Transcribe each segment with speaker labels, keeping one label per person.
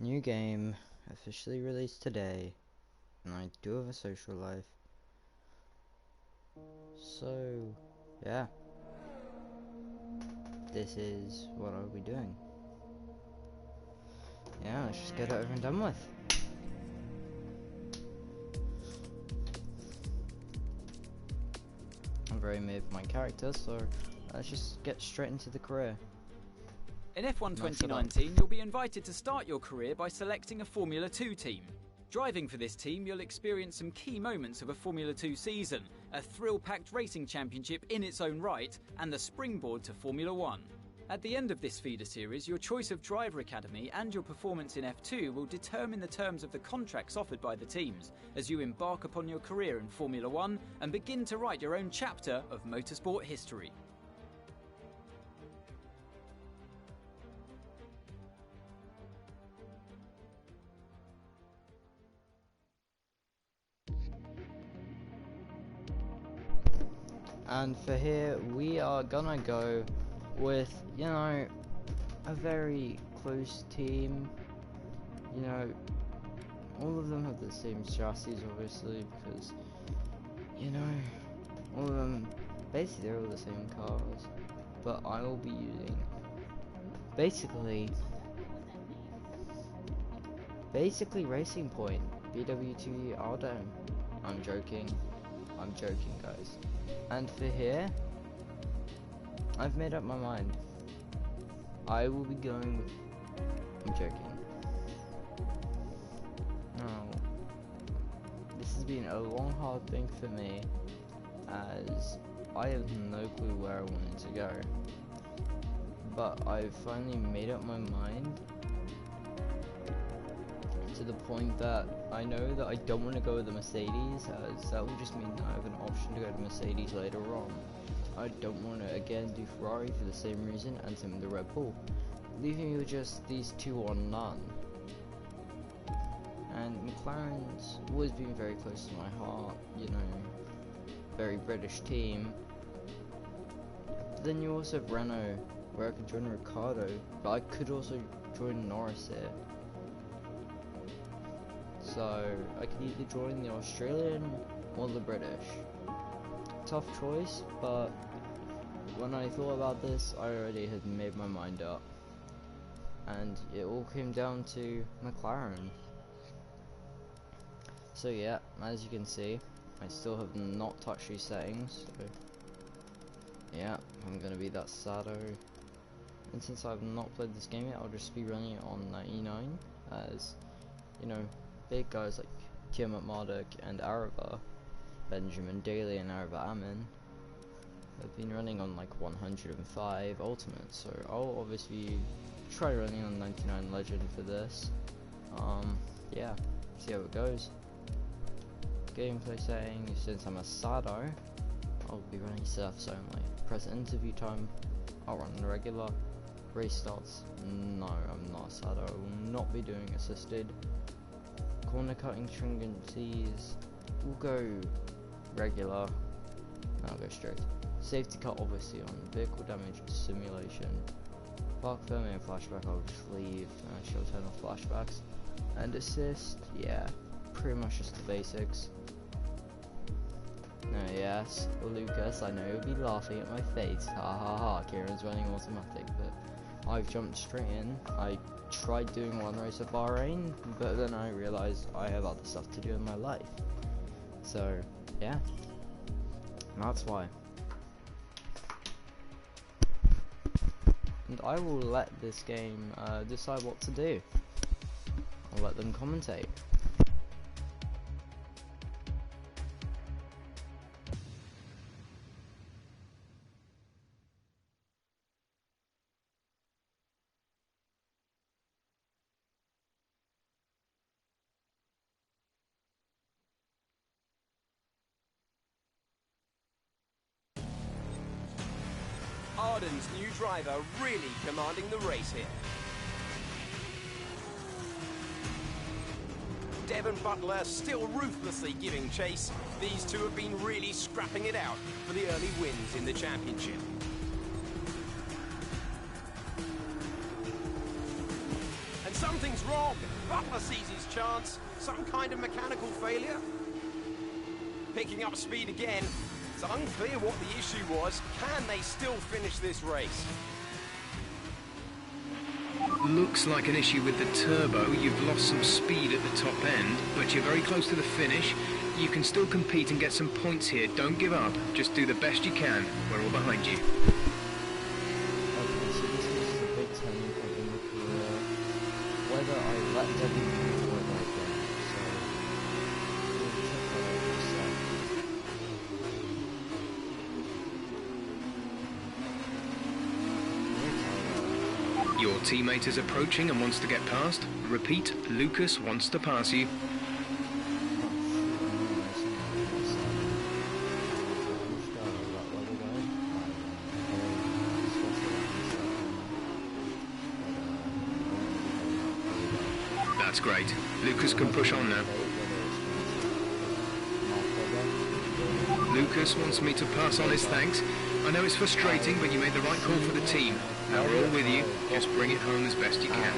Speaker 1: New game officially released today, and I do have a social life. So, yeah, this is what I'll be doing. Yeah, let's just get it over and done with. I'm very mid with my character, so let's just get straight into the career.
Speaker 2: In F1
Speaker 1: Nice
Speaker 2: 2019, you'll be invited to start your career by selecting a Formula 2 team. Driving for this team, you'll experience some key moments of a Formula 2 season, a thrill-packed racing championship in its own right, and the springboard to Formula 1. At the end of this feeder series, your choice of driver academy and your performance in F2 will determine the terms of the contracts offered by the teams as you embark upon your career in Formula 1 and begin to write your own chapter of motorsport history.
Speaker 1: And for here, we are gonna go with, a very close team. All of them have the same chassis, obviously, because, all of them, basically they're all the same cars. But I will be using, basically Racing Point, BWT Arden. I'm joking, guys. And for here, I've made up my mind. I will be going with, I'm joking. No. This has been a long, hard thing for me, as I have no clue where I wanted to go. But I've finally made up my mind, to the point that I know that I don't want to go with the Mercedes, as that will just mean I have an option to go to Mercedes later on. I don't want to again do Ferrari for the same reason, and same with the Red Bull, leaving me with just these two or none. And McLaren's always been very close to my heart, very British team. But then you also have Renault, where I could join Ricciardo, but I could also join Norris here. So I could either join the Australian or the British. Tough choice, but when I thought about this, I already had made my mind up. And it all came down to McLaren. So yeah, as you can see, I still have not touched these settings. So yeah, I'm gonna be that Sado. And since I've not played this game yet, I'll just be running it on 99, as big guys like Tiamat Marduk and Arava, Benjamin Daly and Arava Amin, have been running on like 105 Ultimate, so I'll obviously try running on 99 Legend for this. Yeah, see how it goes. Gameplay settings, since I'm a Sado, I'll be running surfs only. Press interview time, I'll run regular. Race starts, no, I'm not a Sado, I will not be doing assisted. Corner cutting stringencies, we'll go regular, and I'll go straight. Safety cut obviously on vehicle damage simulation. Park firming and flashback I'll just leave, she'll turn off flashbacks. And assist, yeah, pretty much just the basics. No, yes, Lucas, I know you'll be laughing at my face, ha ha ha, Kieran's running automatic, but I've jumped straight in. I tried doing one race at Bahrain, but then I realised I have other stuff to do in my life. So, yeah, that's why. And I will let this game decide what to do. I'll let them commentate.
Speaker 3: Arden's new driver really commanding the race here. Devon Butler still ruthlessly giving chase. These two have been really scrapping it out for the early wins in the championship. And Something's wrong. Butler sees his chance. Some kind of mechanical failure. Picking up speed again. It's unclear what the issue was. Can they still finish this race?
Speaker 4: Looks like an issue with the turbo. You've lost some speed at the top end, but you're very close to the finish. You can still compete and get some points here. Don't give up. Just do the best you can. We're all behind you.
Speaker 1: Okay, so this is a big turning point in the career. Whether I let them or whether I don't. So, we'll check that out in a sec.
Speaker 4: Your teammate is approaching and wants to get past. Repeat, Lucas wants to pass you. That's great. Lucas can push on now. Lucas wants me to pass on his thanks. I know it's frustrating, but you made the right call for the team. Now we're all with you. Just bring it home as best you can.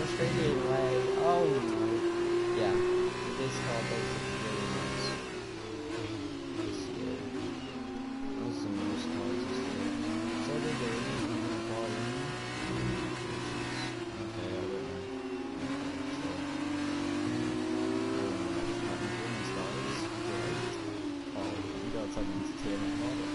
Speaker 1: Australian way. Oh no. Yeah. This car basically really nice. This year. That's the most cars this year. So they're doing volume. Okay, I don't know. Oh, you got something to tear my heart up.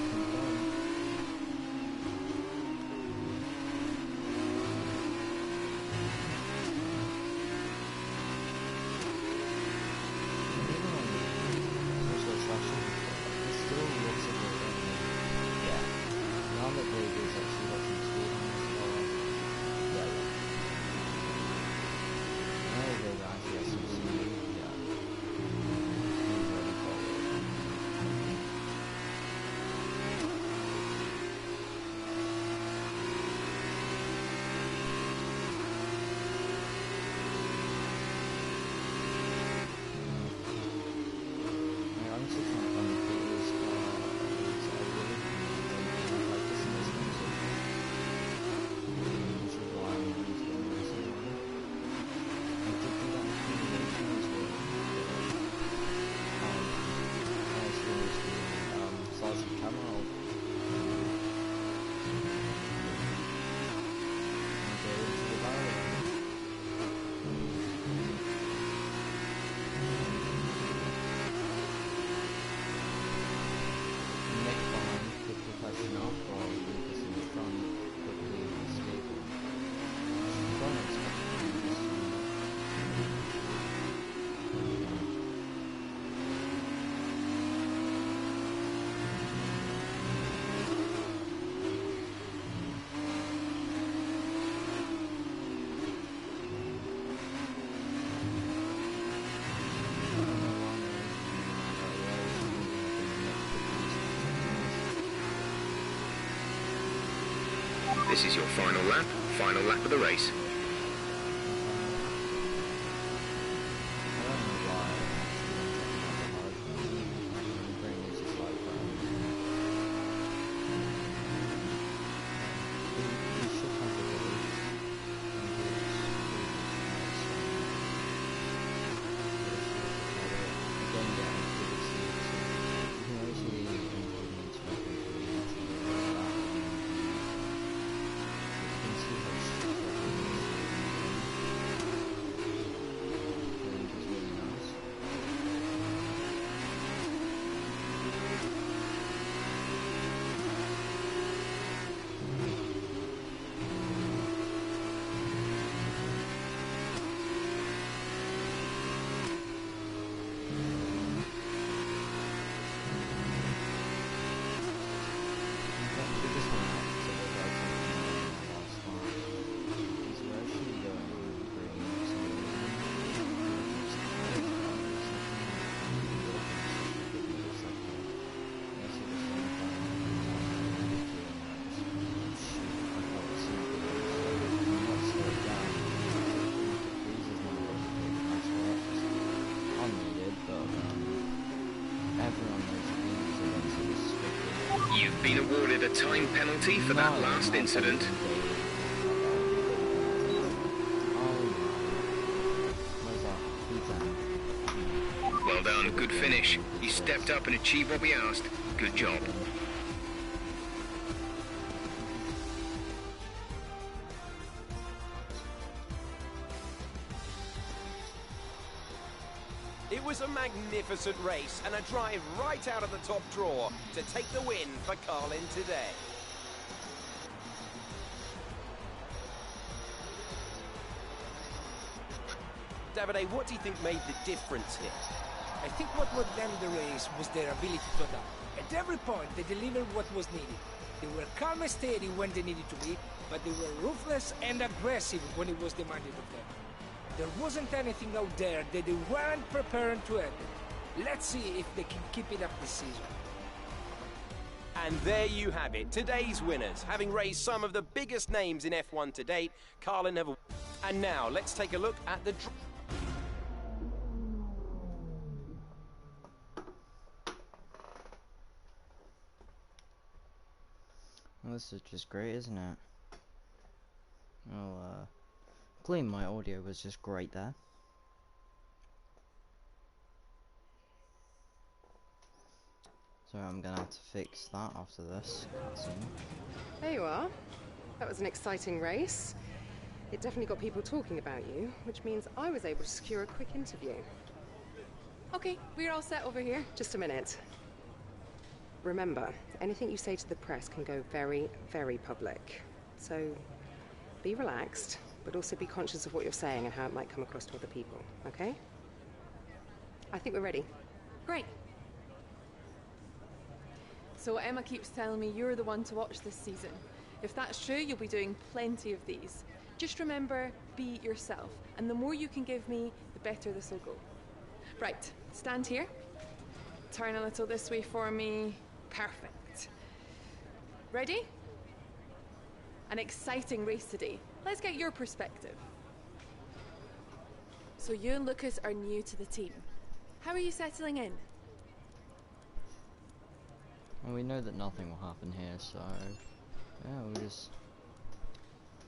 Speaker 1: This is your final lap of the race.
Speaker 4: You've been awarded a time penalty for that last incident. Well done, good finish. You stepped up and achieved what we asked. Good job.
Speaker 3: It was a magnificent race and a drive right out of the top drawer to take the win for Carlin today. Davide, what do you think made the difference here?
Speaker 5: I think what won them the race was their ability to adapt. At every point, they delivered what was needed. They were calm and steady when they needed to be, but they were ruthless and aggressive when it was demanded of them. There wasn't anything out there that they weren't prepared to handle. Let's see if they can keep it up this season.
Speaker 3: And there you have it, today's winners. Having raised some of the biggest names in F1 to date, Carlin have... And now, let's take a look at the...
Speaker 1: Well, this is just great, isn't it? Well, clearly my audio was just great there. So I'm gonna have to fix that after this cutscene.
Speaker 6: There you are. That was an exciting race. It definitely got people talking about you, which means I was able to secure a quick interview. Okay, we're all set over here. Just a minute. Remember, anything you say to the press can go very, very public. So be relaxed, but also be conscious of what you're saying and how it might come across to other people, okay? I think we're ready.
Speaker 7: Great. So Emma keeps telling me you're the one to watch this season. If that's true, you'll be doing plenty of these. Just remember, be yourself. And the more you can give me, the better this will go. Right, stand here. Turn a little this way for me. Perfect. Ready? An exciting race today. Let's get your perspective. So you and Lucas are new to the team. How are you settling in?
Speaker 1: Well, we know that nothing will happen here, so yeah, we'll just...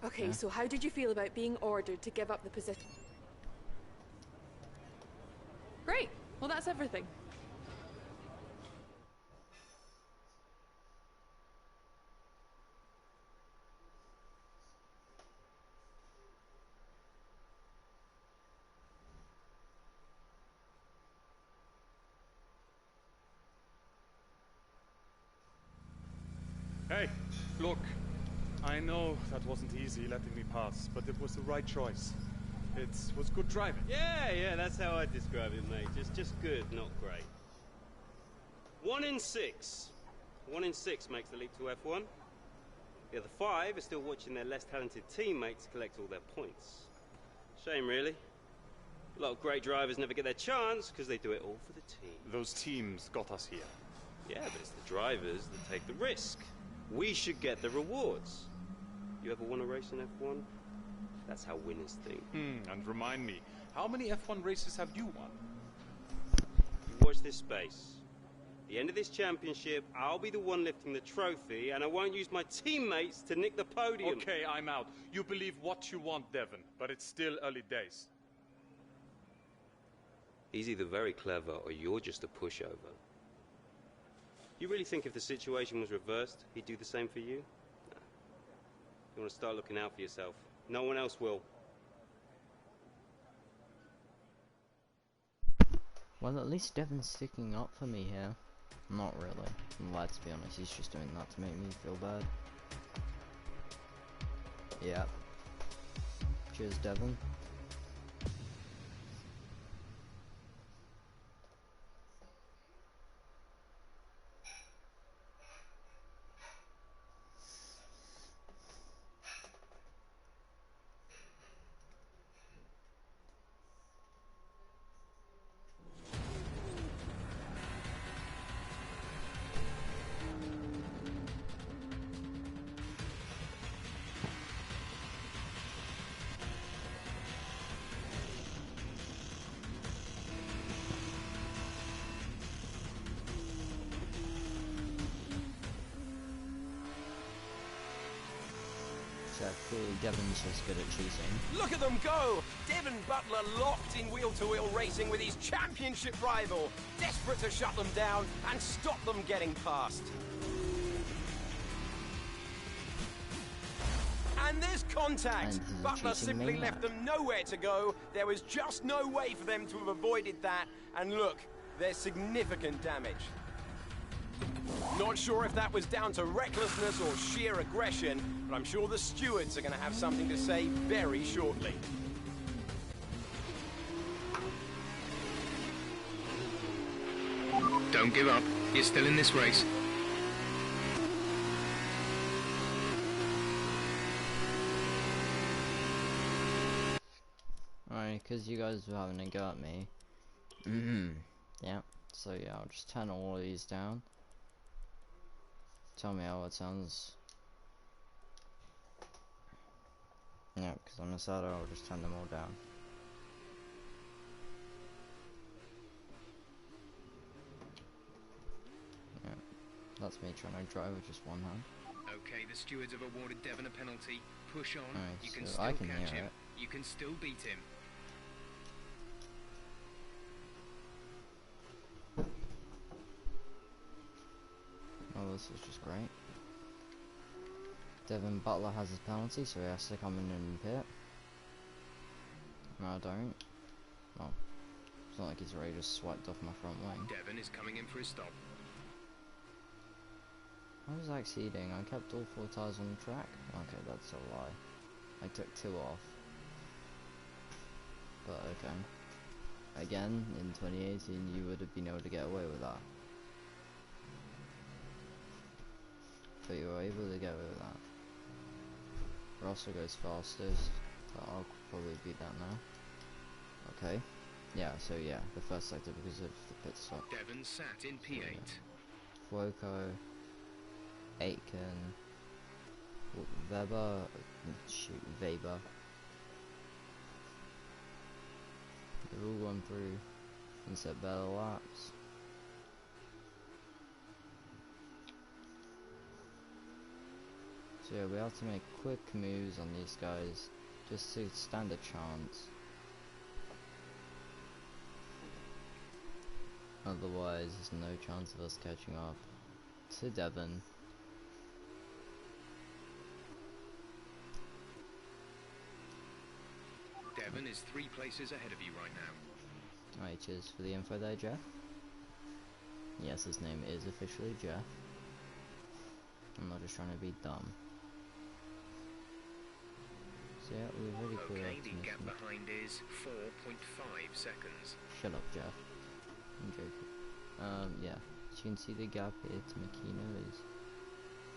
Speaker 7: Okay, so how did you feel about being ordered to give up the position? Great. Well, that's everything.
Speaker 8: Hey, look, I know that wasn't easy letting me pass, but it was the right choice. It was good driving.
Speaker 9: Yeah, that's how I describe it, mate. Just good, not great. 1 in 6. 1 in 6 makes the leap to F1. The other 5 are still watching their less talented teammates collect all their points. Shame, really. A lot of great drivers never get their chance because they do it all for the team.
Speaker 8: Those teams got us here.
Speaker 9: Yeah, but it's the drivers that take the risk. We should get the rewards. You ever won a race in F1? That's how winners think.
Speaker 8: And remind me, how many F1 races have you won?
Speaker 9: You watch this space. At the end of this championship, I'll be the one lifting the trophy, and I won't use my teammates to nick the podium.
Speaker 8: Okay, I'm out. You believe what you want, Devon, but it's still early days.
Speaker 9: He's either very clever or you're just a pushover. You really think if the situation was reversed, he'd do the same for you? Nah. You want to start looking out for yourself. No one else will.
Speaker 1: Well, at least Devon's sticking up for me here. Not really. I'm glad, to be honest. He's just doing that to make me feel bad. Yep. Cheers, Devon. check. Clearly Devon's just good at cheating.
Speaker 3: Look at them go! Devon Butler locked in wheel-to-wheel racing with his championship rival, desperate to shut them down and stop them getting past. And there's contact. Butler simply left them nowhere to go. There was just no way for them to have avoided that. And look, there's significant damage. Not sure if that was down to recklessness or sheer aggression, but I'm sure the stewards are going to have something to say very shortly.
Speaker 4: Don't give up. You're still in this race.
Speaker 1: Alright, because you guys were having a go at me. Yeah, so yeah, I'll just turn all of these down. Tell me how it sounds. Yeah, because I'm a saddle, I'll just turn them all down. Yeah, that's me trying to drive with just one hand.
Speaker 4: Okay, the stewards have awarded Devon a penalty. Push on.
Speaker 1: Right,
Speaker 4: you can
Speaker 1: so
Speaker 4: still
Speaker 1: I can
Speaker 4: catch
Speaker 1: hear
Speaker 4: him.
Speaker 1: it.
Speaker 4: You can still beat him.
Speaker 1: Oh, this is just great. Devon Butler has his penalty, so he has to come in and pit. No, I don't. Well, it's not like he's already just swiped off my front wing.
Speaker 4: Devon is coming in for his stop.
Speaker 1: I was exceeding. I kept all 4 tires on the track. Okay, that's a lie. I took 2 off. But okay. Again, in 2018, you would have been able to get away with that. But you were able to get away with that. Russell goes fastest, so I'll probably beat that now. Okay. Yeah, so yeah, the first sector because of the pit stop.
Speaker 4: Devon sat in P8.
Speaker 1: Fuoco, Aitken, Weber, Weber. They've all gone through and set better laps. So yeah, we have to make quick moves on these guys just to stand a chance. Otherwise, there's no chance of us catching up to Devon.
Speaker 4: Devon is 3 places ahead of you right now.
Speaker 1: Alright, cheers for the info there, Jeff. Yes, his name is officially Jeff. I'm not just trying to be dumb. So yeah, we've already cleared
Speaker 4: Okay,
Speaker 1: up
Speaker 4: the gap behind is 4.5 seconds.
Speaker 1: Shut up, Jeff. I'm joking. Yeah. As you can see, the gap here to Makino is...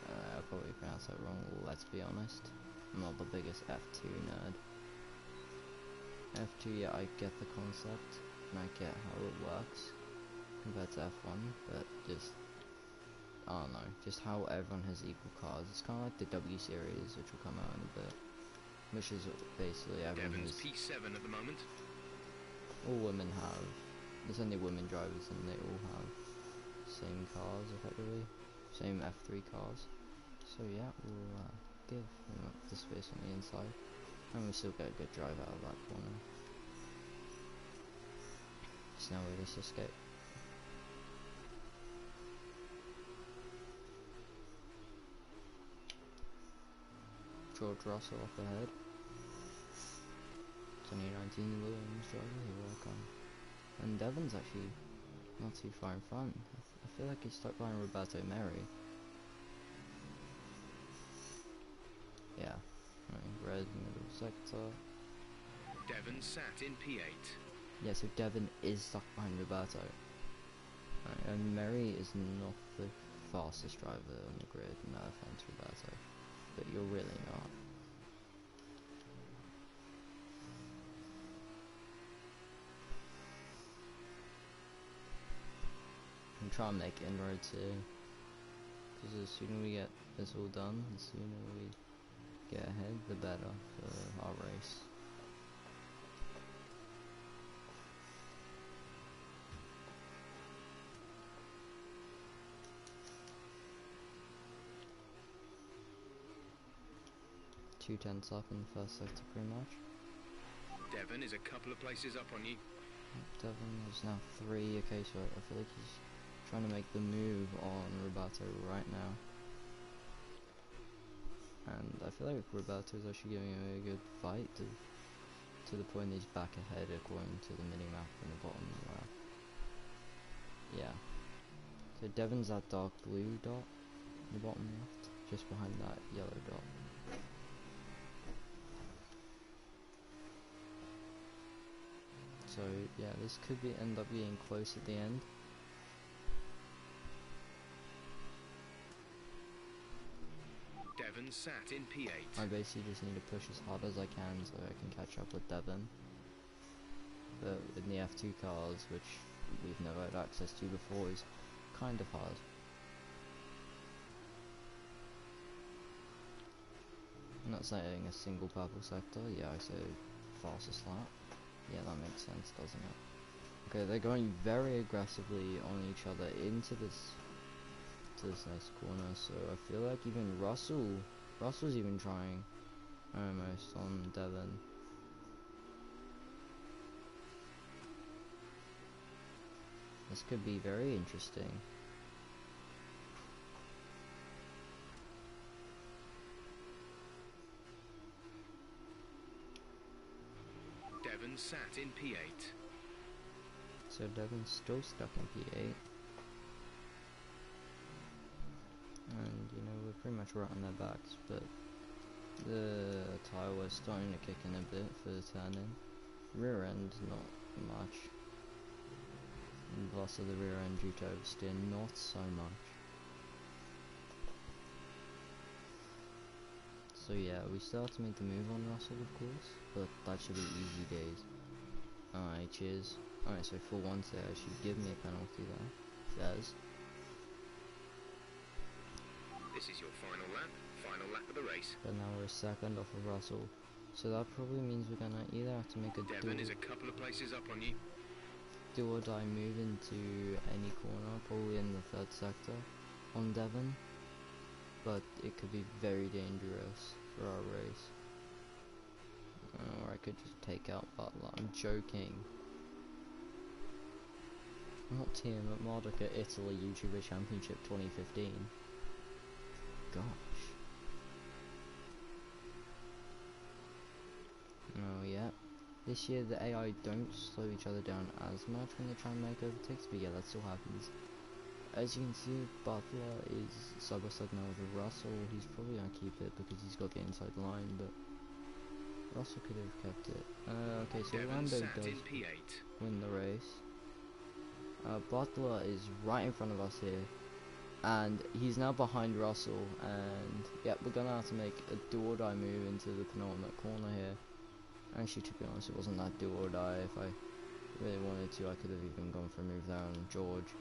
Speaker 1: I probably pronounced that wrong, let's be honest. I'm not the biggest F2 nerd. F2, yeah, I get the concept, and I get how it works, compared to F1, but just... I don't know, just how everyone has equal cars. It's kind of like the W Series, which will come out in a bit. Which is basically everyone
Speaker 4: Devon's P7 at the moment.
Speaker 1: All women have. There's only women drivers and they all have same cars effectively. Same F3 cars. So yeah, we'll give the space on the inside. And we still get a good drive out of that corner. Just now we just escape. George Russell up ahead. 2019 Williams driver, you're welcome. And Devon's actually not too far in front. I feel like he's stuck behind Roberto Merri. Yeah, red middle sector.
Speaker 4: Devon sat in P8.
Speaker 1: Yeah, so Devon is stuck behind Roberto. And Merri is not the fastest driver on the grid, no offense Roberto. But you're really not. I'm trying to make inroads here, because the sooner we get this all done, the sooner we get ahead, the better for our race. 2/10 up in the first sector pretty much.
Speaker 4: Devon is a couple of places up on you.
Speaker 1: Devon is now 3. Okay, so I feel like he's trying to make the move on Roberto right now. And I feel like Roberto is actually giving him a good fight to the point he's back ahead according to the mini-map in the bottom left. Yeah. So Devon's that dark blue dot in the bottom left, just behind that yellow dot. So yeah, this could end up being close at the end.
Speaker 4: Devon sat in P8.
Speaker 1: I basically just need to push as hard as I can so I can catch up with Devon. But in the F2 cars, which we've never had access to before, is kind of hard. I'm not saying a single purple sector, yeah, I say fastest lap. Yeah, that makes sense, doesn't it? Okay, they're going very aggressively on each other into this next corner, so I feel like even Russell's even trying almost on Devon. This could be very interesting.
Speaker 4: Devon sat in P8.
Speaker 1: So Devon's still stuck in P8. And you know, we're pretty much right on their backs, but the tyre was starting to kick in a bit for the turn in. Rear end, not much. And loss of the rear end due to oversteer, not so much. So yeah, we still have to make the move on Russell, of course, but that should be easy days. Alright, cheers. Alright, so for once they actually give me a penalty there. Fez.
Speaker 4: This is your final lap of the race.
Speaker 1: But now we're a second off of Russell. So that probably means we're gonna either have to make a
Speaker 4: Devon is a couple of places up on you.
Speaker 1: Do or die move into any corner, probably in the third sector on Devon. But it could be very dangerous for our race. Or I could just take out Butler. I'm joking. Not Team at Modica Italy YouTuber Championship 2015. Gosh. Oh yeah. This year the AI don't slow each other down as much when they try and make overtakes, but yeah, that still happens. As you can see, Butler is side by side now with Russell. He's probably gonna keep it because he's got the inside line, but Russell could have kept it. Okay, so Lando does win the race. Butler is right in front of us here, and he's now behind Russell, and yeah, we're gonna have to make a do or die move into the penultimate corner here. Actually, to be honest, it wasn't that do or die. If I really wanted to, I could have even gone for a move there on George.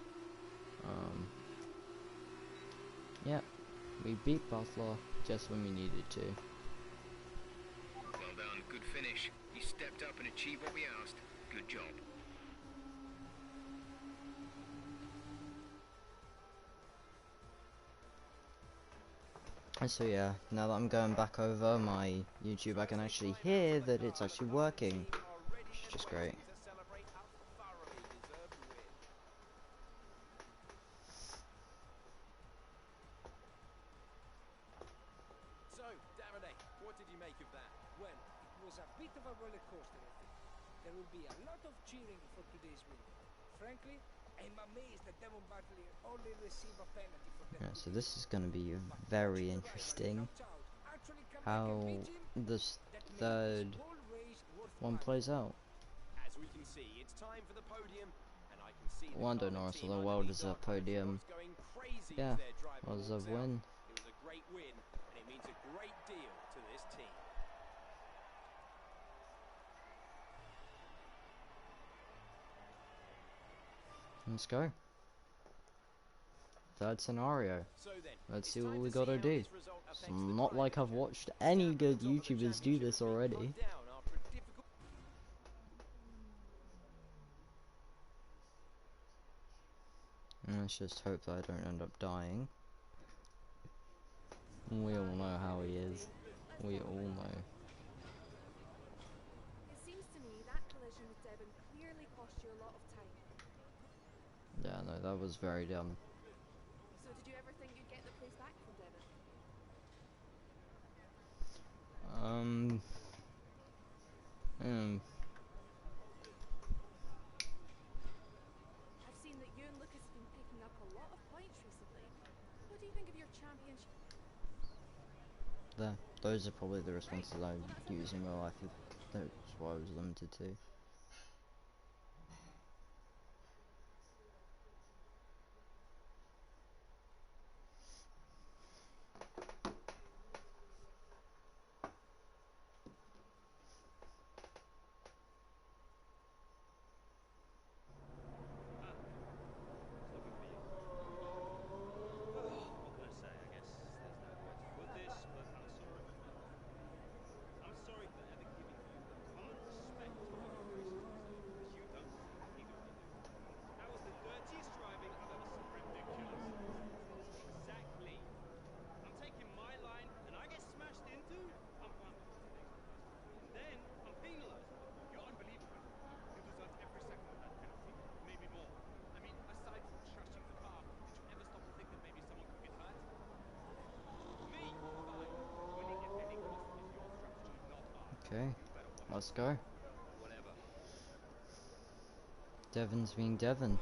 Speaker 1: Yeah, we beat Butler just when we needed to.
Speaker 4: Well done, good finish. You stepped up and achieved what we asked. Good job.
Speaker 1: And so yeah, now that I'm going back over my YouTube, I can actually hear that it's actually working, which is just great.
Speaker 3: So, Davide, what did you make of that?
Speaker 5: Well, it was a bit of a roller coaster, I think. There will be a lot of cheering for today's win. Frankly, I'm amazed that Devon Butler only received a penalty for that.
Speaker 1: Yeah, so this is going to be very interesting, how this third one plays out.
Speaker 3: As we can see, it's time for the podium, and I can see
Speaker 1: Lando Norris with a well-deserved podium. Yeah, well-deserved win.
Speaker 3: It was a great win, and it means a great deal to this team.
Speaker 1: Let's go. Third scenario.
Speaker 3: So then,
Speaker 1: Let's
Speaker 3: it's
Speaker 1: see what
Speaker 3: time
Speaker 1: we
Speaker 3: to
Speaker 1: gotta
Speaker 3: see how
Speaker 1: do.
Speaker 3: this result affects
Speaker 1: It's
Speaker 3: the
Speaker 1: not like I've
Speaker 3: driving
Speaker 1: watched any good
Speaker 3: Seconds off the
Speaker 1: YouTubers do this
Speaker 3: championship
Speaker 1: already.
Speaker 3: being put down after a difficult
Speaker 1: Let's just hope that I don't end up dying. We all know how he is. We all know.
Speaker 7: It seems to me that collision with Devon clearly cost you a lot of time.
Speaker 1: Yeah, no, that was very dumb.
Speaker 7: So did you ever think you'd get the place back from Devon? I've seen that you and Lucas have been picking up a lot of points recently. What do you think of your championship?
Speaker 1: Those are probably the responses I use in real life. That's what I was limited to.
Speaker 9: What can I say? I guess there's no way to put this, but I'm sorry. I'm sorry for ever giving you the common respect of your races, because you don't. Neither of you do. That was the dirtiest driving I've ever seen. Ridiculous. Exactly. I'm taking my line, and I get smashed into. I'm fine with it next place. And then I'm penalised.
Speaker 10: You're unbelievable. You deserved every second of that penalty, maybe more. I mean, aside from trashing the car, did you ever stop to think that maybe someone could get hurt? Me? Fine. When you get any closer, if your strategy not ours,
Speaker 1: Okay,
Speaker 10: you better watch
Speaker 1: let's go.
Speaker 9: Whatever.
Speaker 1: Devon's being Devon.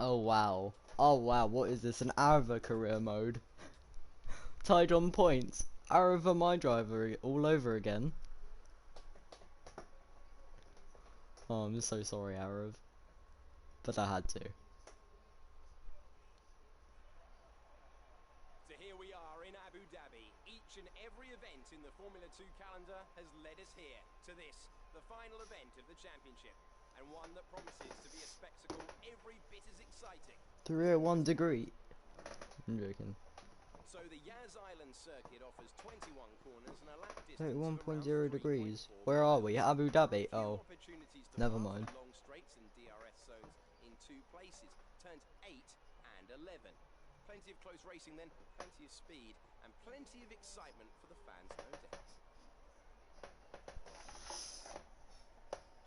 Speaker 1: Oh wow. Oh wow, what is this? An Arava career mode? Tied on points. Arava my driver all over again. Oh, I'm so sorry, Arav. But I had to.
Speaker 3: So here we are in Abu Dhabi. Each and every event in the Formula 2 calendar has led us here to this, the final event of the championship. And one that promises to be a spectacle every bit as exciting.
Speaker 1: 301 degree. I'm joking.
Speaker 3: So the Yas Island circuit offers 21 corners and a lap distance of
Speaker 1: 31.0
Speaker 3: around
Speaker 1: degrees.
Speaker 3: 3.4
Speaker 1: Where are we?
Speaker 3: miles.
Speaker 1: Abu Dhabi.
Speaker 3: Few
Speaker 1: Oh,
Speaker 3: opportunities to
Speaker 1: never
Speaker 3: pass
Speaker 1: mind.
Speaker 3: the long straights and DRS zones in 2 places. Turns 8 and 11. Plenty of close racing then, plenty of speed, and plenty of excitement for the fans, no doubt.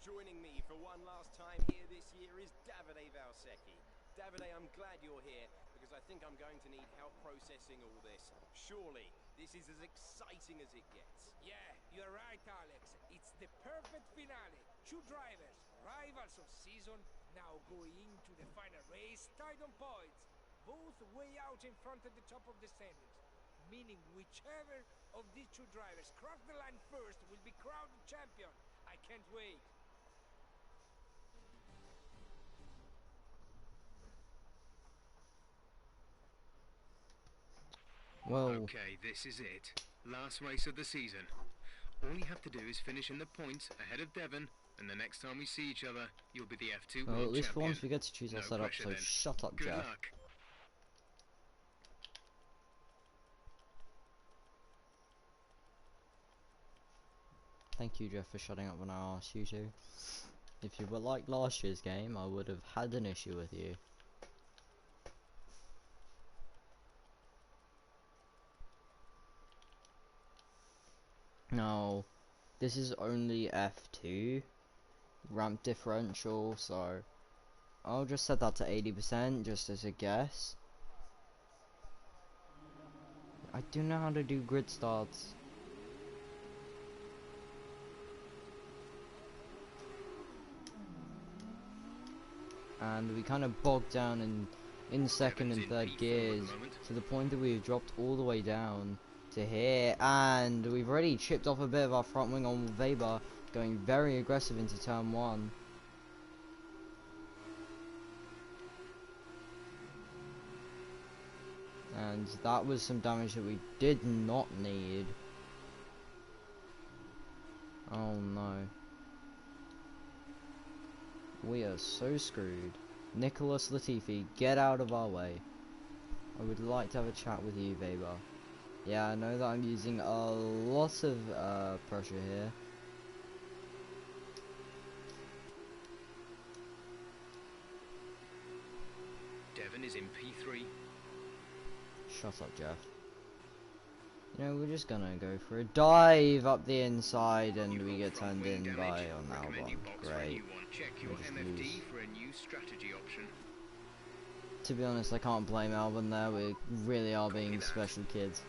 Speaker 3: Joining me for one last time here this year is Davide Valsecchi. Davide, I'm glad you're here because I think I'm going to need help processing all this. Surely, this is as exciting as it gets.
Speaker 5: Yeah, you're right, Alex. It's the perfect finale. 2 drivers, rivals of season, now going into the final race, tied on points. Both way out in front at the top of the standings. Meaning whichever of these 2 drivers cross the line first will be crowned champion. I can't wait.
Speaker 1: Well,
Speaker 4: Okay, this is it. Last race of the season. All you have to do is finish in the points ahead of Devon, and the next time we see each other, you'll be the F2
Speaker 1: well,
Speaker 4: World
Speaker 1: at least for
Speaker 4: Champion.
Speaker 1: once we get to choose our
Speaker 4: No
Speaker 1: setup,
Speaker 4: pressure
Speaker 1: so
Speaker 4: then.
Speaker 1: shut up,
Speaker 4: Good
Speaker 1: Jeff.
Speaker 4: luck.
Speaker 1: Thank you, Jeff, for shutting up when I asked you to. If you were like last year's game, I would have had an issue with you. No, this is only F2 ramp differential, so I'll just set that to 80% just as a guess. I do know how to do grid starts. And we kind of bogged down in second and third gears to the point that we've dropped all the way down to here, and we've already chipped off a bit of our front wing on Weber, going very aggressive into turn 1. And that was some damage that we did not need. Oh no. We are so screwed. Nicholas Latifi, get out of our way. I would like to have a chat with you, Weber. Yeah, I know that I'm using a lot of pressure here.
Speaker 4: Devon is in P3.
Speaker 1: Shut up, Jeff. You know, we're just gonna go for a dive up the inside and we get turned in by Albon. Great.
Speaker 4: Check your MFD for a new strategy option.
Speaker 1: To be honest, I can't blame Albon there. We really are being special kids.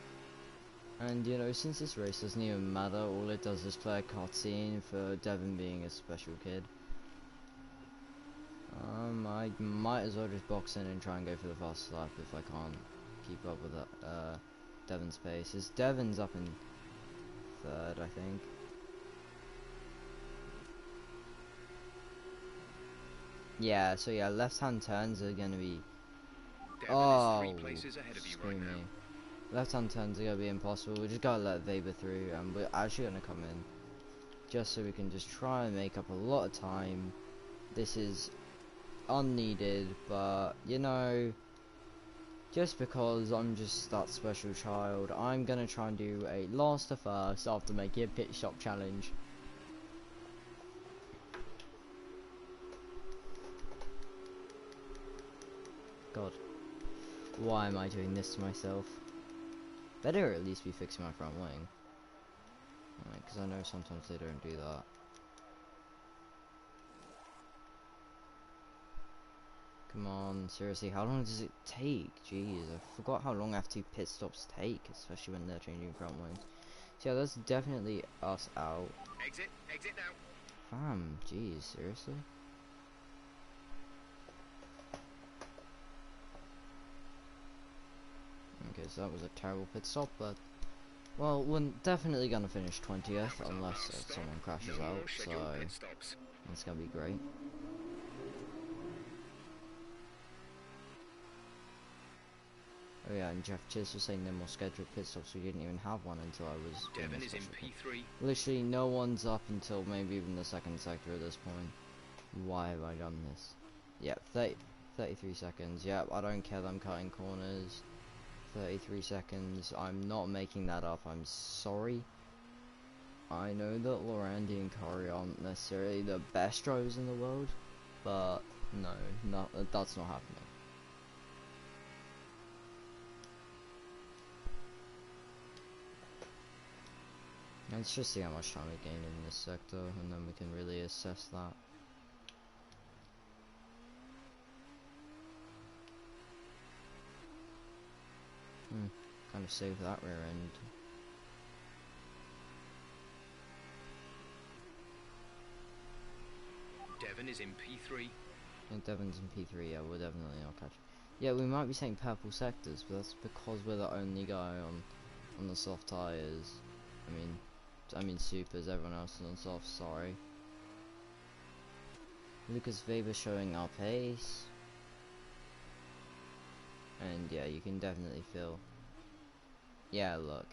Speaker 1: And you know, since this race doesn't even matter, all it does is play a cutscene for Devon being a special kid. I might as well just box in and try and go for the fast lap if I can't keep up with that, Devon's pace. Devon's up in third, I think. Yeah, so yeah, left-hand turns are gonna be...
Speaker 4: Devon is 3 places ahead of you right now.
Speaker 1: Left-hand turns are gonna be impossible. We just gotta let Weber through, and we're actually gonna come in just so we can just try and make up a lot of time. This is unneeded, but you know, just because I'm just that special child, I'm gonna try and do a last to first after making a pit stop challenge. God, why am I doing this to myself? Better at least be fixing my front wing, because I know sometimes they don't do that. Come on, seriously, how long does it take? Jeez, I forgot how long F2 pit stops take, especially when they're changing front wings. So yeah, that's definitely us out.
Speaker 4: Exit now.
Speaker 1: Fam, jeez, seriously? Okay, so that was a terrible pit stop, but... well, we're definitely gonna finish 20th, unless someone crashes out, so... that's gonna be great. Oh yeah, and Jeff Chis was saying no more scheduled pit stops. We didn't even have one until I was doing
Speaker 4: Devon
Speaker 1: this
Speaker 4: is in P3.
Speaker 1: Literally no one's up until maybe even the second sector at this point. Why have I done this? Yeah, 33 seconds. Yeah, I don't care that I'm cutting corners. 33 seconds. I'm not making that up. I'm sorry. I know that Lorandi and Curry aren't necessarily the best drivers in the world, but no, that's not happening. Let's just see how much time we gain in this sector, and then we can really assess that. Kind of save that rear end.
Speaker 4: Devon is in P3.
Speaker 1: And Devon's in P3, yeah, we're definitely not catching. Yeah, we might be saying purple sectors, but that's because we're the only guy on the soft tyres. I mean supers, everyone else is on soft, sorry. Lucas Weber showing our pace. And yeah, you can definitely feel. Yeah, look.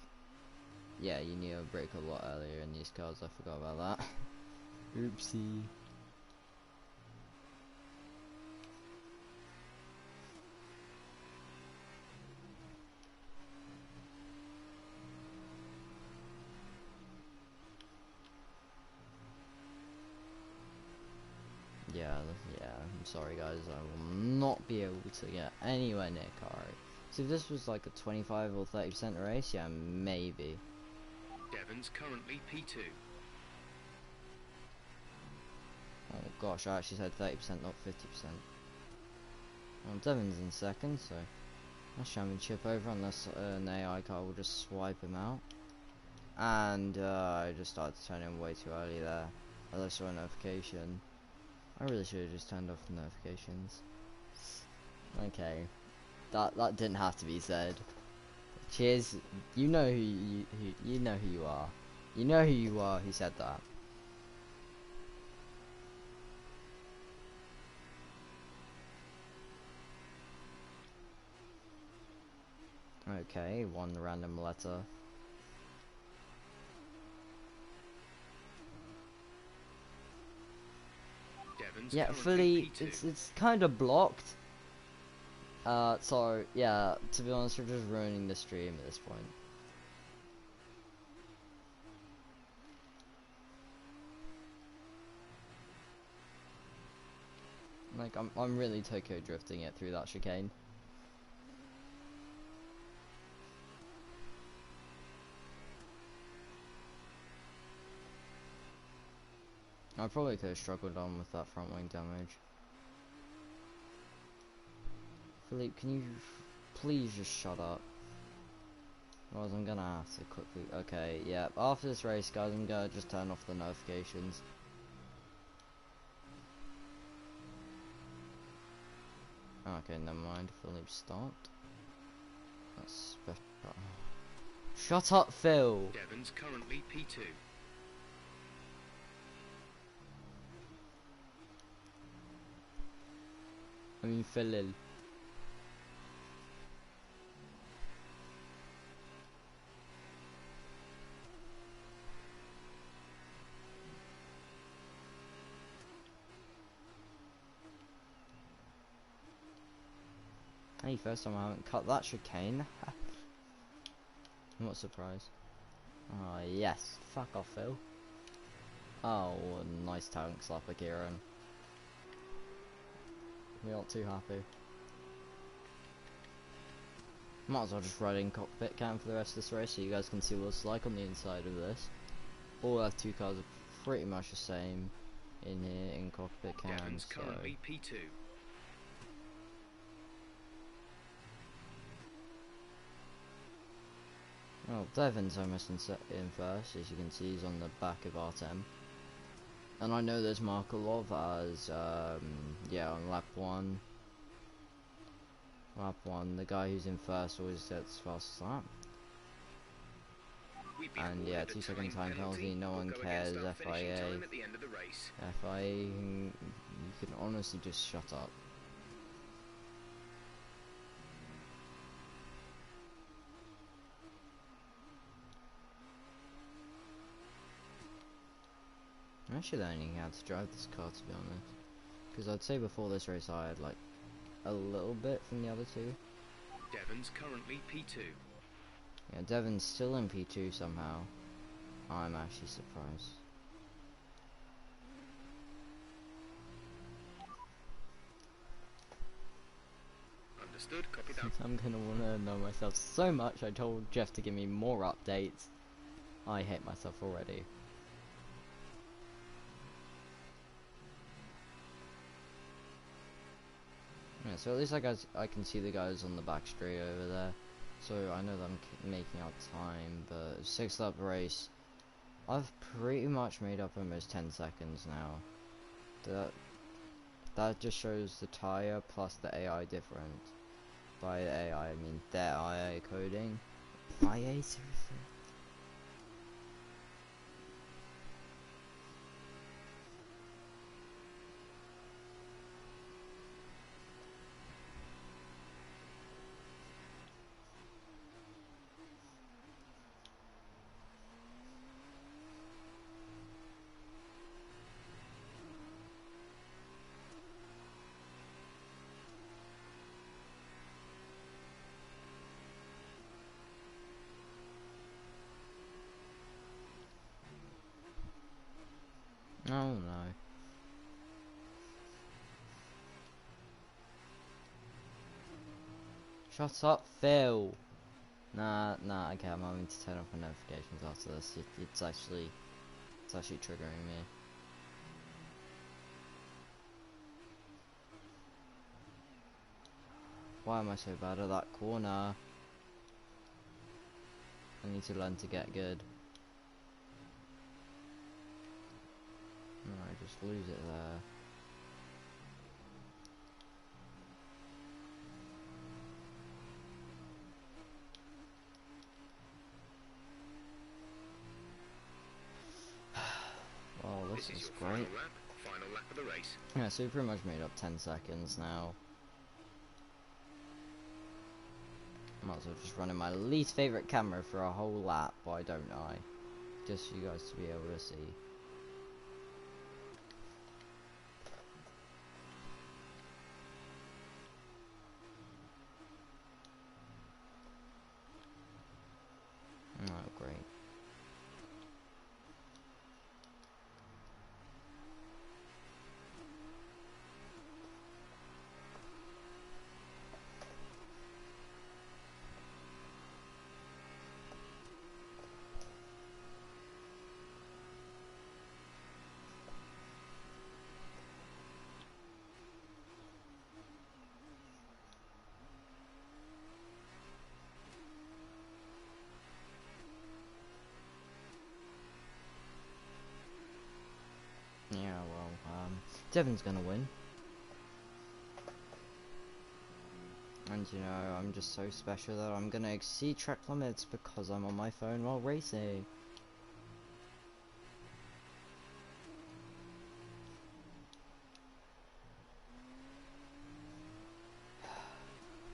Speaker 1: Yeah, you need to brake a lot earlier in these cars, I forgot about that. Oopsie. Yeah, I'm sorry guys, I will not be able to get anywhere near Kari. So if this was like a 25 or 30% race, yeah, maybe.
Speaker 4: Devon's currently P2.
Speaker 1: Oh gosh, I actually said 30%, not 50%. Well, Devon's in second, so that's championship over unless an AI car will just swipe him out. And I just started to turn in way too early there. As I saw a notification. I really should have just turned off the notifications. Okay, that didn't have to be said. Cheers. You know who you know who you are. You know who you are who said that. Okay, one random letter.
Speaker 4: Devon's
Speaker 1: Yeah,
Speaker 4: currently
Speaker 1: Philly,
Speaker 4: P2.
Speaker 1: it's kind of blocked. So yeah, to be honest, we're just ruining the stream at this point. Like I'm really Tokyo drifting it through that chicane. I probably could have struggled on with that front wing damage. Philippe, can you please just shut up? Otherwise I'm gonna have to quickly... Okay, yeah, after this race, guys, I'm gonna just turn off the notifications. Okay, never mind, Philippe stopped. That's special. Shut up, Phil!
Speaker 4: Devon's currently P2.
Speaker 1: I mean, Phil. Hey, first time I haven't cut that chicane. I'm not surprised. Ah, yes. Fuck off, Phil. Oh, nice tank slap of Kieran. We aren't too happy. Might as well just ride in cockpit cam for the rest of this race so you guys can see what it's like on the inside of this. All our two cars are pretty much the same in here in cockpit cam.
Speaker 4: Devon's
Speaker 1: So.
Speaker 4: currently P2.
Speaker 1: Well, Devon's almost in first, as you can see he's on the back of Artem. And I know there's Markolov as, yeah, on lap 1. Lap 1, the guy who's in first always gets fastest lap. And yeah, 2 second time penalty, no one cares, FIA. FIA, you can honestly just shut up. I'm actually learning how to drive this car, to be honest. Because I'd say before this race I had like a little bit from the other two.
Speaker 4: Devon's currently P2.
Speaker 1: Yeah, Devon's still in P2 somehow. I'm actually surprised.
Speaker 4: Understood, copy that.
Speaker 1: I'm gonna wanna know myself so much. I told Jeff to give me more updates. I hate myself already. Yeah, so at least I can see the guys on the back straight over there. So I know that I'm making out time, but 6 lap race. I've pretty much made up almost 10 seconds now. That just shows the tyre plus the AI difference. By AI I mean their IA coding. IA, seriously? Oh no. Shut up, Phil! Nah, okay, I'm having to turn off my notifications after this. It's actually triggering me. Why am I so bad at that corner? I need to learn to get good. No, I just lose it there. Well, this is
Speaker 4: your
Speaker 1: great.
Speaker 4: Final lap of the race.
Speaker 1: Yeah, so we pretty much made up 10 seconds now. Might as well just run in my least favourite camera for a whole lap, why don't I? Just for you guys to be able to see. Devon's gonna win. And you know, I'm just so special that I'm gonna exceed track limits because I'm on my phone while racing.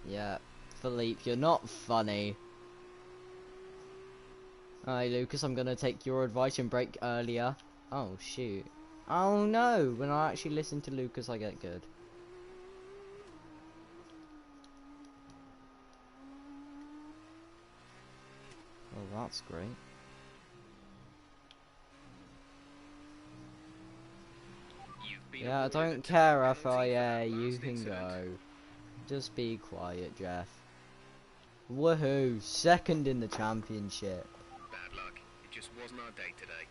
Speaker 1: Yeah, Philippe, you're not funny. Alright, Lucas, I'm gonna take your advice and brake earlier. Oh, shoot. Oh no, when I actually listen to Lucas, I get good. Well, that's great. Yeah, I don't care if you can go. Just be quiet, Jeff. Woohoo! Second in the championship.
Speaker 4: Bad luck. It just wasn't our day today.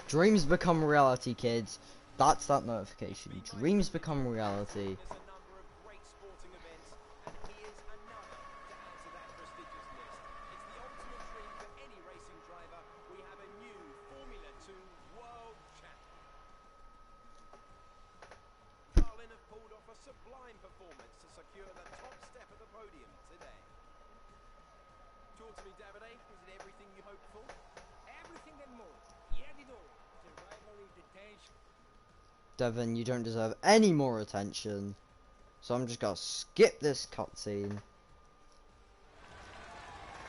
Speaker 1: Dreams become reality, kids. That's that notification. Dreams become reality.
Speaker 3: Sublime performance to secure the top step of the podium today. Talk to me, Davide. Is it everything you hoped for?
Speaker 5: Everything and more. He had it all. The rivalry, the tension.
Speaker 1: Devon, you don't deserve any more attention. So I'm just gonna skip this cutscene.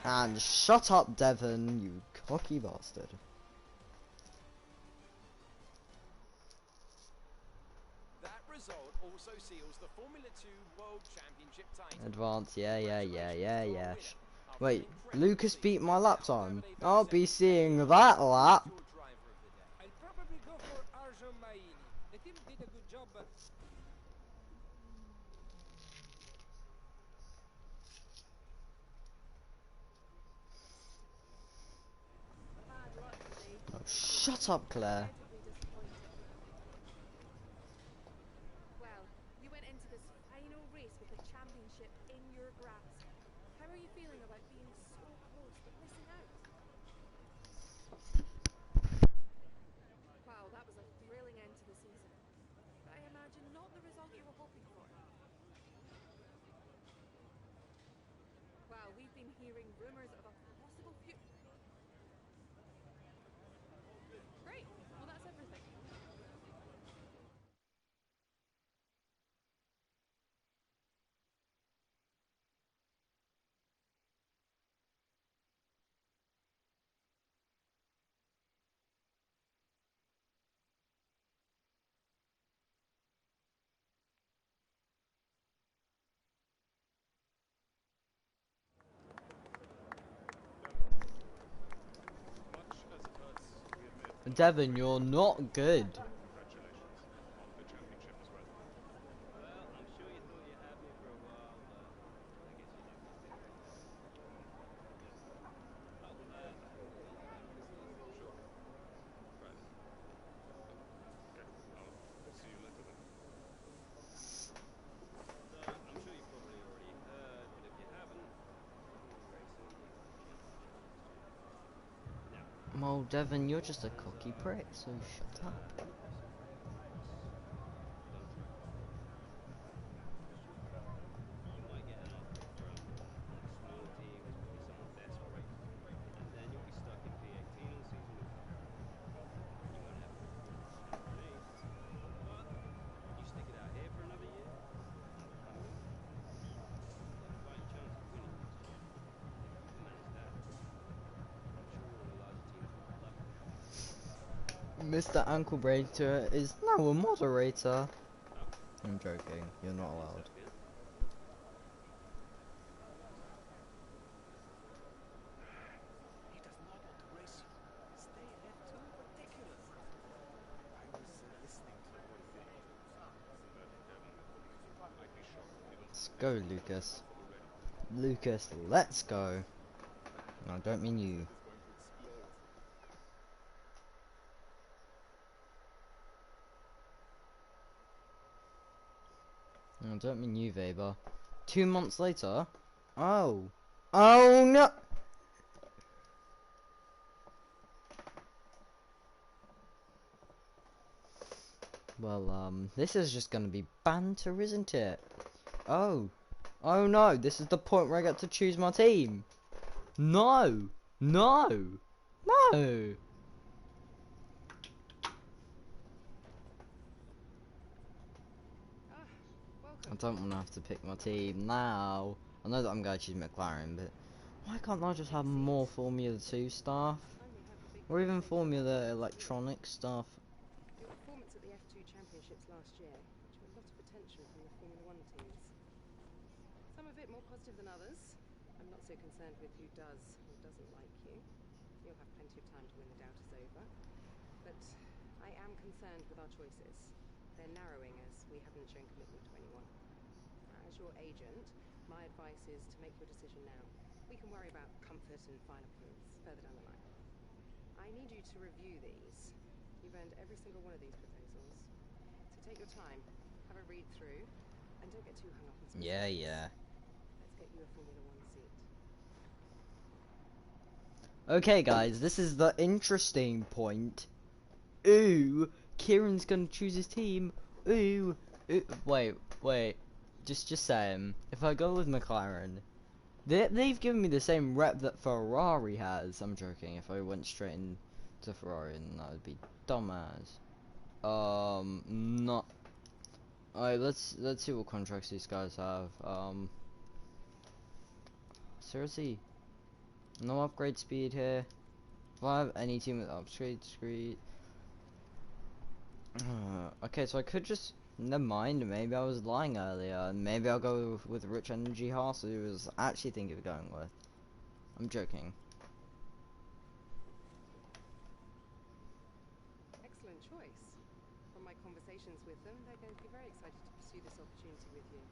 Speaker 1: And shut up, Devon, you cocky bastard.
Speaker 3: Also seals the Formula 2 World Championship title.
Speaker 1: Advance, yeah. Wait, Lucas beat my lap time. I'll be seeing that lap.
Speaker 5: I'll probably go for Arjun Maini. The team did a good job, but...
Speaker 1: Oh, shut up, Claire.
Speaker 7: Well, you went into this final race with the championship in your grasp. How are you feeling about being so close but missing out? Wow, that was a thrilling end to the season. But I imagine not the result you were hoping for. Wow, we've been hearing rumors of a possible future. Great, well that's everything.
Speaker 1: Devon, you're not good. Well, Devon, you're just a cocky prick, so shut up. Mr. Ankle Bracer is now a moderator. I'm joking, you're not allowed.
Speaker 10: He does not want to race you. Stay ahead too ridiculous. I was listening to what he said.
Speaker 1: Let's go, Lucas. Lucas, let's go. No, I don't mean you. I don't mean you, Weber. 2 months later? Oh. Oh no! Well, this is just gonna be banter, isn't it? Oh. Oh no, this is the point where I get to choose my team. No! No! No! I don't want to have to pick my team now. I know that I'm going to choose McLaren, but why can't I just have more Formula 2 stuff? Or even Formula electronic stuff?
Speaker 6: Your performance at the F2 Championships last year got you a lot of attention from the Formula 1 teams. Some of it more positive than others. I'm not so concerned with who does or doesn't like you. You'll have plenty of time to win the doubt is over. But I am concerned with our choices. They're narrowing as we haven't shown commitment to anyone. As your agent, my advice is to make your decision now. We can worry about comfort and final points further down the line. I need you to review these. You've earned every single one of these proposals. So take your time, have a read through, and don't get too hung up on specifics.
Speaker 1: Yeah.
Speaker 6: Let's get you a Formula 1 seat.
Speaker 1: Okay, guys, this is the interesting point. Ooh, Kieran's gonna choose his team. Ooh, wait. Just saying. If I go with McLaren, they've given me the same rep that Ferrari has. I'm joking. If I went straight into Ferrari, then that would be dumbass. Not. Alright, let's see what contracts these guys have. Seriously, no upgrade speed here. If I have any team with upgrade speed. Okay, so I could just. Never mind, maybe I was lying earlier, and maybe I'll go with Rich Energy Haas, who I was actually thinking of going with. I'm joking.
Speaker 6: Excellent choice. From my conversations with them, they're going to be very excited to pursue this opportunity with you.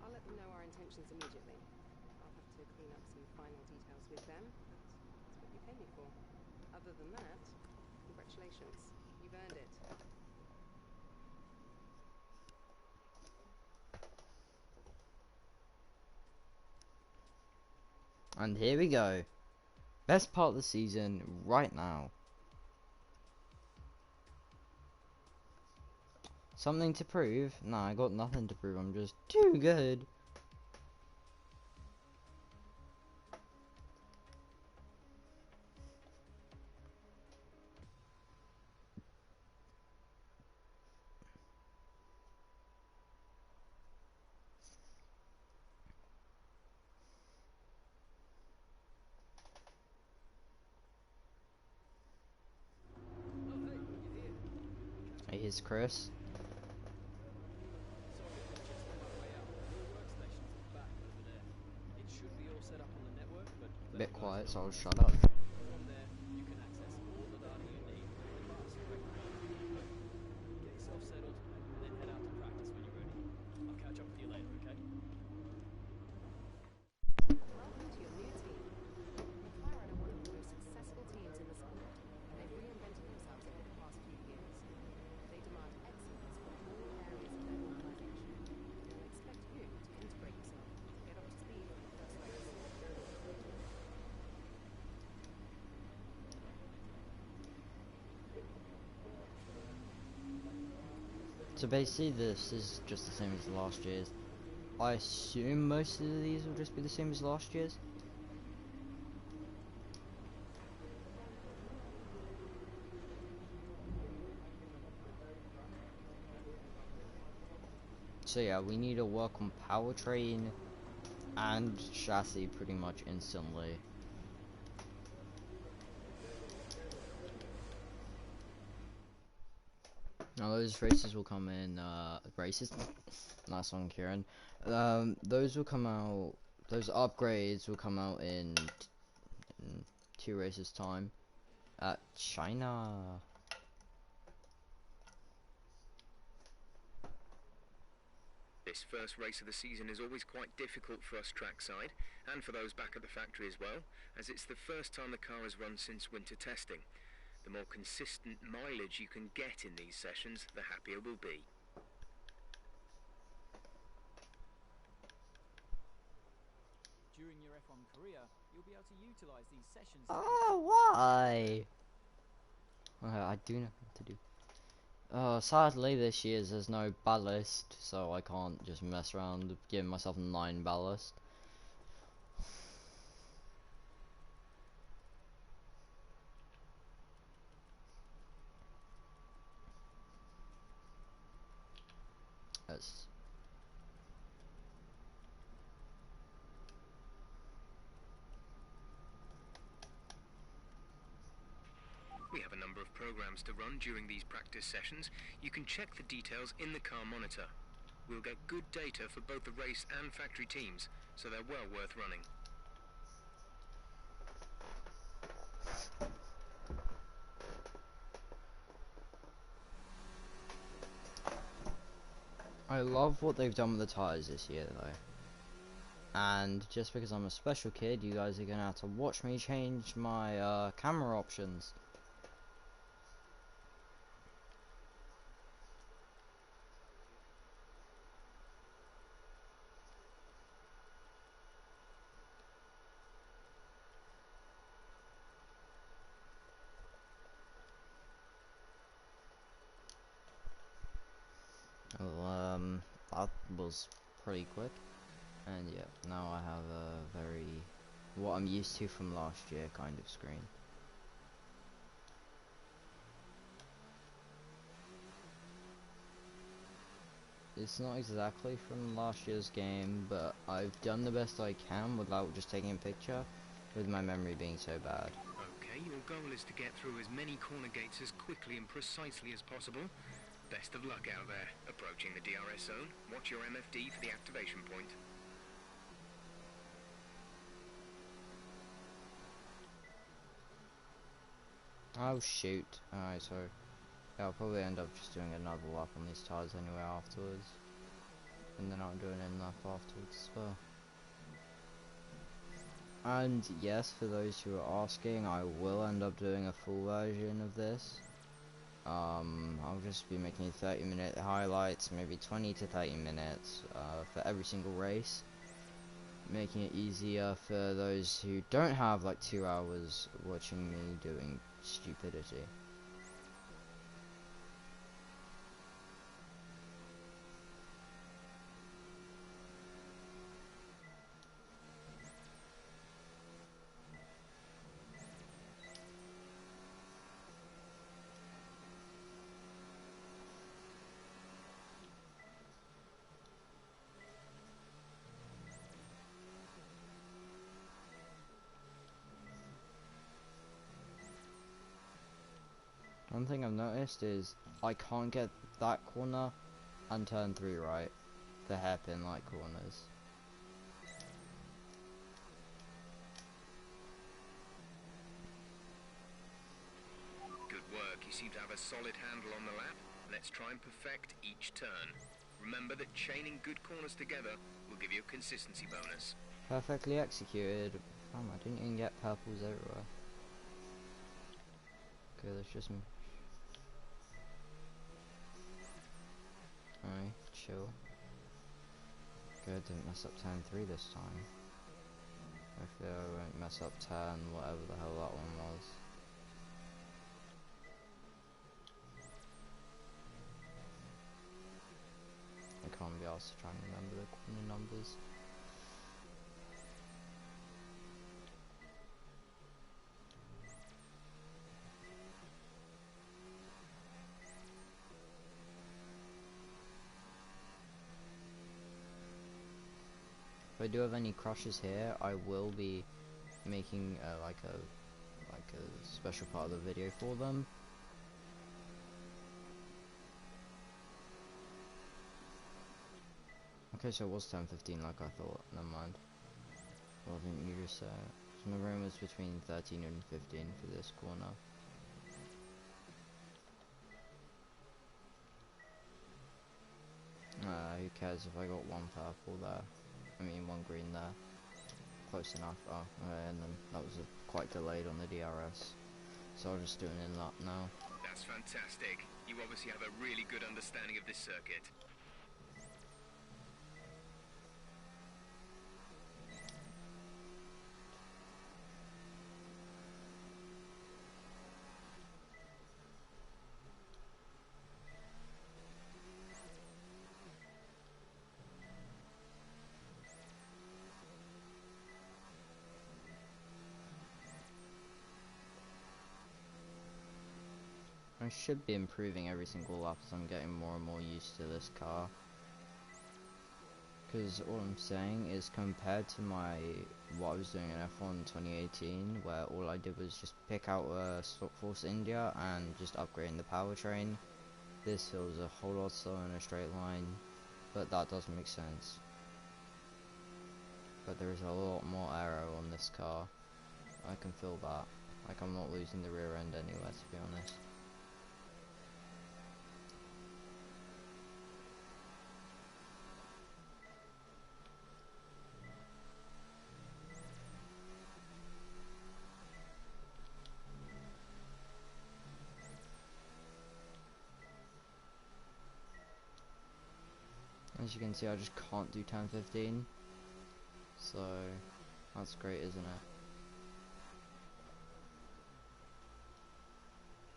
Speaker 6: I'll let them know our intentions immediately. I'll have to clean up some final details with them, but that's what you pay me for. Other than that, congratulations. You've earned it.
Speaker 1: And here we go. Best part of the season right now. Something to prove? Nah, I got nothing to prove. I'm just too good. Hey, here's Chris. A bit quiet, so I'll shut up.
Speaker 6: Welcome to your new team. McLaren are one of the most successful teams in the sport, and they've reinvented themselves over the past few years. They demand excellence from all areas of their organisation. They'll expect you to integrate yourself, to get up to speed on the first race.
Speaker 1: So basically this is just the same as last year's. I assume most of these will just be the same as last year's. So yeah, we need to work on powertrain and chassis pretty much instantly. Now those races will come in, races, nice one Kieran, those will come out, those upgrades will come out in 2 races time, at China.
Speaker 4: This first race of the season is always quite difficult for us trackside, and for those back at the factory as well, as it's the first time the car has run since winter testing. The more consistent mileage you can get in these sessions, the happier we'll be.
Speaker 2: During your F1 career, you'll be able to utilise these sessions.
Speaker 1: Oh, why? Okay, I do know what to do. Sadly this year's there's no ballast, so I can't just mess around giving myself 9 ballast. That's
Speaker 4: We have a number of programs to run during these practice sessions. You can check the details in the car monitor. We'll get good data for both the race and factory teams, so they're well worth running.
Speaker 1: I love what they've done with the tyres this year though. And just because I'm a special kid, you guys are gonna have to watch me change my camera options. Well, that was pretty quick. And yeah, now I have a very, what I'm used to from last year kind of screen. It's not exactly from last year's game, but I've done the best I can without just taking a picture, with my memory being so bad.
Speaker 4: Okay, your goal is to get through as many corner gates as quickly and precisely as possible. Best of luck out there. Approaching the DRS zone, watch your MFD for the activation point.
Speaker 1: Oh shoot. Alright, so yeah, I'll probably end up just doing another lap on these tyres anyway afterwards. And then I'll do an in lap afterwards as well. And yes, for those who are asking, I will end up doing a full version of this. I'll just be making 30-minute highlights, maybe 20 to 30 minutes for every single race. Making it easier for those who don't have like 2 hours watching me doing stupidity. One thing I've noticed is I can't get that corner and turn 3 right, the hairpin like corners.
Speaker 4: Good work, you seem to have a solid handle on the lap. Let's try and perfect each turn. Remember that chaining good corners together will give you a consistency bonus.
Speaker 1: Perfectly executed. Damn, I didn't even get purples everywhere. Okay, let's just... Alright, chill. Good, didn't mess up turn 3 this time. Hopefully I won't mess up turn whatever the hell that one was. I can't be asked to try and remember the corner numbers. If I do have any crushes here, I will be making like a special part of the video for them. Okay, so it was 10:15 like I thought. Never mind. Well, didn't you just say it? So my room was between 13 and 15 for this corner. Who cares if I got one purple there? I mean, one green there. Close enough. Oh, okay, and then that was quite delayed on the DRS. So I'll just do an in-lap now.
Speaker 4: That's fantastic. You obviously have a really good understanding of this circuit.
Speaker 1: I should be improving every single lap as I'm getting more and more used to this car. Because all I'm saying is, compared to what I was doing in F1 2018, where all I did was just pick out a Stock Force India and just upgrading the powertrain, this feels a whole lot slower in a straight line, but that does make sense. But there is a lot more aero on this car. I can feel that. Like, I'm not losing the rear end anywhere, to be honest. As you can see, I just can't do 10-15. So, that's great, isn't it?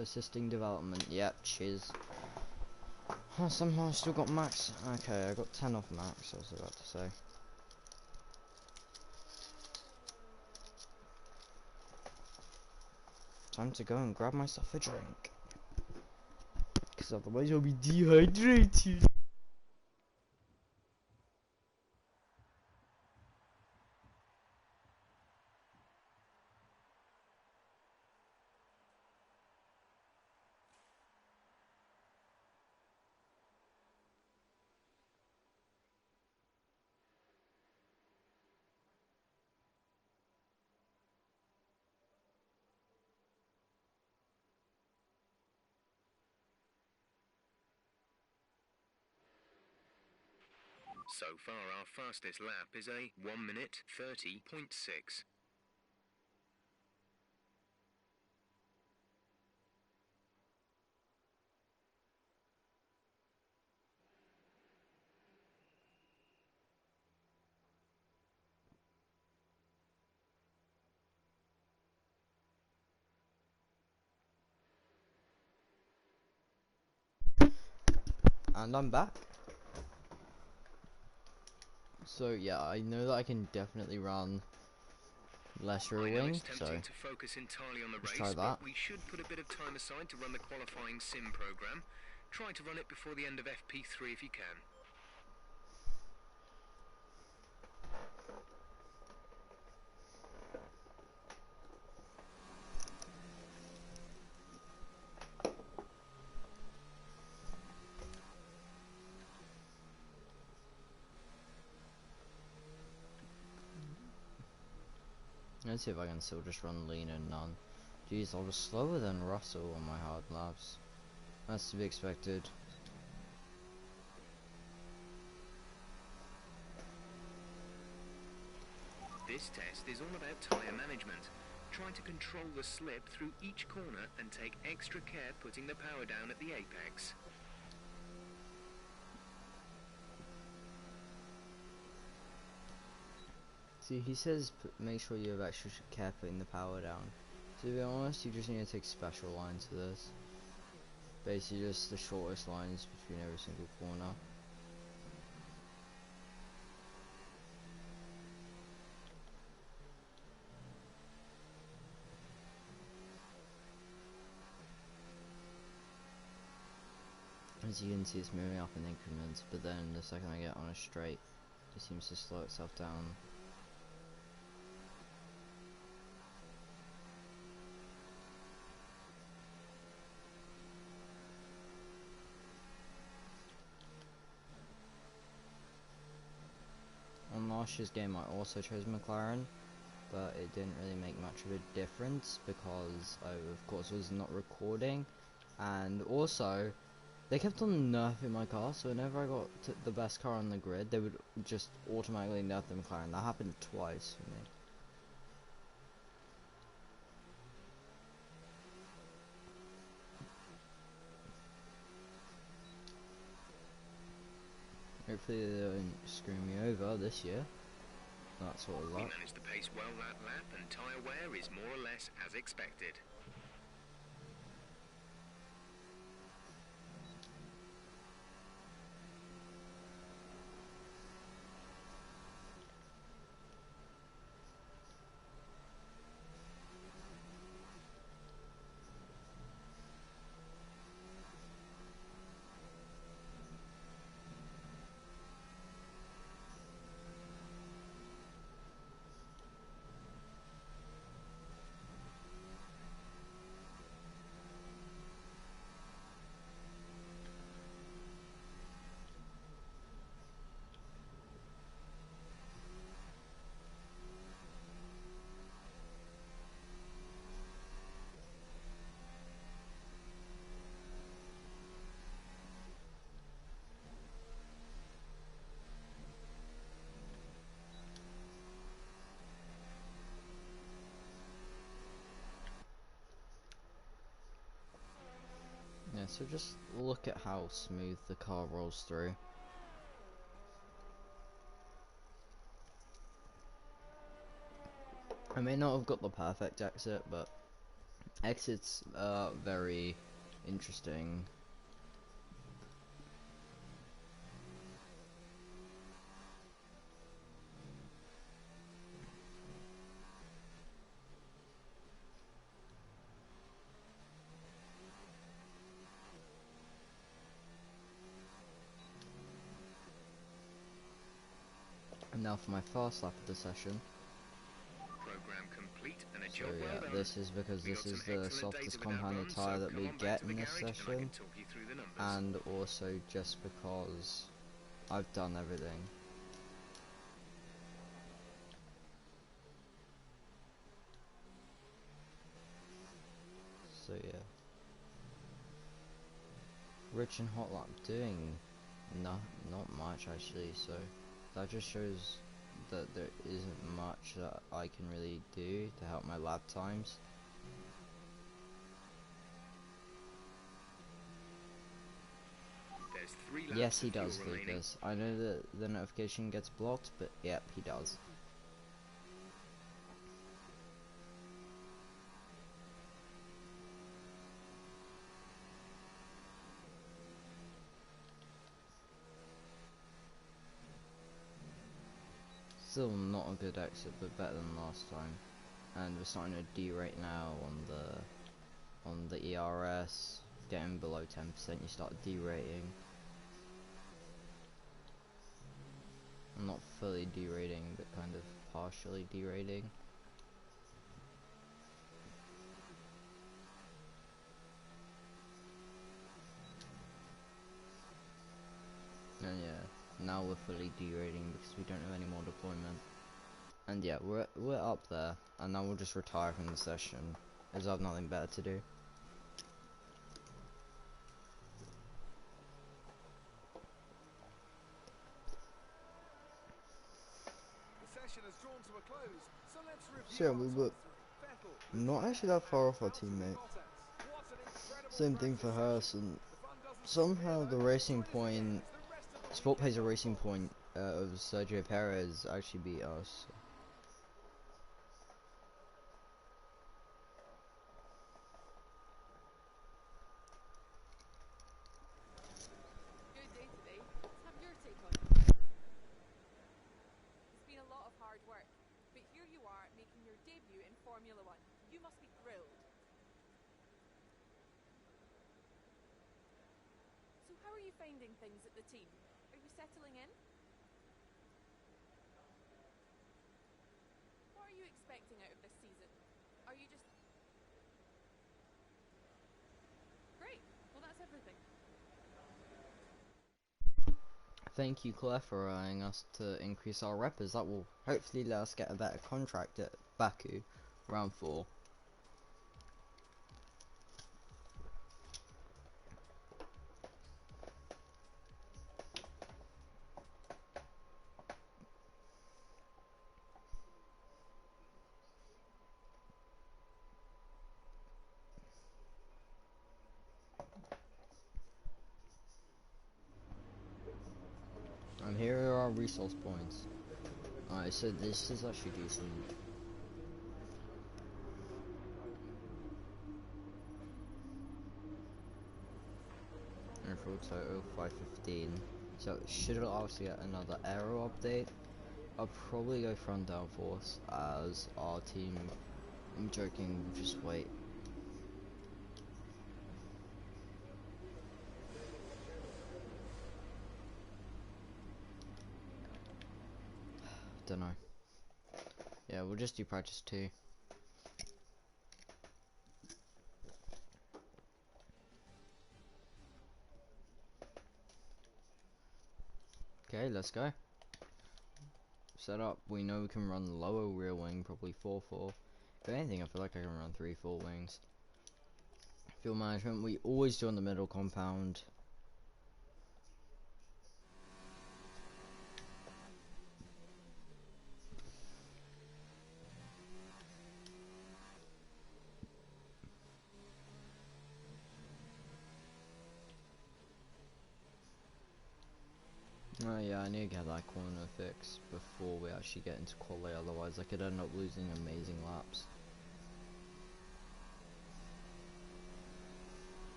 Speaker 1: Assisting development, yep, cheers. Oh, somehow I still got max. Okay, I got 10 off max, I was about to say. Time to go and grab myself a drink. Because otherwise I'll be dehydrated.
Speaker 4: So far, our fastest lap is a 1 minute 30.6.
Speaker 1: And I'm back. So yeah, I know that I can definitely run less rear wing, so
Speaker 4: To focus entirely on the
Speaker 1: let's
Speaker 4: race,
Speaker 1: try that.
Speaker 4: but we should put a bit of time aside to run the qualifying sim program. Try to run it before the end of FP3 if you can.
Speaker 1: Let's see if I can still just run lean and none. Jeez, I was slower than Russell on my hard laps. That's to be expected.
Speaker 4: This test is all about tyre management. Try to control the slip through each corner and take extra care putting the power down at the apex.
Speaker 1: See, he says make sure you have extra care putting the power down. To be honest, you just need to take special lines for this. Basically just the shortest lines between every single corner. As you can see, it's moving up in increments, but then the second I get on a straight, it seems to slow itself down. On last year's game, I also chose McLaren, but it didn't really make much of a difference because I, of course, was not recording, and also they kept on nerfing my car, so whenever I got to the best car on the grid, they would just automatically nerf the McLaren. That happened twice for me. Hopefully they don't screw me over this year. That sort of
Speaker 4: We
Speaker 1: luck.
Speaker 4: managed to pace well that lap and tyre wear is more or less as expected.
Speaker 1: So just look at how smooth the car rolls through. I may not have got the perfect exit, but exits are very interesting. And now for my first lap of the session.
Speaker 4: Program complete and a
Speaker 1: So
Speaker 4: job well
Speaker 1: yeah,
Speaker 4: done.
Speaker 1: this is because
Speaker 4: We
Speaker 1: this
Speaker 4: got
Speaker 1: is
Speaker 4: some
Speaker 1: the
Speaker 4: excellent data
Speaker 1: softest
Speaker 4: with that
Speaker 1: compounded
Speaker 4: run,
Speaker 1: tyre
Speaker 4: so
Speaker 1: that
Speaker 4: come
Speaker 1: we
Speaker 4: on back
Speaker 1: get
Speaker 4: to the
Speaker 1: in this
Speaker 4: garage and I
Speaker 1: session,
Speaker 4: can talk you through the numbers.
Speaker 1: and also just because I've done everything. So yeah, rich and hot lap doing not much actually, so that just shows that there isn't much that I can really do to help my lap times.
Speaker 4: There's 3 laps
Speaker 1: Yes, he
Speaker 4: of fuel
Speaker 1: does,
Speaker 4: remaining.
Speaker 1: Lucas. I know that the notification gets blocked, but yep, he does. Still not a good exit, but better than last time. And we're starting to derate now on the ERS. Getting below 10%, you start derating. Not fully derating, but kind of partially derating. And yeah, now we're fully derating because we don't have any more deployment. And yeah, we're up there, and now we'll just retire from the session, as I have nothing better to do.
Speaker 10: The session has drawn to a close, so let's review
Speaker 11: So yeah,
Speaker 10: our
Speaker 11: we
Speaker 10: top
Speaker 11: were
Speaker 10: three. Vettel,
Speaker 11: not actually that far off our teammate.
Speaker 10: What an incredible
Speaker 11: Same thing for
Speaker 10: practice
Speaker 11: Hurst, and
Speaker 10: The fun doesn't
Speaker 11: somehow
Speaker 10: stop
Speaker 11: the
Speaker 10: here,
Speaker 11: racing
Speaker 10: though. Join us again
Speaker 11: point,
Speaker 10: as the rest of the
Speaker 11: Sport
Speaker 10: weekend
Speaker 11: Pays a racing
Speaker 10: unfolds.
Speaker 11: point of Sergio Perez actually beat us.
Speaker 7: Good day today. Let's have your take on it. It's been a lot of hard work, but here you are making your debut in Formula One. You must be thrilled. So how are you finding things at the team? Are you settling in? What are you expecting out of this season? Are you just... Great. Well, that's everything.
Speaker 1: Thank you, Claire, for allowing us to increase our rep, as that will hopefully let us get a better contract at Baku, round 4. And here are our resource points. Alright, so this is actually decent. And full total 515. So should allow us to get another aero update. I'll probably go front downforce as our team. I'm joking, just wait. Don't know. Yeah, we'll just do practice 2. Okay, let's go. Set up. We know we can run lower rear wing, probably 4-4. If anything, I feel like I can run 3-4 wings. Fuel management, we always do on the middle compound. Oh yeah, I need to get that corner fixed before we actually get into quality, otherwise I could end up losing amazing laps.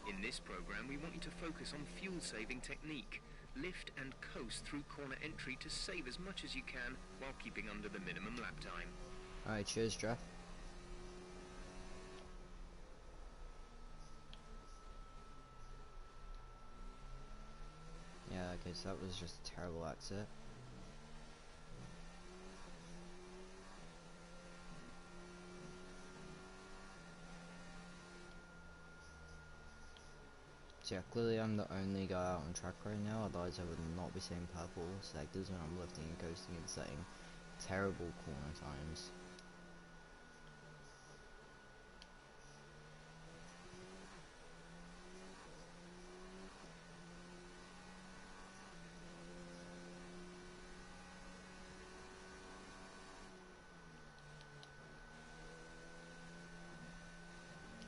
Speaker 4: In this program, we want you to focus on fuel-saving technique. Lift and coast through corner entry to save as much as you can while keeping under the minimum lap time.
Speaker 1: Alright, cheers, Jeff. Yeah, okay, so that was just a terrible exit. So yeah, clearly I'm the only guy out on track right now, otherwise I would not be seeing purple sectors when I'm lifting and coasting and setting terrible corner times.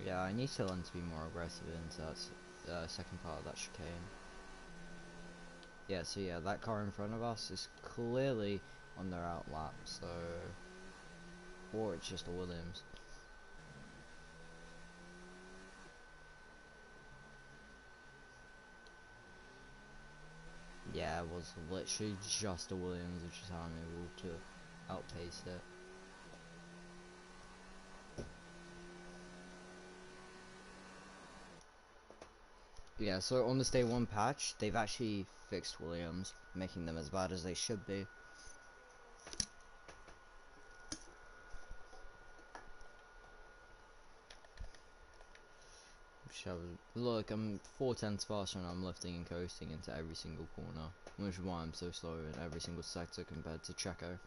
Speaker 1: Yeah, I need to learn to be more aggressive into that second part of that chicane. Yeah, so yeah, that car in front of us is clearly on their out lap, so... or it's just a Williams. Yeah, it was literally just a Williams, which is how I'm able to outpace it. Yeah, so on this day 1 patch, they've actually fixed Williams, making them as bad as they should be. Look, I'm 4/10 faster and I'm lifting and coasting into every single corner, which is why I'm so slow in every single sector compared to Checo.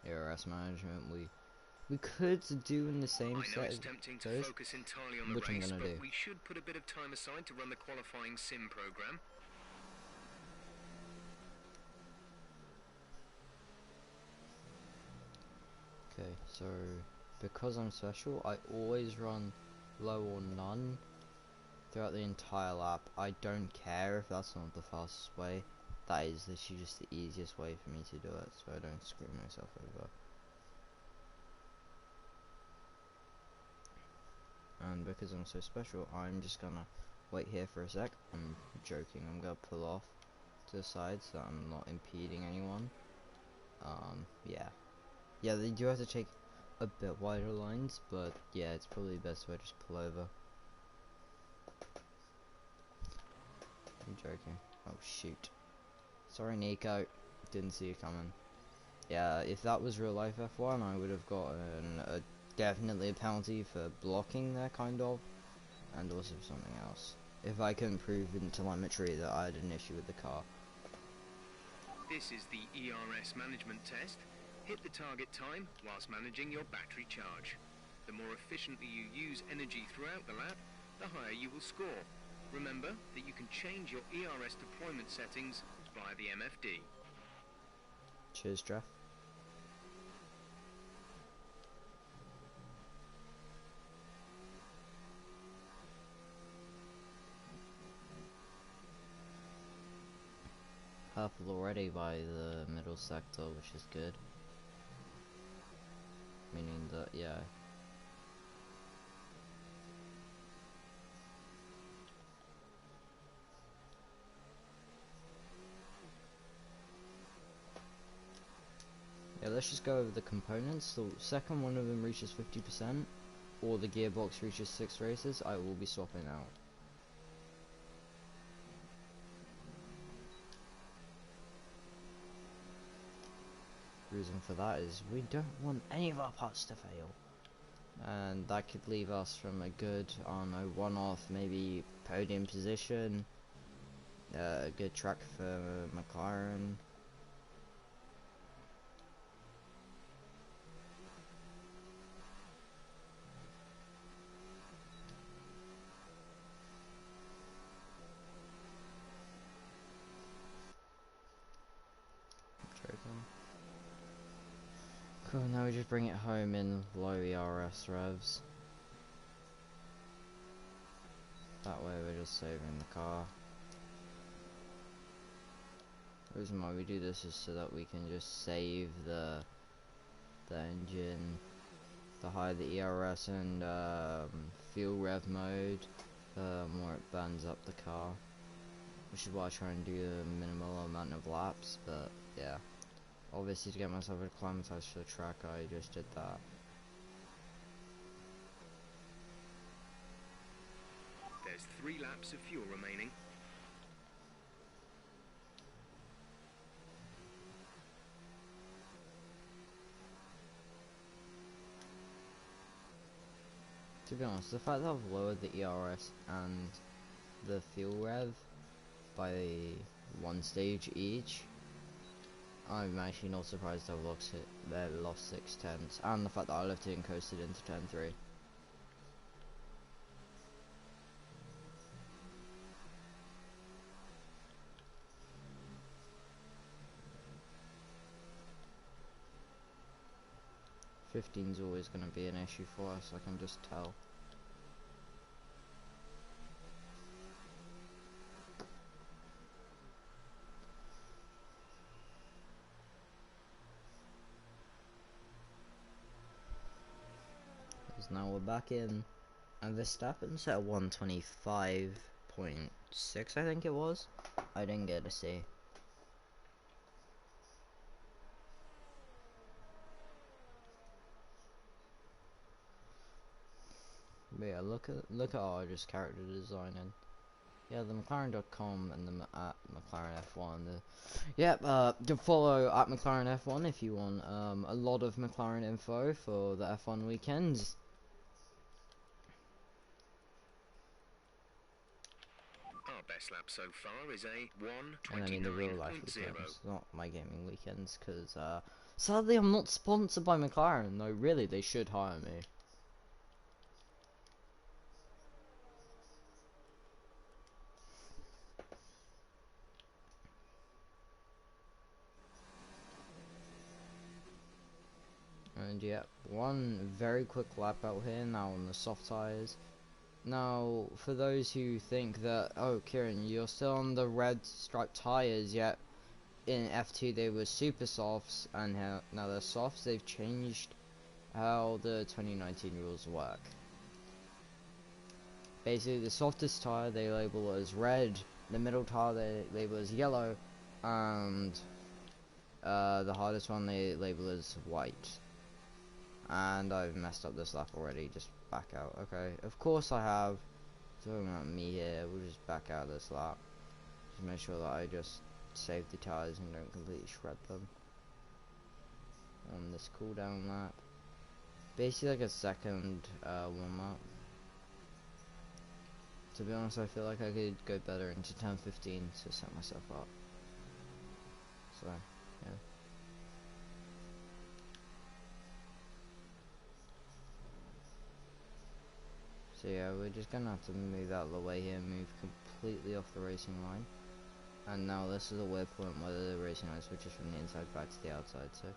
Speaker 1: ARS management, we could do in the same set.
Speaker 4: I know it's tempting to focus entirely on the race, but we should put a bit of time aside to run the qualifying sim program.
Speaker 1: Okay, so because I'm special, I always run low or none throughout the entire lap. I don't care if that's not the fastest way. That is literally just the easiest way for me to do it, so I don't screw myself over. And because I'm so special, I'm just gonna wait here for a sec. I'm joking, I'm gonna pull off to the side so I'm not impeding anyone. Yeah. Yeah, they do have to take a bit wider lines, but yeah, it's probably the best way to just pull over. I'm joking. Oh shoot. Sorry Nico, didn't see you coming. Yeah, if that was real life F1, I would have gotten definitely a penalty for blocking there, kind of, and also something else. If I couldn't prove in telemetry that I had an issue with the car.
Speaker 4: This is the ERS management test. Hit the target time whilst managing your battery charge. The more efficiently you use energy throughout the lap, the higher you will score. Remember that you can change your ERS deployment settings via the MFD.
Speaker 1: Cheers, Jeff. Purple already by the middle sector, which is good. Meaning that, yeah. Yeah, let's just go over the components. The second one of them reaches 50%, or the gearbox reaches 6 races, I will be swapping out. Reason for that is we don't want any of our parts to fail, and that could leave us from a good, I don't know, one-off, maybe podium position, a good track for McLaren. Cool, now we just bring it home in low ERS revs. That way we're just saving the car. The reason why we do this is so that we can just save the engine, the higher the ERS and fuel rev mode, the more it burns up the car. Which is why I try and do a minimal amount of laps, but yeah. Obviously to get myself acclimatized to the track, I just did that.
Speaker 4: There's 3 laps of fuel remaining.
Speaker 1: To be honest, the fact that I've lowered the ERS and the fuel rev by 1 stage each, I'm actually not surprised I've lost 6 tenths, and the fact that I left it and coasted into turn 3. Fifteen's always going to be an issue for us, I can just tell. Because now we're back in, and Verstappen's at 125.6, I think it was. I didn't get to see. But yeah, look at our just character designing. Yeah, the McLaren.com and the at McLaren F1. To follow at McLaren F1 if you want a lot of McLaren info for the F1 weekends.
Speaker 4: Our best lap so far is a 1:29.0.
Speaker 1: And I mean the real life weekends, not my gaming weekends, because sadly I'm not sponsored by McLaren. No, really, they should hire me. And yeah, one very quick lap out here now on the soft tyres. Now, for those who think that, oh Kieran, you're still on the red striped tyres, yet in F2 they were super softs, and now they're softs. They've changed how the 2019 rules work. Basically, the softest tyre they label as red, the middle tyre they label as yellow, and the hardest one they label as white. And I've messed up this lap already, just back out. Okay, of course I have. Talking about me here, we'll just back out this lap. Just make sure that I just save the tyres and don't completely shred them. On this cooldown lap. Basically like a second warm up. To be honest, I feel like I could go better into turn 15 to set myself up. So, yeah. So yeah, we're just gonna have to move out of the way here, move completely off the racing line. And now this is a weird point where the racing line switches from the inside back to the outside, so.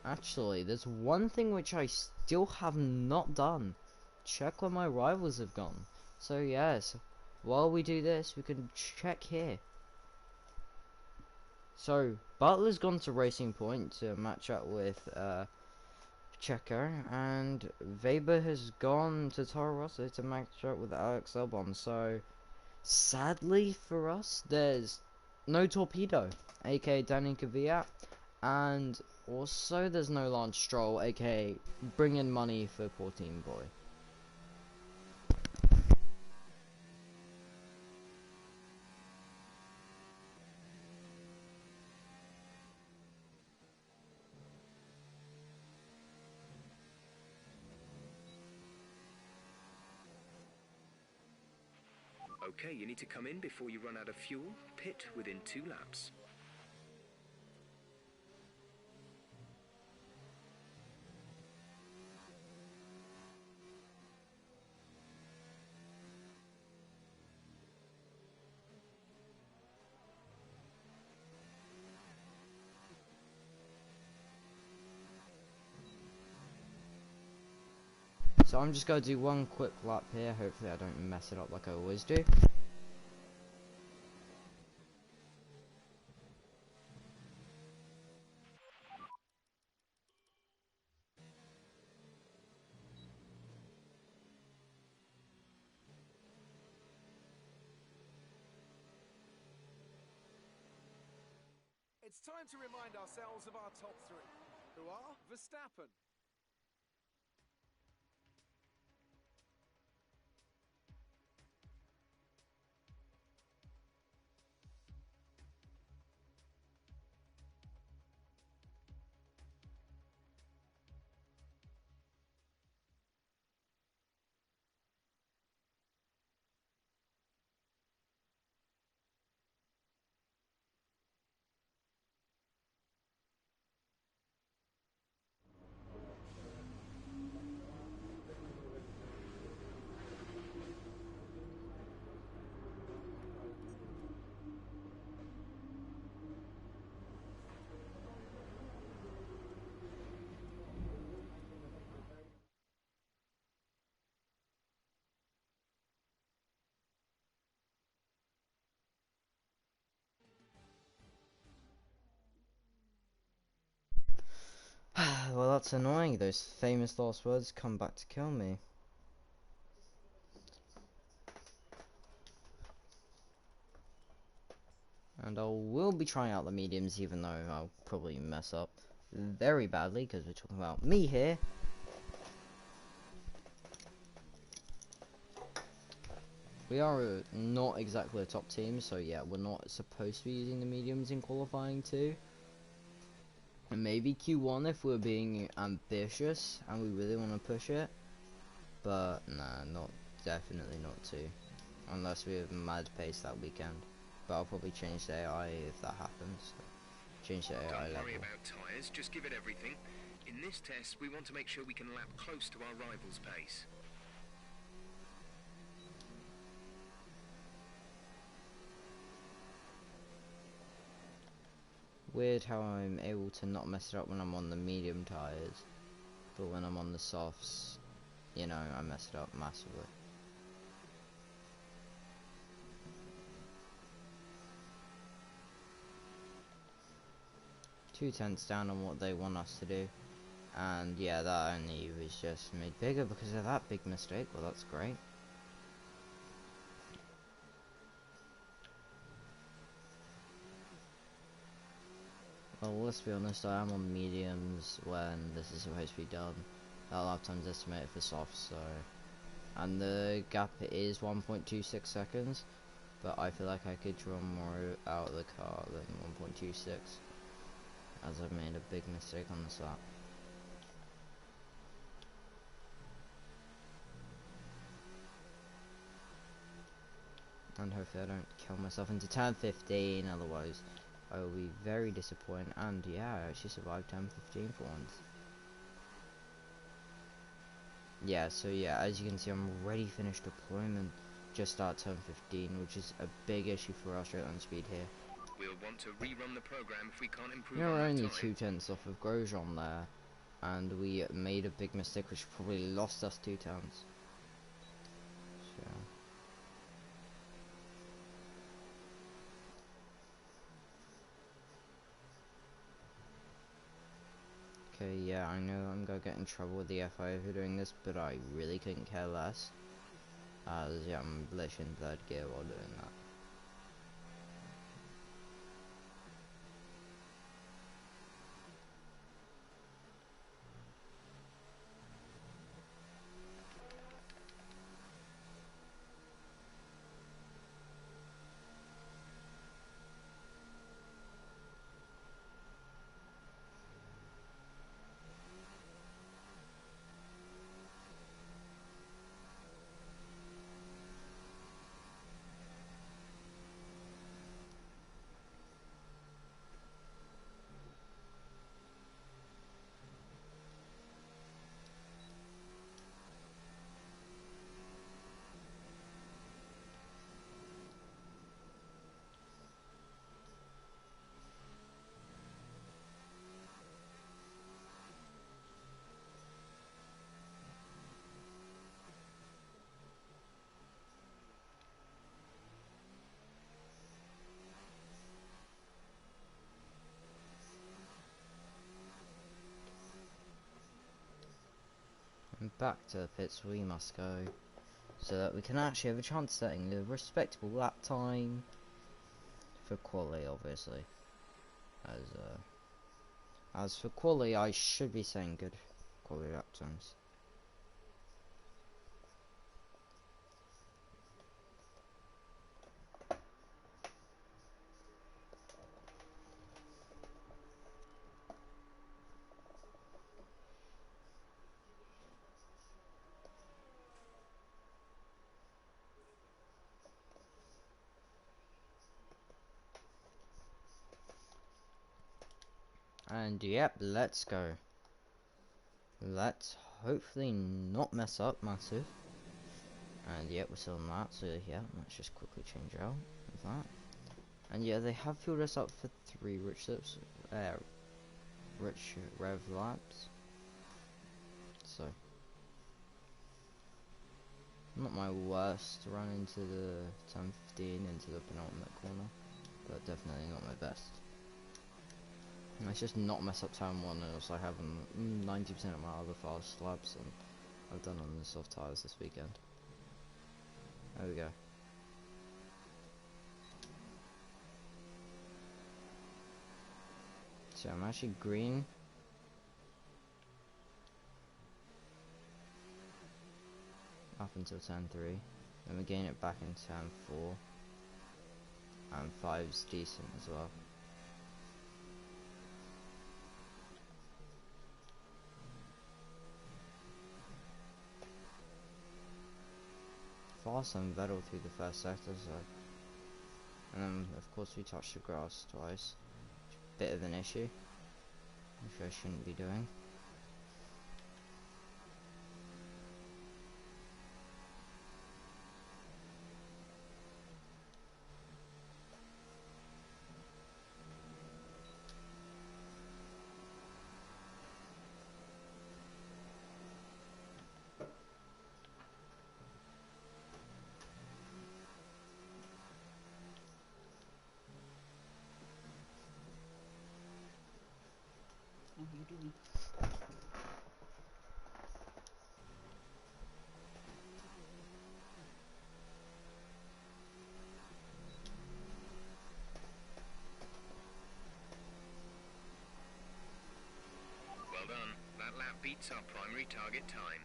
Speaker 1: Actually, there's one thing which I still have not done. Check where my rivals have gone. So yes, while we do this, we can check here. So, Butler's gone to Racing Point to match up with, Checo, and Weber has gone to Toro Rosso to match up with Alex Albon. So sadly for us, there's no Torpedo, aka Danny Kvyat, and also there's no Lance Stroll, aka bring in money for poor Team Boy.
Speaker 4: Okay, you need to come in before you run out of fuel. Pit within 2 laps.
Speaker 1: So I'm just going to do one quick lap here. Hopefully I don't mess it up like I always do.
Speaker 12: It's time to remind ourselves of our top three, who are Verstappen,
Speaker 1: Well, that's annoying. Those famous last words come back to kill me. And I will be trying out the mediums, even though I'll probably mess up very badly, because we're talking about me here. We are not exactly a top team, so yeah, we're not supposed to be using the mediums in qualifying too. And maybe Q1 if we're being ambitious and we really want to push it. But nah, definitely not 2. Unless we have mad pace that weekend. But I'll probably change the AI if that happens. Change the AI level.
Speaker 4: Don't worry about tyres, just give it everything. In this test, we want to make sure we can lap close to our rival's pace.
Speaker 1: Weird how I'm able to not mess it up when I'm on the medium tyres. But when I'm on the softs, you know, I mess it up massively. 2/10 down on what they want us to do. And yeah, that only was just made bigger because of that big mistake. Well, that's great. Well, let's be honest, I am on mediums when this is supposed to be done. That lap time's estimated for softs, so... And the gap is 1.26 seconds, but I feel like I could draw more out of the car than 1.26, as I've made a big mistake on this lap. And hopefully I don't kill myself into turn 15, otherwise I will be very disappointed. And yeah, I actually survived turn 15 for once. Yeah, so yeah, as you can see, I'm already finished deployment just at turn 15, which is a big issue for our straight line speed here.
Speaker 4: We'll want to rerun the program if we can't improve
Speaker 1: We were
Speaker 4: on
Speaker 1: only
Speaker 4: that time.
Speaker 1: 2/10 off of Grosjean there, and we made a big mistake which probably lost us 2 turns. So. Okay, yeah, I know I'm gonna get in trouble with the FIA for doing this, but I really couldn't care less. As yeah, I'm literally in 3rd gear while doing that. back to the pits we must go, so that we can actually have a chance setting a respectable lap time for quali, obviously. As for quali, I should be saying good quali lap times. And yep, let's go. Let's hopefully not mess up massive. And yep, we're still on that, so yeah, let's just quickly change out of that. And yeah, they have filled us up for 3 rich rev laps. So, not my worst run into the turn 15 into the penultimate corner, but definitely not my best. Let's just not mess up turn 1, and also have 90% of my other fast laps and I've done on the soft tyres this weekend. There we go. So I'm actually green. Up until turn 3. Then we gain it back in turn 4. And 5's decent as well. Fast and Vettel through the first sector, so. And then of course we touched the grass twice. Bit of an issue, which I shouldn't be doing.
Speaker 13: What are you doing?
Speaker 4: Well done. That lap beats our primary target time.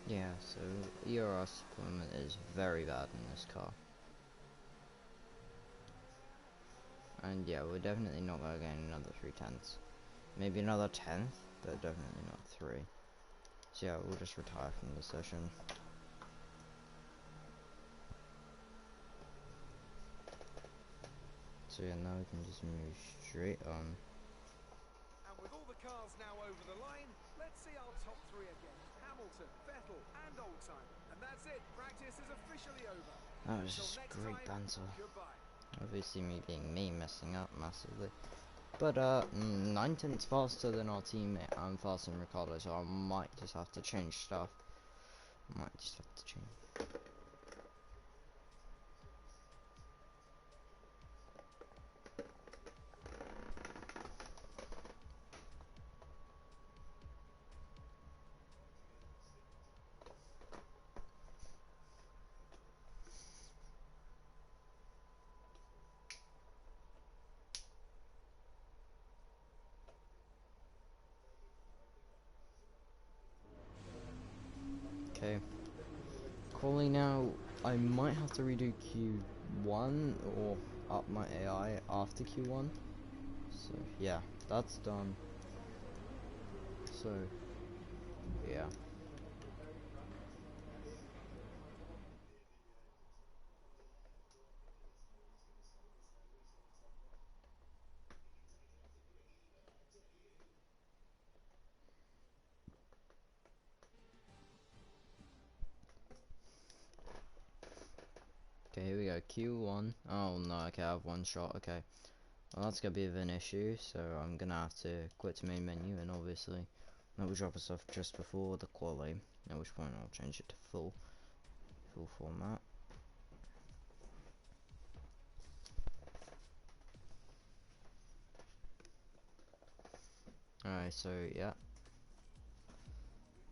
Speaker 1: Yeah, so ERS deployment is very bad in this car. And yeah, we're definitely not going to gain another 3/10ths. Maybe another 10th, but definitely not 3. So yeah, we'll just retire from the session. So yeah, now we can just move straight on.
Speaker 12: And with all the cars now over the line, let's see our top 3 again. Hamilton, Vettel and Oldtimer. And that's it, practice is officially over.
Speaker 1: That was
Speaker 12: Until
Speaker 1: just
Speaker 12: next
Speaker 1: great
Speaker 12: time,
Speaker 1: banter.
Speaker 12: goodbye.
Speaker 1: Obviously me being me messing up massively. But 9/10ths faster than our teammate and faster than Ricardo, so I might just have to change stuff. Might just have to change. Okay. Quali now, I might have to redo Q1 or up my AI after Q1. So yeah, that's done. So yeah. Okay, here we go. Q1. Oh no, okay, I have one shot. Okay. Well, that's gonna be a bit of an issue, so I'm gonna have to quit the main menu, and obviously that will drop us off just before the quali, at which point I'll change it to full format. Alright, so yeah.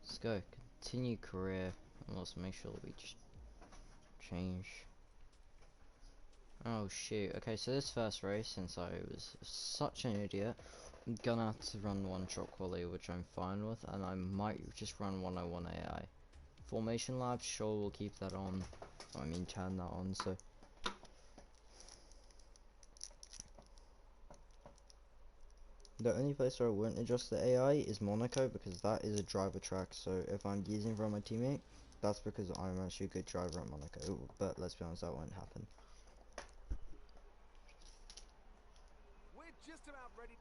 Speaker 1: Let's go. Continue career. And let's make sure that we just change. Oh shoot. Okay, so this first race, since I was such an idiot, I'm gonna have to run one shot quality, which I'm fine with, and I might just run 101 AI. Formation Lab, sure, we'll keep that on. I mean, turn that on, so. The only place where I wouldn't adjust the AI is Monaco, because that is a driver track, so if I'm using from my teammate, that's because I'm actually a good driver at Monaco, but let's be honest, that won't happen.
Speaker 12: We're just about ready.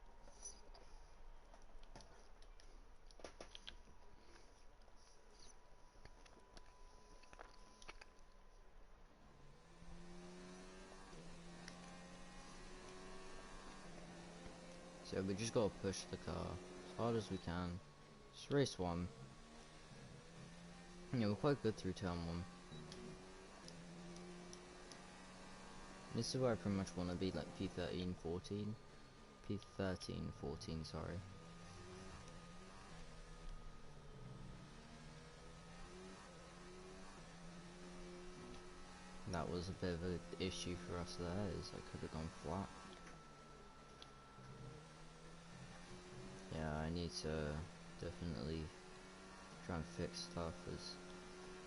Speaker 1: So we just gotta push the car as hard as we can. It's race 1. Yeah, we're quite good through turn 1. This is where I pretty much want to be, like P13, 14. P13, 14, sorry. That was a bit of an issue for us there, is I could have gone flat. Yeah, I need to definitely try and fix stuff, as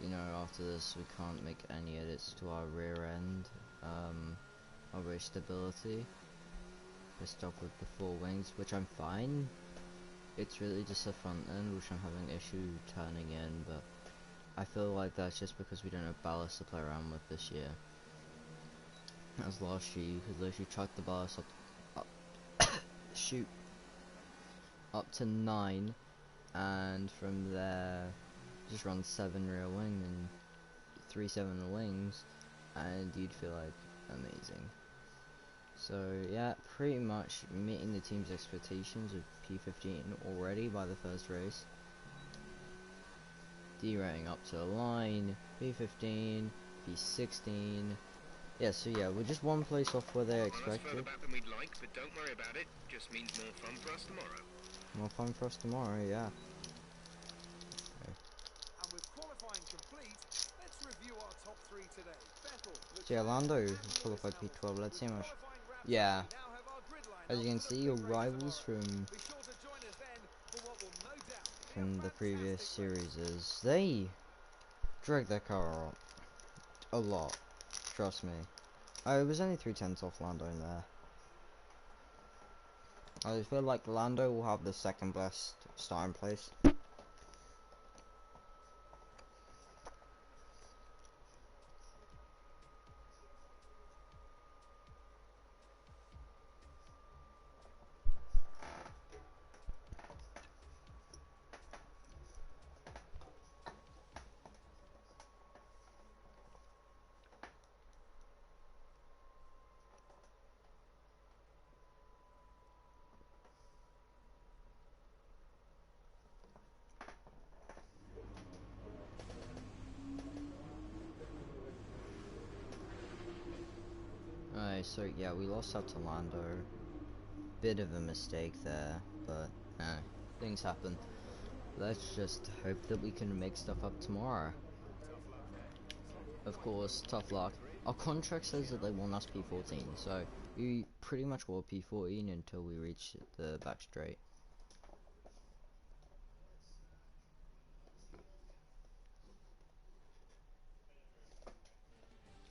Speaker 1: you know, after this we can't make any edits to our rear end, our rear stability. We're stuck with the 4 wings, which I'm fine. It's really just the front end which I'm having issue turning in, but I feel like that's just because we don't have ballast to play around with this year. As last year, you could literally chuck the ballast up shoot, up to 9, and from there, just run 7 rear wing and 3 7 wings, and you'd feel like amazing. So yeah, pretty much meeting the team's expectations of P15 already by the first race. Derating up to the line, P15, P16. Yeah, so yeah, we're just one place off where they expected.
Speaker 4: Further back than we'd like, but don't worry about it. Just means more fun for us tomorrow.
Speaker 1: More fun for us tomorrow, yeah. Okay.
Speaker 12: And with qualifying complete, let's review our top 3 today. Vettel,
Speaker 1: So yeah, Lando qualified P12. Let's see how much. Yeah. As you can see, your rivals from the previous series, they drag their car up a lot. Trust me. I was only 3/10 off Lando in there. I feel like Lando will have the second best starting place. Alright, so yeah, we lost out to Lando. Bit of a mistake there, but things happen. Let's just hope that we can make stuff up tomorrow. Of course, tough luck. Our contract says that they want us P14, so we pretty much will P14 until we reach the back straight.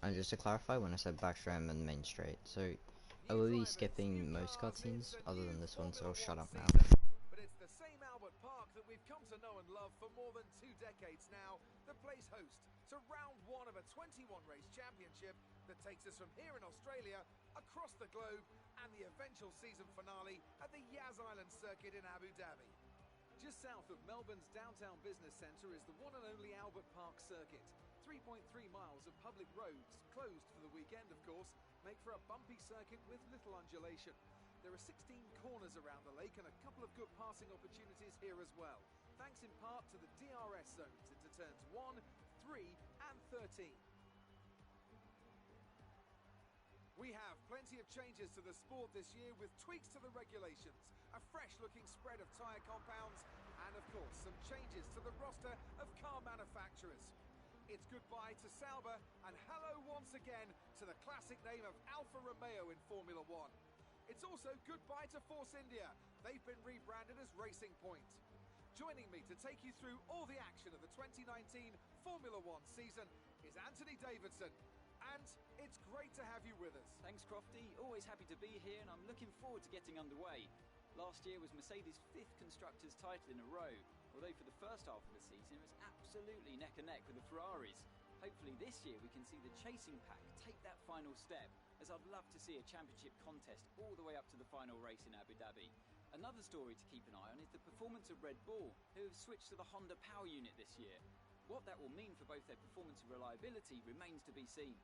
Speaker 1: And just to clarify, when I said back straight, I meant main straight. So I will be skipping most cutscenes other than this one, so I'll shut up now.
Speaker 12: But it's the same Albert Park that we've come to know and love for more than 2 decades now that plays host to round 1 of a 21-race championship that takes us from here in Australia across the globe and the eventual season finale at the Yas Island Circuit in Abu Dhabi. Just south of Melbourne's downtown business centre is the one and only Albert Park Circuit. 3.3 miles of public roads, closed for the weekend of course, make for a bumpy circuit with little undulation. There are 16 corners around the lake and a couple of good passing opportunities here as well, thanks in part to the DRS zones into turns 1, 3 and 13. We have plenty of changes to the sport this year with tweaks to the regulations. a fresh-looking spread of tyre compounds, and of course some changes to the roster of car manufacturers. It's goodbye to Sauber, and hello once again to the classic name of Alfa Romeo in Formula One. It's also goodbye to Force India. They've been rebranded as Racing Point. Joining me to take you through all the action of the 2019 Formula One season is Anthony Davidson. And it's great to have you with us.
Speaker 2: Thanks, Crofty. Always happy to be here, and I'm looking forward to getting underway. Last year was Mercedes' 5th Constructors' title in a row, although for the first half of the season it was absolutely neck and neck with the Ferraris. Hopefully this year we can see the chasing pack take that final step, as I'd love to see a championship contest all the way up to the final race in Abu Dhabi. Another story to keep an eye on is the performance of Red Bull, who have switched to the Honda power unit this year. What that will mean for both their performance and reliability remains to be seen.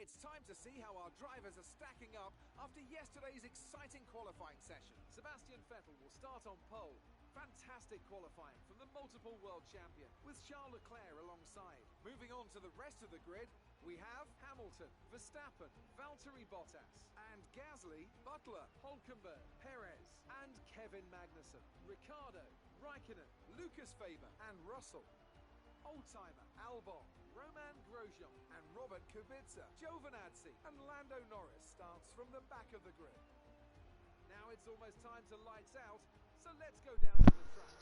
Speaker 12: It's time to see how our drivers are stacking up after yesterday's exciting qualifying session. Sebastian Vettel will start on pole. Fantastic qualifying from the multiple world champion, with Charles Leclerc alongside. Moving on to the rest of the grid, we have Hamilton, Verstappen, Valtteri Bottas, and Gasly, Butler, Hülkenberg, Perez, and Kevin Magnussen, Ricciardo, Raikkonen, Lucas Faber, and Russell. Oldtimer, Albon, Roman Grosjean, and Robert Kubica, Giovinazzi, and Lando Norris starts from the back of the grid. Now it's almost time to lights out, so let's go down to the track.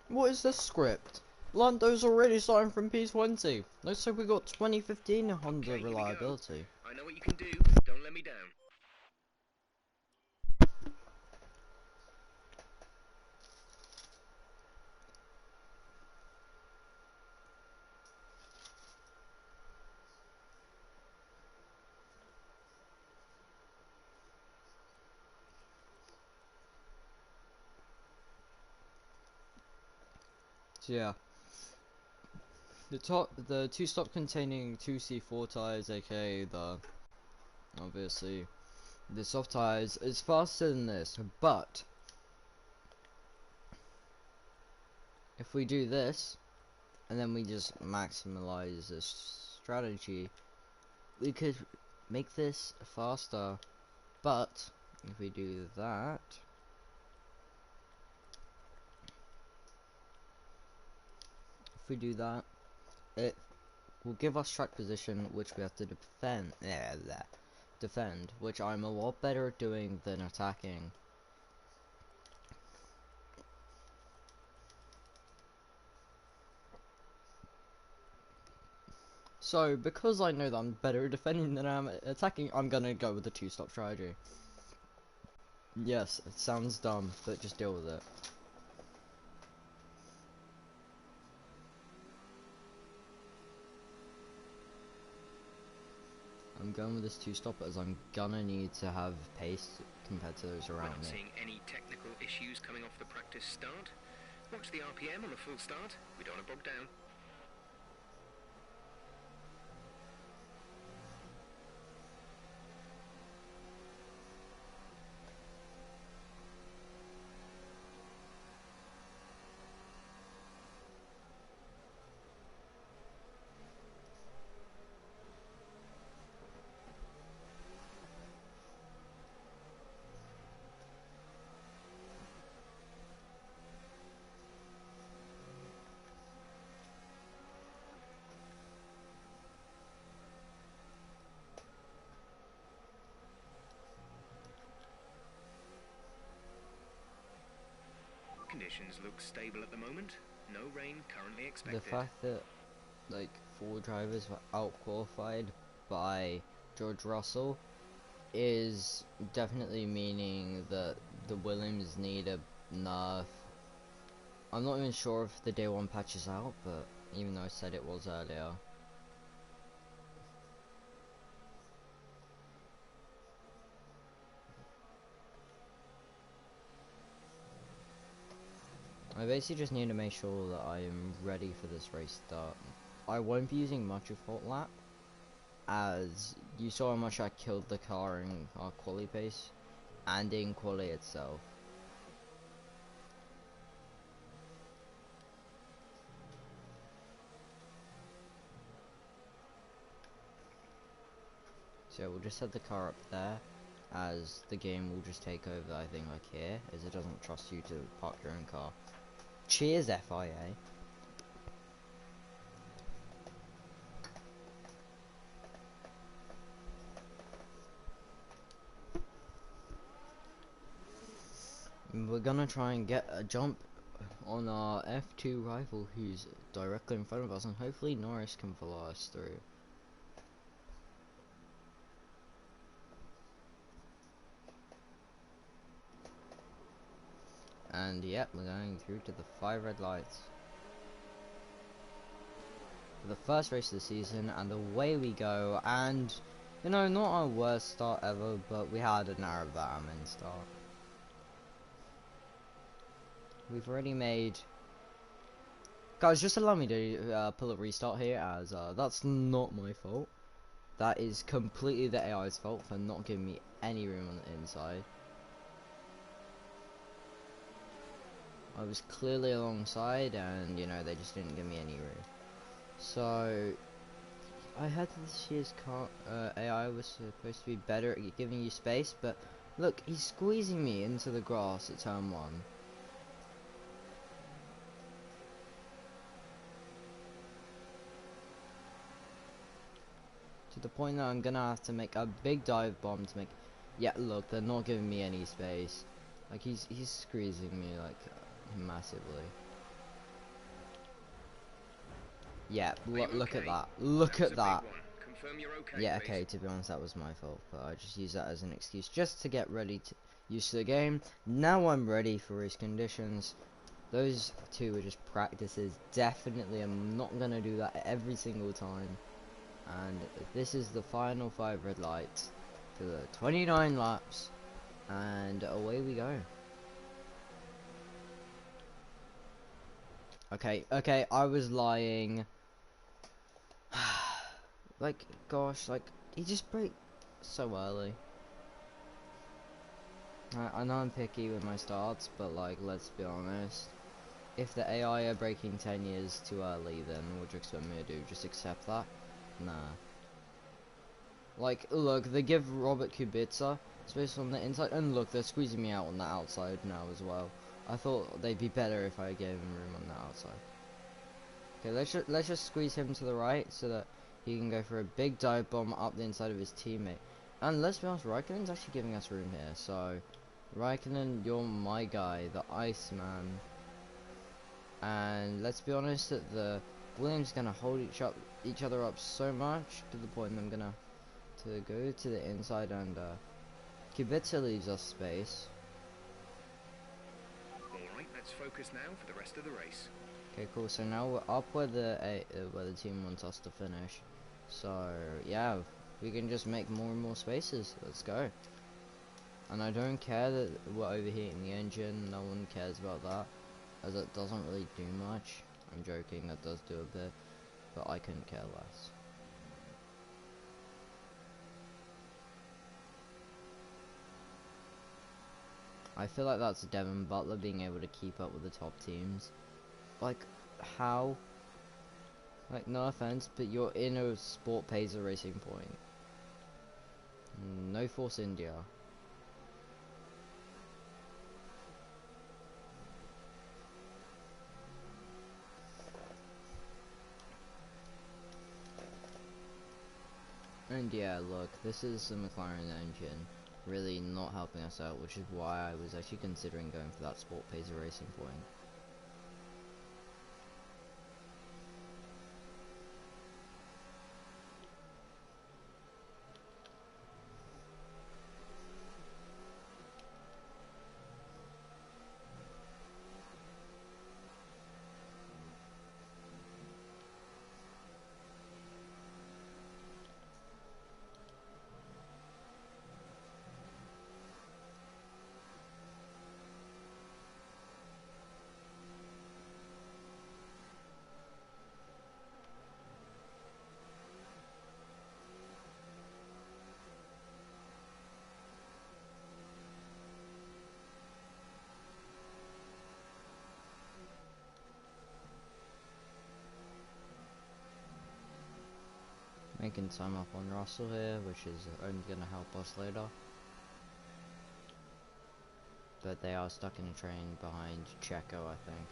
Speaker 1: What is this script? Lando's already starting from P20. Looks like we got 2015 Honda
Speaker 4: Okay,
Speaker 1: reliability.
Speaker 4: I know what you can do. Don't let me down.
Speaker 1: So yeah. The two stop containing 2C4 tires, aka obviously the soft tires, is faster than this, but if we do this and then we just maximize this strategy, we could make this faster. But if we do that, it will give us track position, which we have to defend, which I'm a lot better at doing than attacking. So, because I know that I'm better at defending than I'm attacking, I'm gonna go with the two-stop strategy. Yes, it sounds dumb, but just deal with it. I'm going with this two-stop as I'm gonna need to have pace compared to those around
Speaker 4: We're not
Speaker 1: me.
Speaker 4: seeing any technical issues coming off the practice start. Watch the RPM on the full start. We don't want to bog down. Conditions look stable at the moment. No rain currently expected.
Speaker 1: The fact that like 4 drivers were out-qualified by George Russell is definitely meaning that the Williams need a nerf. I'm not even sure if the day 1 patch is out, but even though I said it was earlier. I basically just need to make sure that I am ready for this race start. I won't be using much of Hot Lap, as you saw how much I killed the car in our quali pace, and in quali itself. So we'll just set the car up there, as the game will just take over, I think, like here, as it doesn't trust you to park your own car. Cheers, FIA. We're gonna try and get a jump on our F2 rival who's directly in front of us, and hopefully Norris can follow us through. And yep, we're going through to the 5 red lights for the first race of the season, and away we go. And you know, not our worst start ever, but we had an Arab Batman start. We've already made... Guys, just allow me to pull a restart here, as that's not my fault. That is completely the AI's fault for not giving me any room on the inside. I was clearly alongside, and you know, they just didn't give me any room. So I heard that this year's car AI was supposed to be better at giving you space, but look, he's squeezing me into the grass at turn 1. To the point that I'm gonna have to make a big dive bomb to make... Yeah, look, they're not giving me any space. Like, he's squeezing me, like, massively. Yeah, look at that. Look at that. Yeah, okay, to be honest, that was my fault, but I just use that as an excuse just to get ready to used to the game. Now I'm ready for race conditions. Those two are just practices. Definitely, I'm not gonna do that every single time. And this is the final 5 red lights for the 29 laps, and away we go. Okay, I was lying. Like, gosh, like, he just broke so early. I know I'm picky with my starts, but like, let's be honest. If the AI are breaking 10 years too early, then what do you expect me to do? Just accept that? Nah. Like, look, they give Robert Kubica space on the inside, and look, they're squeezing me out on the outside now as well. I thought they'd be better if I gave him room on the outside. Okay, let's just squeeze him to the right so that he can go for a big dive bomb up the inside of his teammate. And let's be honest, Raikkonen's actually giving us room here, so Raikkonen, you're my guy, the Iceman. And let's be honest, that the Williams gonna hold each other up so much to the point that I'm gonna to go to the inside, and Kubica leaves us space.
Speaker 4: Alright, let's focus now for the rest of the race.
Speaker 1: Okay, cool, so now we're up where the team wants us to finish. So yeah, we can just make more and more spaces. Let's go. And I don't care that we're overheating the engine, no one cares about that, as it doesn't really do much. I'm joking, that does do a bit, but I couldn't care less. I feel like that's Devin Butler being able to keep up with the top teams. Like, how? Like, no offense, but you're in a Sport Pacer Racing Point. No Force India. And yeah, look, this is the McLaren engine really not helping us out, which is why I was actually considering going for that Sport Pacer Racing Point. Making time up on Russell here, which is only going to help us later. but they are stuck in a train behind Checo, I think.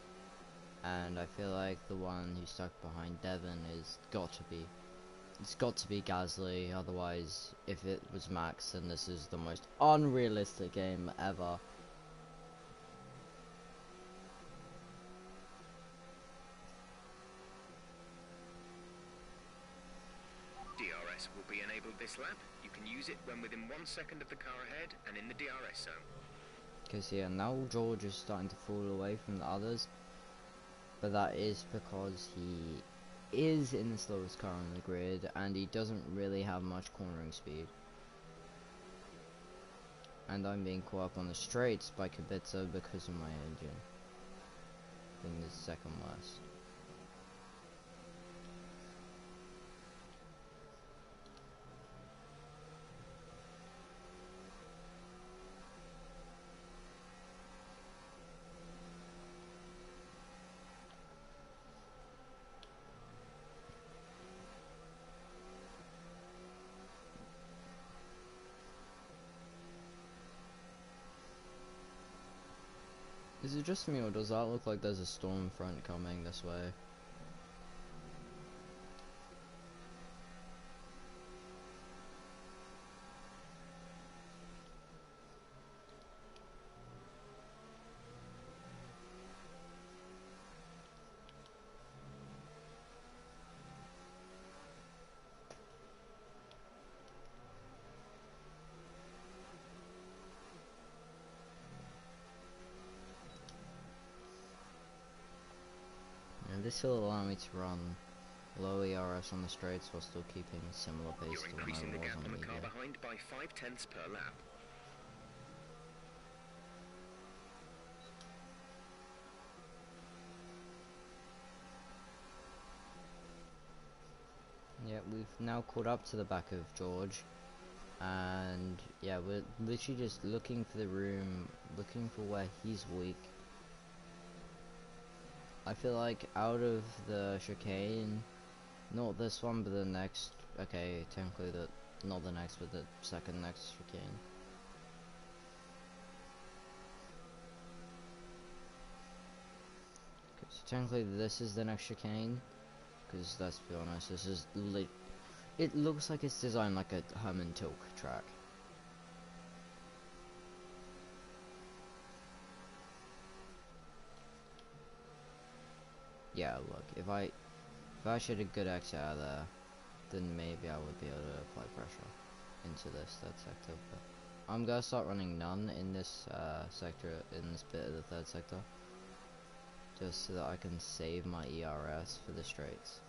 Speaker 1: And I feel like the one who's stuck behind Devon is it's got to be Gasly. Otherwise, if it was Max, then this is the most unrealistic game ever.
Speaker 4: DRS will be enabled this lap. You can use it when within 1 second of the car ahead and in the DRS zone.
Speaker 1: Because yeah, now George is starting to fall away from the others, but that is because he is in the slowest car on the grid and he doesn't really have much cornering speed. And I'm being caught up on the straights by Kubica because of my engine being the second worst. Is it just me, or does that look like there's a storm front coming this way? This will allow me to run low ERS on the straights while still keeping a similar pace
Speaker 4: You're
Speaker 1: to when
Speaker 4: increasing the
Speaker 1: I was
Speaker 4: gap
Speaker 1: on
Speaker 4: on
Speaker 1: the
Speaker 4: the car
Speaker 1: media.
Speaker 4: behind by 0.5 per lap.
Speaker 1: Yeah, we've now caught up to the back of George, and yeah, we're literally just looking for the room, looking for where he's weak. I feel like out of the chicane, not this one but the next, okay, technically not the next but the second next chicane. Okay, so technically this is the next chicane, because let's be honest, this is it looks like it's designed like a Herman Tilke track. Yeah, look, if I should a good exit out of there, then maybe I would be able to apply pressure into this third sector. But I'm gonna start running none in this sector, in this bit of the third sector, just so that I can save my ERS for the straights.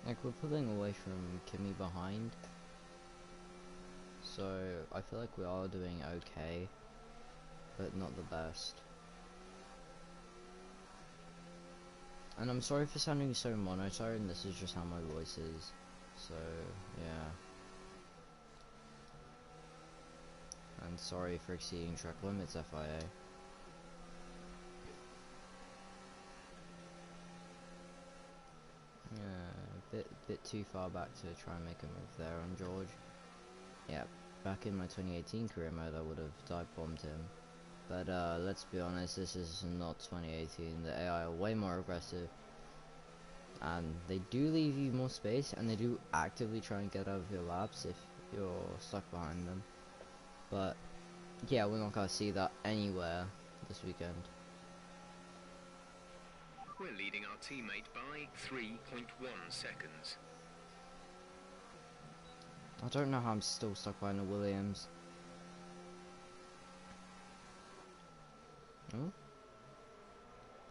Speaker 1: Like, we're pulling away from Kimi behind, so I feel like we are doing okay, but not the best. And I'm sorry for sounding so monotone, this is just how my voice is, so yeah. And sorry for exceeding track limits, FIA. Yeah, bit too far back to try and make a move there on George. Yeah, back in my 2018 career mode I would have dive bombed him. But let's be honest, this is not 2018. The AI are way more aggressive. And they do leave you more space, and they do actively try and get out of your laps if you're stuck behind them. But yeah, we're not gonna see that anywhere this weekend.
Speaker 4: We're leading our teammate by 3.1 seconds.
Speaker 1: I don't know how I'm still stuck behind the Williams. Oh?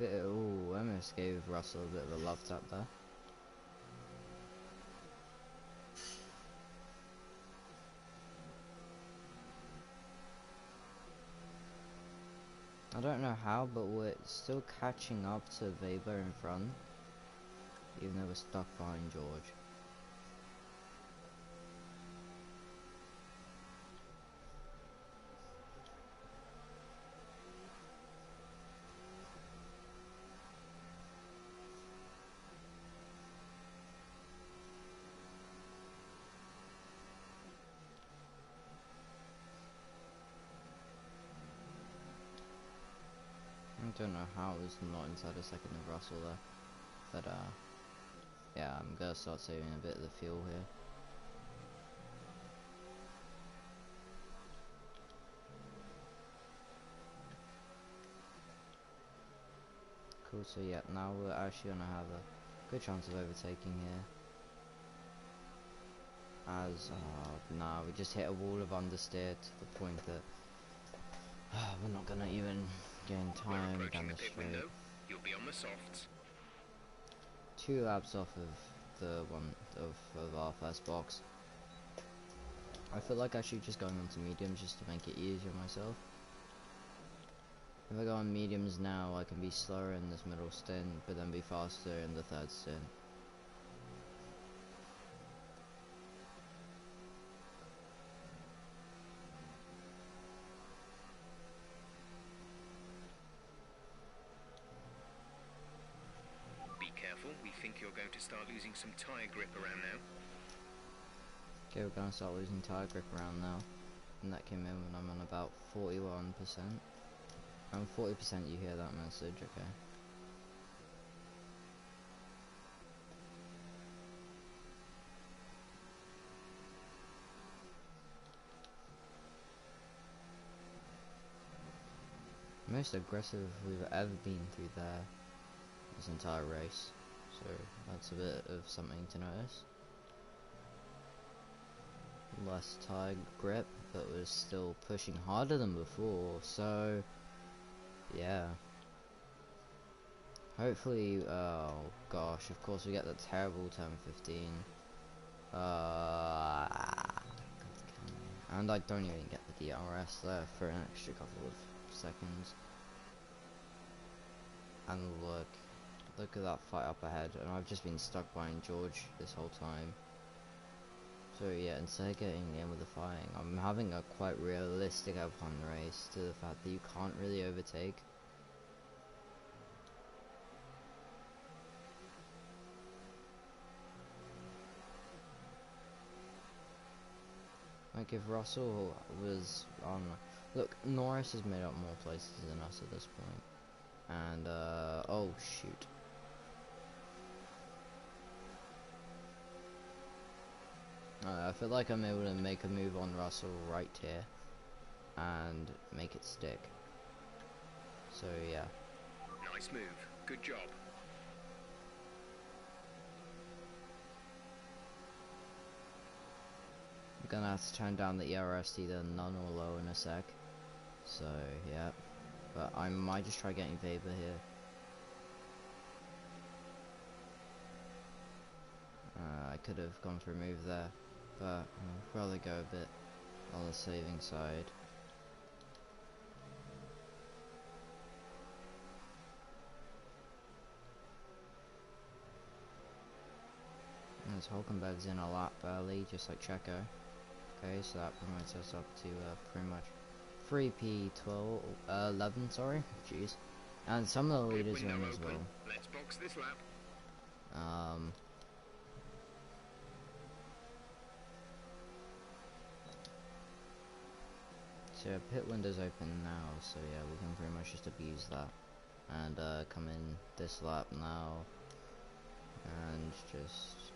Speaker 1: Ooh, almost gave Russell a bit of a love tap there. I don't know how, but we're still catching up to Weber in front, even though we're stuck behind George. I don't know how I was not inside a second of Russell there, but yeah, I'm gonna start saving a bit of the fuel here. Cool, so yeah, now we're actually gonna have a good chance of overtaking here. As, nah, we just hit a wall of understeer to the point that we're not gonna even gain time down the straight.
Speaker 4: You'll be on the softs.
Speaker 1: 2 laps off of the one of our first box. I feel like I should just go on to mediums just to make it easier myself. If I go on mediums now, I can be slower in this middle stint, but then be faster in the third stint.
Speaker 4: Be careful, we think you're going to start losing some tyre grip around now.
Speaker 1: Okay, we're gonna start losing tyre grip around now. And that came in when I'm on about 41%. I'm 40%, you hear that message, okay. Most aggressive we've ever been through there this entire race, so that's a bit of something to notice. Less tyre grip, but was still pushing harder than before, so yeah. Hopefully, oh gosh, of course we get the terrible turn 15. And I don't even get the DRS there for an extra couple of seconds. And look at that fight up ahead, and I've just been stuck behind George this whole time. So yeah, instead of getting in with the fighting, I'm having a quite realistic F1 race to the fact that you can't really overtake. Like if Russell was on, look, Norris has made up more places than us at this point. And oh shoot. I feel like I'm able to make a move on Russell right here and make it stick. So yeah.
Speaker 4: Nice move. Good job.
Speaker 1: I'm gonna have to turn down the ERS to either none or low in a sec. So yeah. But I might just try getting Weber here. I could have gone for a move there, but I'd rather go a bit on the saving side. As Hulkenberg's in a lap early, just like Checo. Okay, so that promotes us up to pretty much 3P12, 11, sorry, jeez. And some of the leaders are in as well.
Speaker 4: Let's box this lap.
Speaker 1: So pit window's open now, so yeah, we can pretty much just abuse that and come in this lap now and just.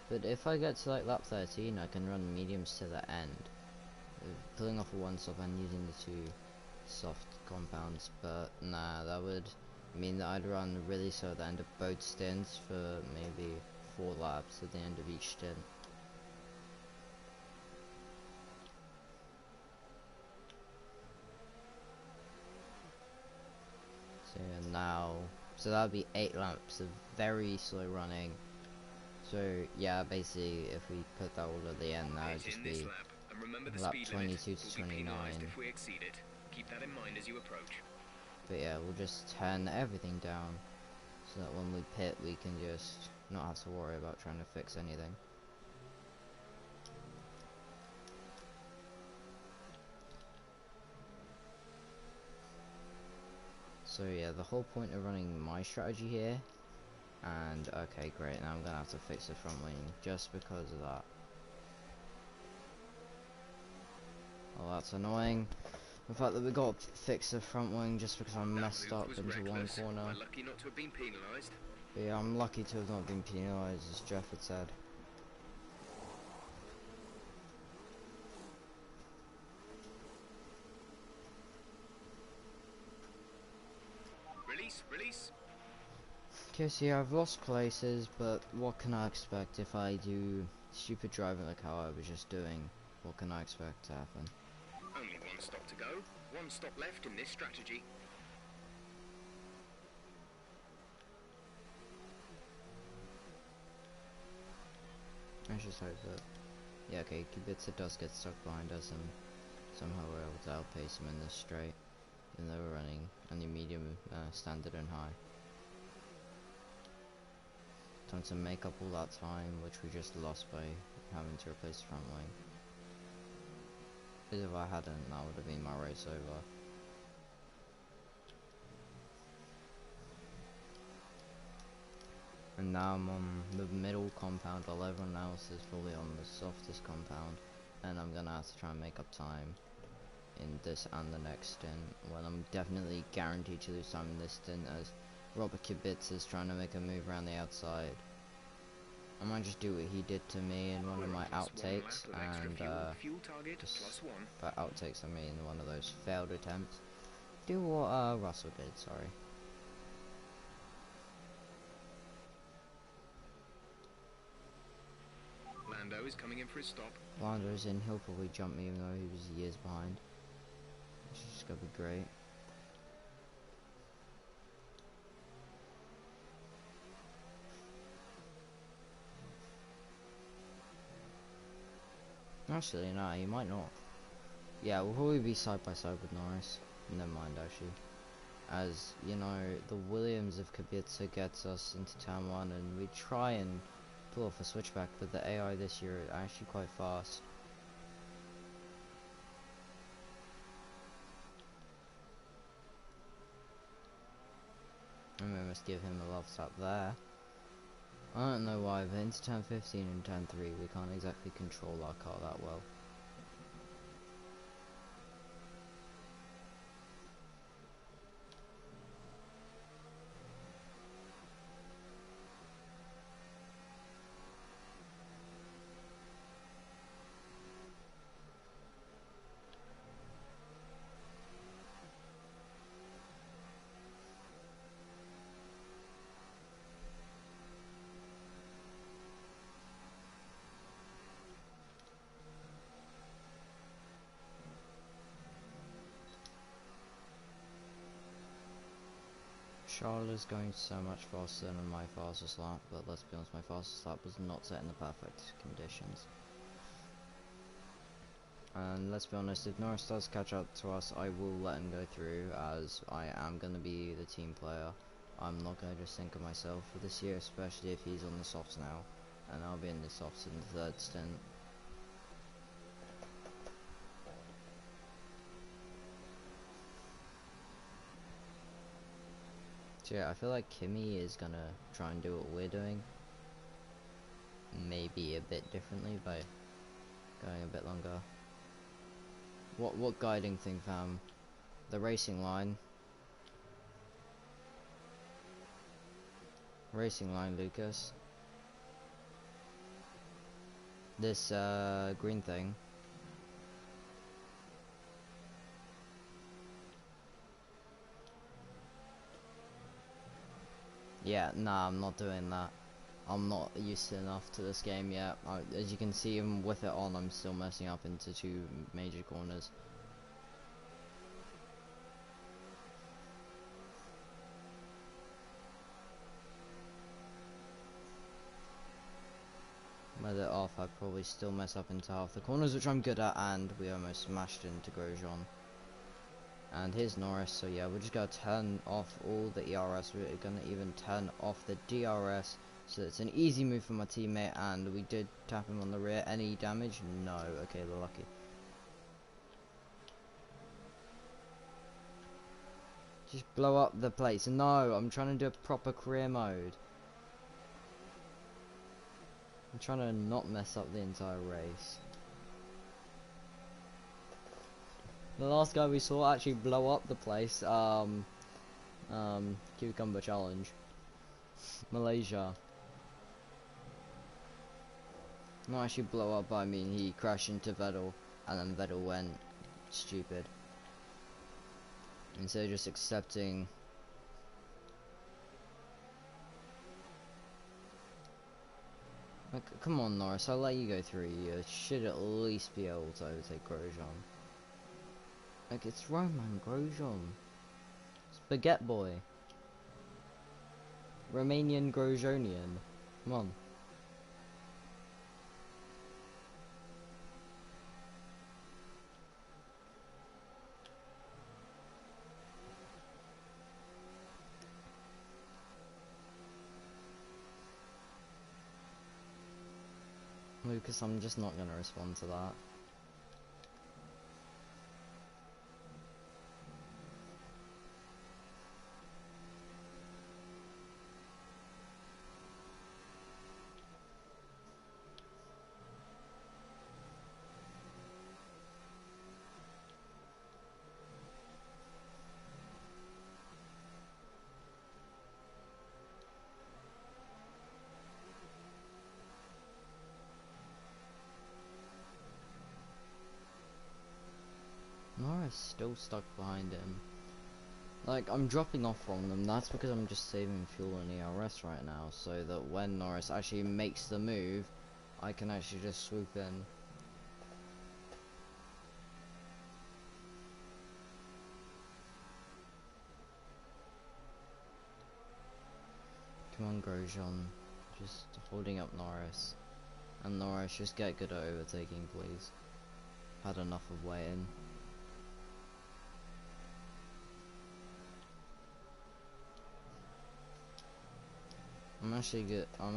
Speaker 1: But if I get to like lap 13, I can run mediums to the end, pulling off a one stop and using the 2 soft compounds. But nah, that would mean that I'd run really slow at the end of both stints for maybe 4 laps at the end of each stint. So yeah, now, so that'll be 8 laps of very slow running. So yeah, basically if we put that all at the end, that would just be lap 22 to 29.
Speaker 4: If we exceed it. Keep that in mind as you approach.
Speaker 1: But yeah, we'll just turn everything down so that when we pit we can just not have to worry about trying to fix anything. So yeah, the whole point of running my strategy here, and okay great, now I'm gonna have to fix the front wing just because of that. Oh, that's annoying. The fact that we got to fix the front wing just because I messed up into one corner.
Speaker 4: We're lucky not to have been penalised.
Speaker 1: But yeah, I'm lucky to have not been penalised, as Jeff had said.
Speaker 4: Release.
Speaker 1: Okay, so yeah, I've lost places, but what can I expect if I do stupid driving like how I was just doing? What can I expect to happen?
Speaker 4: Only 1 stop to go. 1 stop left in this strategy.
Speaker 1: I just hope that... Yeah, okay, Kubica does get stuck behind us and somehow we're able to outpace him in this straight, even though we're running only medium, standard and high. Time to make up all that time, which we just lost by having to replace the front wing. Because if I hadn't, that would have been my race over. And now I'm on the middle compound while everyone else is fully on the softest compound, and I'm gonna have to try and make up time in this and the next stint, when I'm definitely guaranteed to lose time in this stint as Robert Kubica is trying to make a move around the outside. I might just do what he did to me in one of my outtakes, and just by outtakes I mean one of those failed attempts. Do what Russell did, sorry.
Speaker 4: Lando is coming in for his stop.
Speaker 1: Lando's in, he'll probably jump me even though he was years behind. Which is just gonna be great. Actually, no, he might not. Yeah, we'll probably be side by side with Norris. Never mind, actually. As, you know, the Williams of Kubica gets us into turn 1 and we try and pull off a switchback, but the AI this year is actually quite fast. And we must give him a love tap there. I don't know why, but into turn 15 and turn 3 we can't exactly control our car that well. Charles is going so much faster than my fastest lap, but let's be honest, my fastest lap was not set in the perfect conditions. And let's be honest, if Norris does catch up to us, I will let him go through, as I am going to be the team player. I'm not going to just think of myself for this year, especially if he's on the softs now, and I'll be in the softs in the 3rd stint. So yeah, I feel like Kimi is gonna try and do what we're doing, maybe a bit differently by going a bit longer. What guiding thing, fam? The racing line. Racing line, Lucas. This green thing. Yeah, nah, I'm not doing that. I'm not used to enough to this game yet. As you can see, even with it on, I'm still messing up into 2 major corners. With it off, I'd probably still mess up into half the corners, which I'm good at, and we almost smashed into Grosjean. And here's Norris, so yeah, we're just gonna turn off all the ERS, we're gonna even turn off the DRS, so it's an easy move for my teammate, and we did tap him on the rear. Any damage? No. Okay, they're lucky. Just blow up the place. No, I'm trying to do a proper career mode. I'm trying to not mess up the entire race. The last guy we saw actually blow up the place, Cucumber Challenge. Malaysia. Not actually blow up, I mean he crashed into Vettel, and then Vettel went stupid. Instead of just accepting. Like, come on Norris, I'll let you go through. You should at least be able to overtake Grosjean. Like, it's Roman Grosjean. Spaghetti boy. Romanian Grosjeanian. Come on. Lucas, I'm just not going to respond to that. Norris still stuck behind him. Like, I'm dropping off from them, that's because I'm just saving fuel in ERS right now, so that when Norris actually makes the move, I can actually just swoop in. Come on Grosjean, just holding up Norris. And Norris, just get good at overtaking please. Had enough of waiting. I'm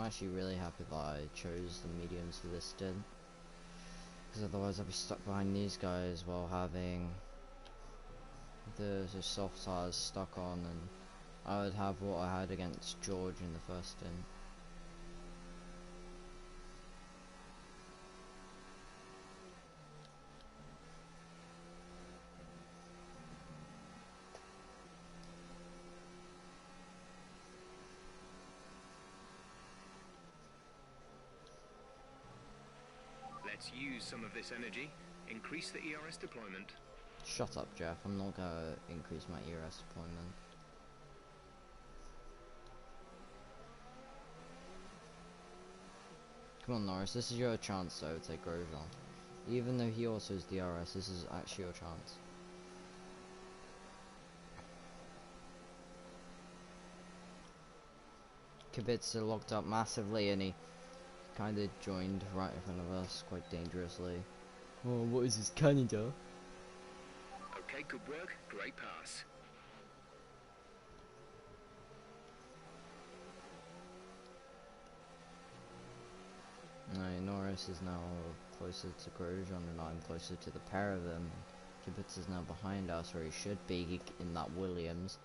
Speaker 1: actually really happy that I chose the mediums for this stint, because otherwise I'd be stuck behind these guys while having the soft tires stuck on, and I would have what I had against George in the first stint.
Speaker 4: Let's use some of this energy. Increase the ERS deployment.
Speaker 1: Shut up, Jeff. I'm not gonna increase my ERS deployment. Come on, Norris. This is your chance to overtake Grosjean. Even though he also has DRS, this is actually your chance. Kubica locked up massively, and he kind of joined right in front of us quite dangerously. Oh, what is this, Canada?
Speaker 4: Okay, good work. Great pass.
Speaker 1: No, Norris is now closer to Grosjean, and I'm closer to the pair of them. Kubica is now behind us, where he should be in that Williams.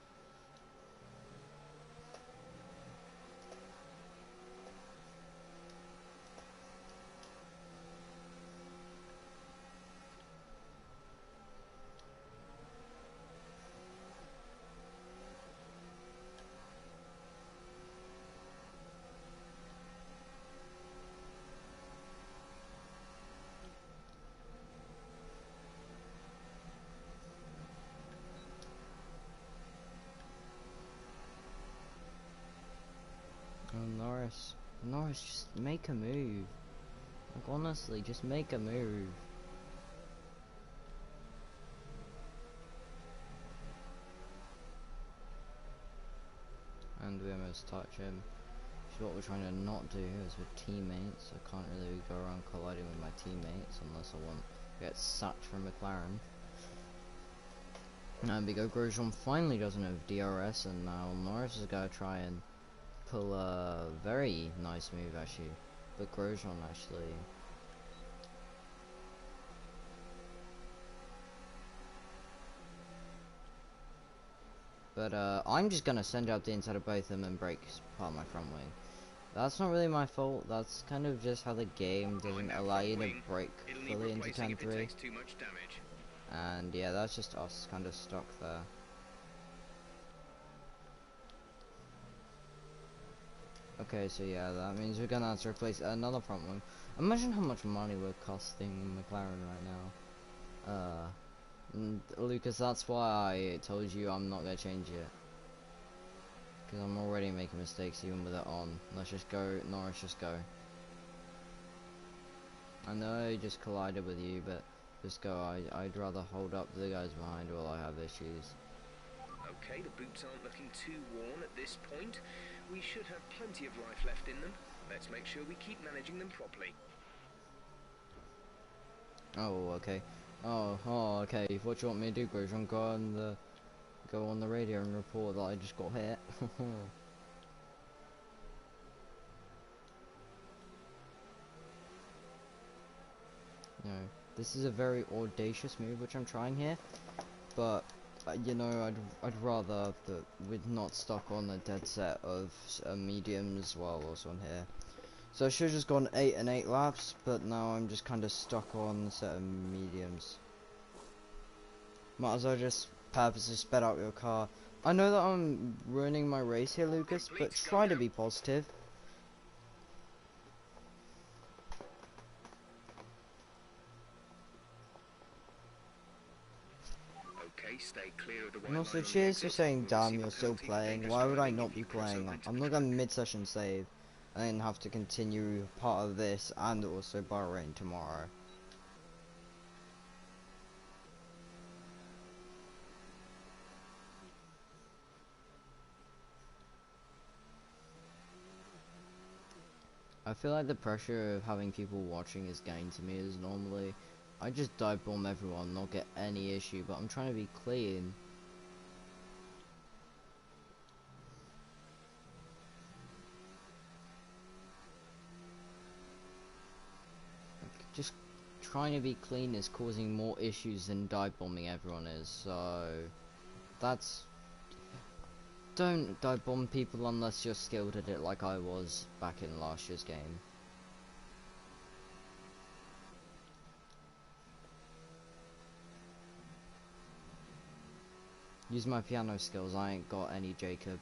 Speaker 1: Norris, just make a move. Like, honestly, just make a move. And we almost touch him. Which is what we're trying to not do is with teammates. I can't really go around colliding with my teammates unless I want to get sacked from McLaren. And because Grosjean finally doesn't have DRS, and now Norris is going to try and pull a very nice move actually. But Grosjean actually... But I'm just going to send out the inside of both of them and break part of my front wing. That's not really my fault, that's kind of just how the game doesn't allow you to break fully into turn 3. And yeah, that's just us kind of stuck there. Okay, so yeah, that means we're gonna have to replace another front wing. Imagine how much money we're costing McLaren right now. Lucas, that's why I told you I'm not gonna change it. Because I'm already making mistakes even with it on. Let's just go, Norris, just go. I know I just collided with you, but just go. I'd rather hold up the guys behind while I have issues.
Speaker 4: Okay, the boots aren't looking too worn at this point. We should have plenty of life left in them. Let's make sure we keep managing them properly.
Speaker 1: Oh, okay. Oh, okay. What do you want me to do, Grosjean? Go on the radio and report that I just got hit. No, this is a very audacious move which I'm trying here, but you know, I'd rather that we're not stuck on a dead set of mediums while also on here. So I should have just gone 8 and 8 laps, but now I'm just kind of stuck on a set of mediums. Might as well just purposely sped out your car. I know that I'm ruining my race here, Lucas, but try to be positive.
Speaker 4: Stay clear of the
Speaker 1: And also, cheers for saying, damn, you're still playing. Why would I not be playing? I'm not gonna mid-session save and then have to continue part of this and also Bahrain tomorrow. I feel like the pressure of having people watching is getting to me, as normally I just dive bomb everyone, not get any issue, but I'm trying to be clean. Just trying to be clean is causing more issues than dive bombing everyone is, so that's... Don't dive bomb people unless you're skilled at it like I was back in last year's game. Use my piano skills, I ain't got any, Jacob.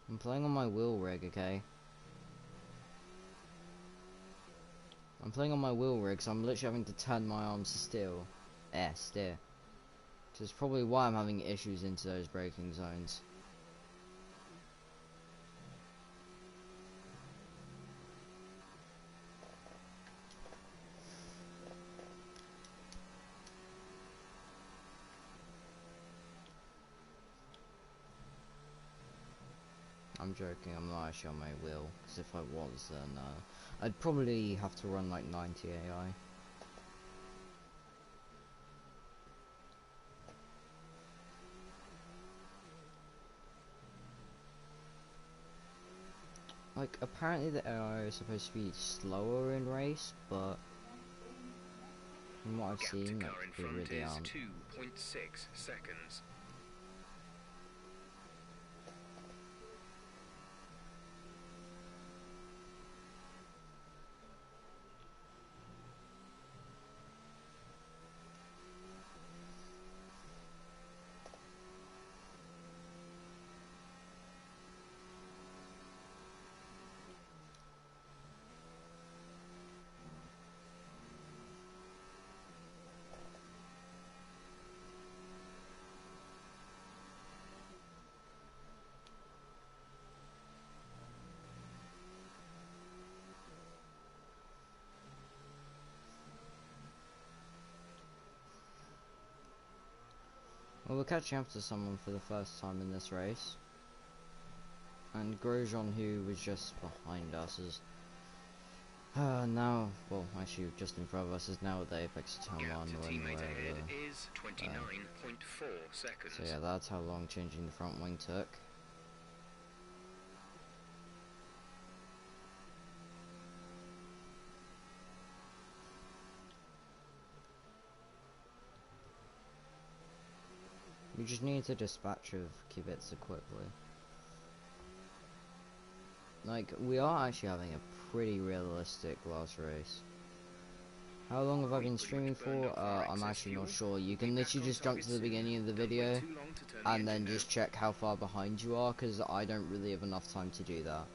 Speaker 1: I'm playing on my wheel rig, okay? I'm playing on my wheel rig, so I'm literally having to turn my arms to steer. Which is probably why I'm having issues into those braking zones. I'm joking, I'm not actually on my wheel, because if I was, then I'd probably have to run like 90 AI. Like, apparently the AI is supposed to be slower in race, but from what I've seen, like, they really aren't.
Speaker 4: 2.6 seconds.
Speaker 1: we're catching up to someone for the first time in this race. And Grosjean, who was just behind us, is now, well, actually just in front of us, is now at the apex of turn 1 when we're
Speaker 4: is 29.4 seconds.
Speaker 1: So yeah, that's how long changing the front wing took. We just need to dispatch of Kubica quickly. Like, we are actually having a pretty realistic last race. How long have I been streaming for? I'm actually not sure. You can literally just jump to the beginning of the video and then just check how far behind you are, because I don't really have enough time to do that.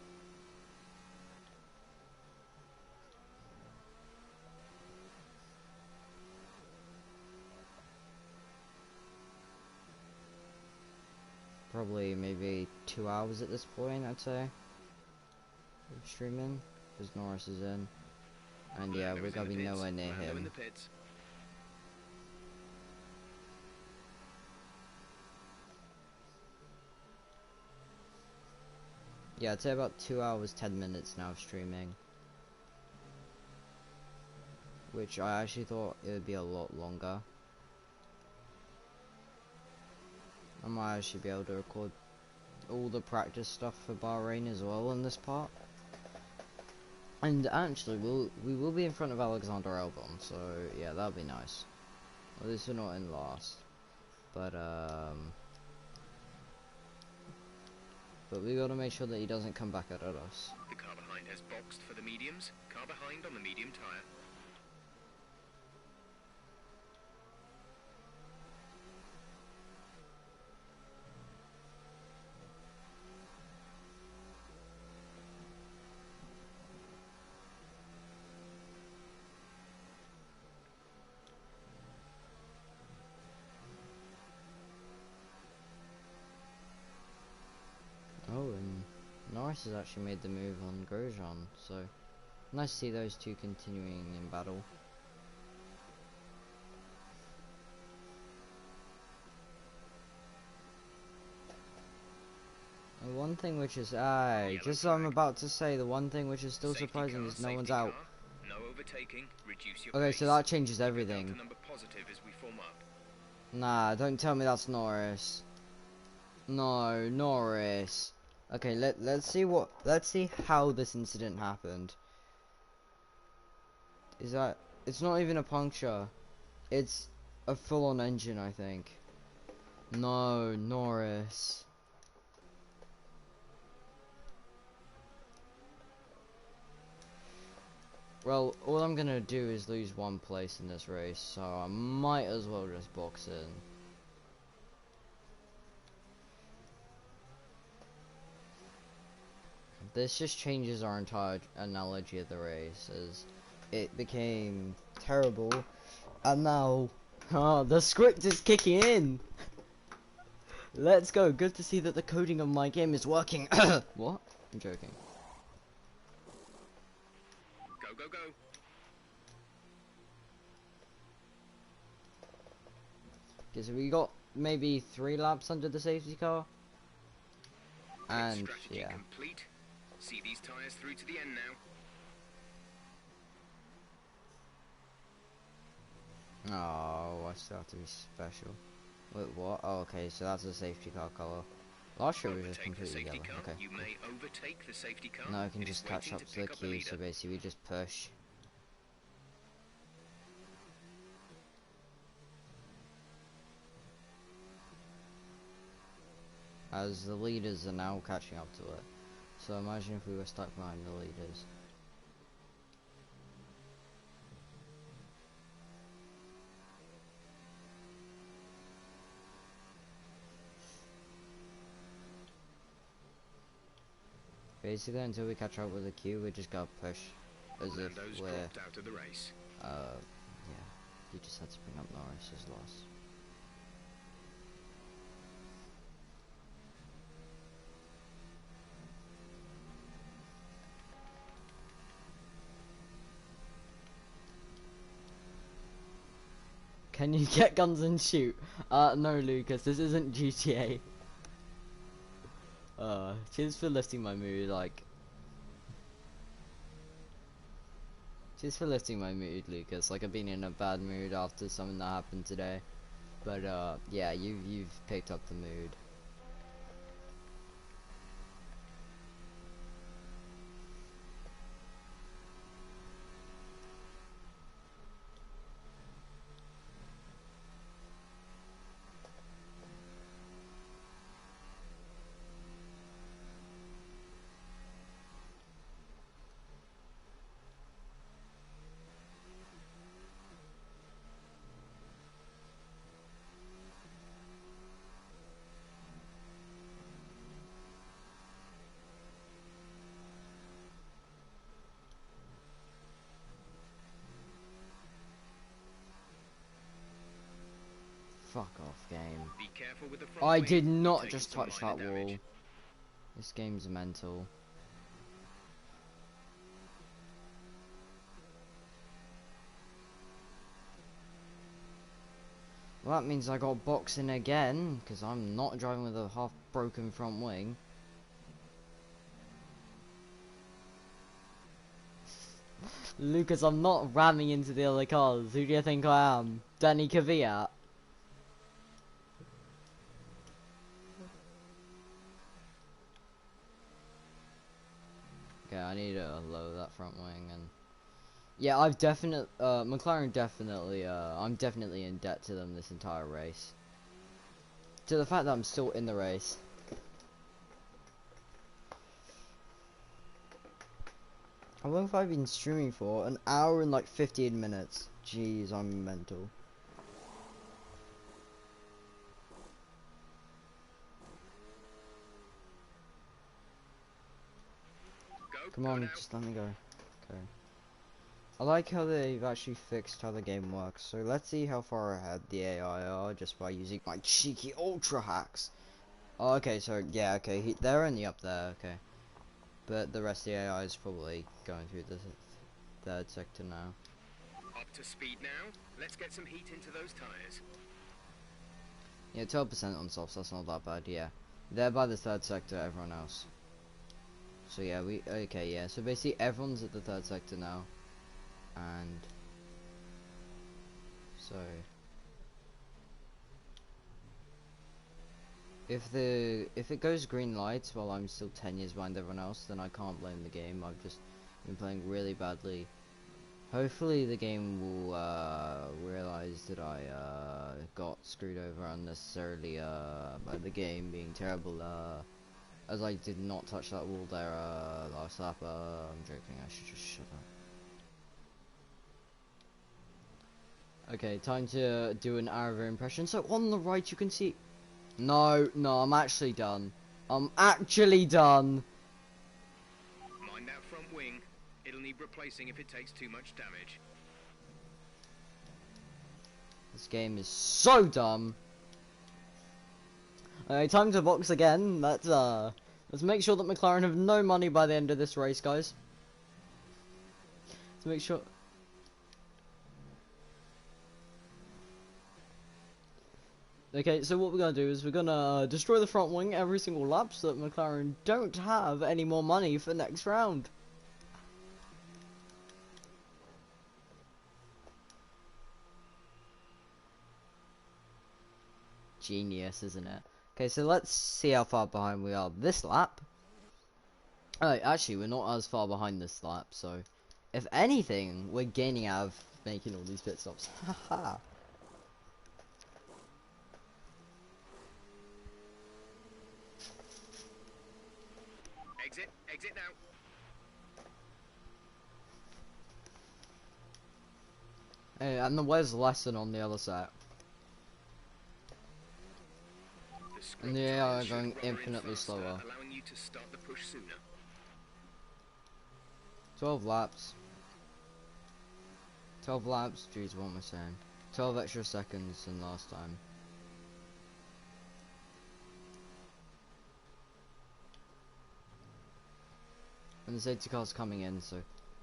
Speaker 1: Probably maybe 2 hours at this point, I'd say. Streaming, because Norris is in, and yeah, we're gonna be nowhere near him. Yeah, I'd say about 2 hours 10 minutes now of streaming, which I actually thought it would be a lot longer. I might actually be able to record all the practice stuff for Bahrain as well in this part. And actually, we will be in front of Alexander Albon, so yeah, that'll be nice. At least we're not in last, but we gotta make sure that he doesn't come back at us.
Speaker 4: The car behind has boxed for the mediums. Car behind on the medium tyre.
Speaker 1: Oh, and Norris has actually made the move on Grosjean, so nice to see those two continuing in battle. And one thing which is, just I'm about to say, the one thing which is still surprising is no one's out.
Speaker 4: No overtaking. Reduce your
Speaker 1: Okay, so that changes everything.
Speaker 4: number positive as we form up.
Speaker 1: Nah, don't tell me that's Norris. No, Norris. Okay, let's see how this incident happened. It's not even a puncture. It's a full-on engine, I think. No, Norris. Well, all I'm gonna do is lose 1 place in this race, so I might as well just box in. This just changes our entire analogy of the race, as it became terrible, and now, the script is kicking in! Let's go, good to see that the coding of my game is working. What? I'm joking.
Speaker 4: Go, go, go.
Speaker 1: Okay, so we got maybe 3 laps under the safety car. And, yeah.
Speaker 4: Complete. See these tyres through to the end now.
Speaker 1: Oh, I still have to be special. Wait, what? Oh, okay, so that's the safety car colour. Last year was just completely yellow. Okay.
Speaker 4: You may overtake the safety car.
Speaker 1: Now I can just catch up to the queue, so basically we just push. As the leaders are now catching up to it. So imagine if we were stuck behind the leaders. Basically, until we catch up with the queue, we just gotta push as if we're
Speaker 4: out of the race.
Speaker 1: Yeah, you just had to bring up Norris's loss. Can you get guns and shoot? No, Lucas, this isn't GTA. Cheers for lifting my mood, like... Cheers for lifting my mood, Lucas. Like, I've been in a bad mood after something that happened today. But, yeah, you've picked up the mood. Fuck off, game.
Speaker 4: Be careful with the front
Speaker 1: I
Speaker 4: wing.
Speaker 1: did not
Speaker 4: Taking
Speaker 1: just
Speaker 4: some
Speaker 1: touch that
Speaker 4: minor
Speaker 1: wall.
Speaker 4: damage.
Speaker 1: This game's mental. Well, that means I got boxing again, because I'm not driving with a half-broken front wing. Lucas, I'm not ramming into the other cars. Who do you think I am? Danny Kvyat? Okay, I need to lower that front wing, and yeah, I've definitely McLaren definitely I'm definitely in debt to them this entire race. To the fact that I'm still in the race. How long have I been streaming for? An hour and like 15 minutes. Jeez, I'm mental. Come on, just let me go. Okay. I like how they've actually fixed how the game works. So let's see how far ahead the AI are just by using my cheeky ultra hacks. Oh, okay, so yeah, okay, they're only up there, okay. But the rest of the AI is probably going through the third sector now.
Speaker 4: Up to speed now. Let's get some heat into those tires.
Speaker 1: Yeah, 12% on softs, that's not that bad, yeah. They're by the third sector, everyone else. So yeah, okay, yeah, so basically everyone's at the third sector now. And so if it goes green lights while I'm still 10 years behind everyone else, then I can't blame the game. I've just been playing really badly. Hopefully the game will realize that I got screwed over unnecessarily by the game being terrible, as I did not touch that wall there last lap. I'm joking, I should just shut up. Okay, time to do an Arava impression. So on the right you can see... No, I'm actually done. I'm actually done.
Speaker 4: Mind that front wing. It'll need replacing if it takes too much damage.
Speaker 1: This game is so dumb. Okay, time to box again. Let's make sure that McLaren have no money by the end of this race, guys. Let's make sure... Okay, so what we're gonna do is we're gonna destroy the front wing every single lap so that McLaren don't have any more money for next round. Genius, isn't it? Okay, so let's see how far behind we are this lap. Oh, actually, we're not as far behind this lap, so if anything, we're gaining out of making all these pit stops. Haha.
Speaker 4: Exit now.
Speaker 1: Hey, and the Wes lesson on the other side. And the AI are going infinitely slower.
Speaker 4: Allowing you to start the push sooner.
Speaker 1: 12 laps. 12 laps, jeez, what am I saying? 12 extra seconds than last time. And the safety car's coming in, so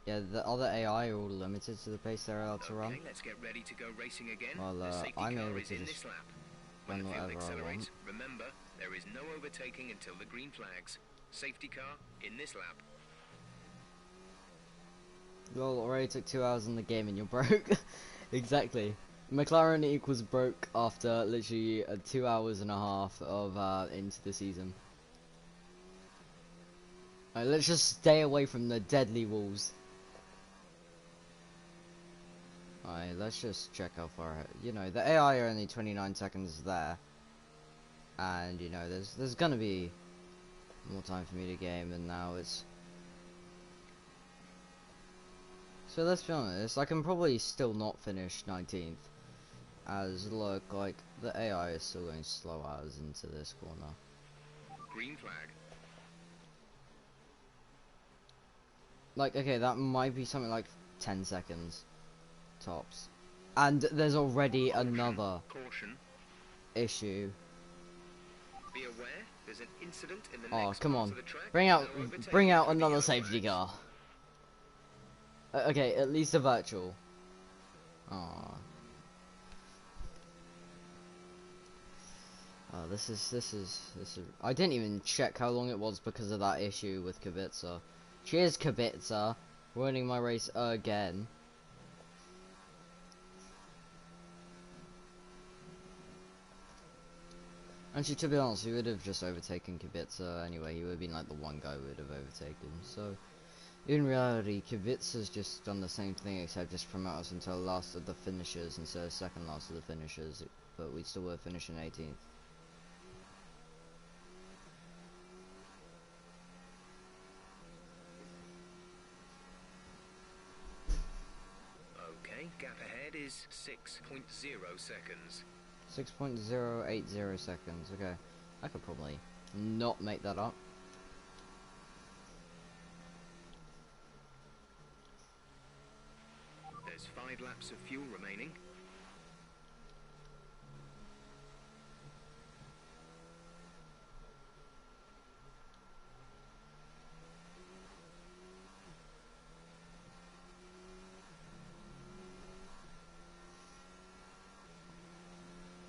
Speaker 1: Yeah, the other AI are all limited to the pace they're allowed to run.
Speaker 4: Okay, let's get ready to go racing again.
Speaker 1: Well,
Speaker 4: the safety
Speaker 1: I'm
Speaker 4: car
Speaker 1: able
Speaker 4: is
Speaker 1: to
Speaker 4: in
Speaker 1: just
Speaker 4: this lap.
Speaker 1: run
Speaker 4: When the field
Speaker 1: whatever I
Speaker 4: accelerates,
Speaker 1: want.
Speaker 4: remember, there is no overtaking until the green flags. Safety car in this lap.
Speaker 1: Well, already took 2 hours in the game and you're broke. Exactly. McLaren equals broke after literally 2 hours and a half of into the season. Alright, let's just stay away from the deadly walls. Alright, let's just check how far ahead. You know, the AI are only 29 seconds there. And, you know, there's gonna be more time for me to game than now. It's... So let's be honest, I can probably still not finish 19th. As, look, like, the AI is still going slow as into this corner.
Speaker 4: Green flag.
Speaker 1: Like, okay, that might be something like 10 seconds. Tops. And there's already another issue.
Speaker 4: Be aware, there's an incident in the
Speaker 1: Oh,
Speaker 4: next
Speaker 1: come
Speaker 4: part
Speaker 1: on.
Speaker 4: of the track.
Speaker 1: Bring out
Speaker 4: No overtaking
Speaker 1: bring out
Speaker 4: through the
Speaker 1: another
Speaker 4: yellow
Speaker 1: safety
Speaker 4: flags.
Speaker 1: car. Okay, at least a virtual. Oh. Oh, this is I didn't even check how long it was because of that issue with Kubica. Cheers, Kubica, ruining my race again. Actually, to be honest, he would have just overtaken Kubica anyway. He would have been like the one guy who would have overtaken. So, in reality, Kubica's just done the same thing, except just promote us until last of the finishers instead of second last of the finishers. But we still were finishing 18th.
Speaker 4: Okay, gap ahead is 6.0 seconds.
Speaker 1: 6.080 seconds. Okay, I could probably not make that up.
Speaker 4: There's 5 laps of fuel remaining.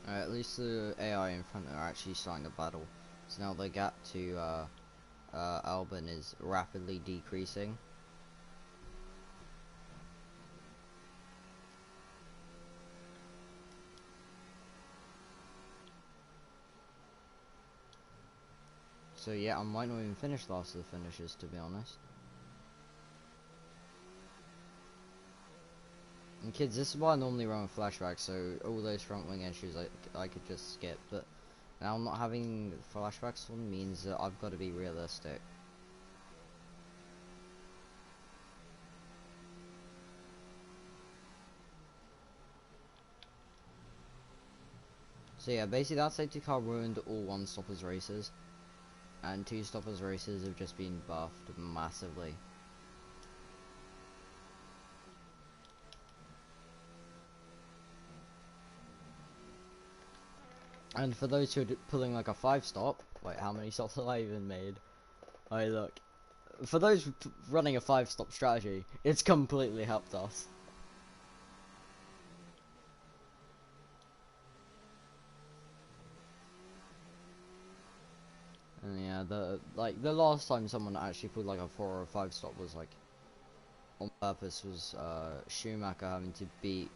Speaker 1: Alright, at least the AI in front are actually starting to battle. So now the gap to Albon is rapidly decreasing. So yeah, I might not even finish last of the finishers, to be honest. And kids, this is why I normally run with flashbacks, so all those front wing issues I could just skip, but now not having flashbacks on means that I've got to be realistic. So yeah, basically that safety car ruined all one stoppers races, and 2 stoppers races have just been buffed massively. And for those who are pulling like a 5 stop, wait, how many stops have I even made? Oh look, for those running a 5 stop strategy, it's completely helped us. And yeah, the last time someone actually pulled like a 4 or 5 stop was like on purpose was Schumacher having to beat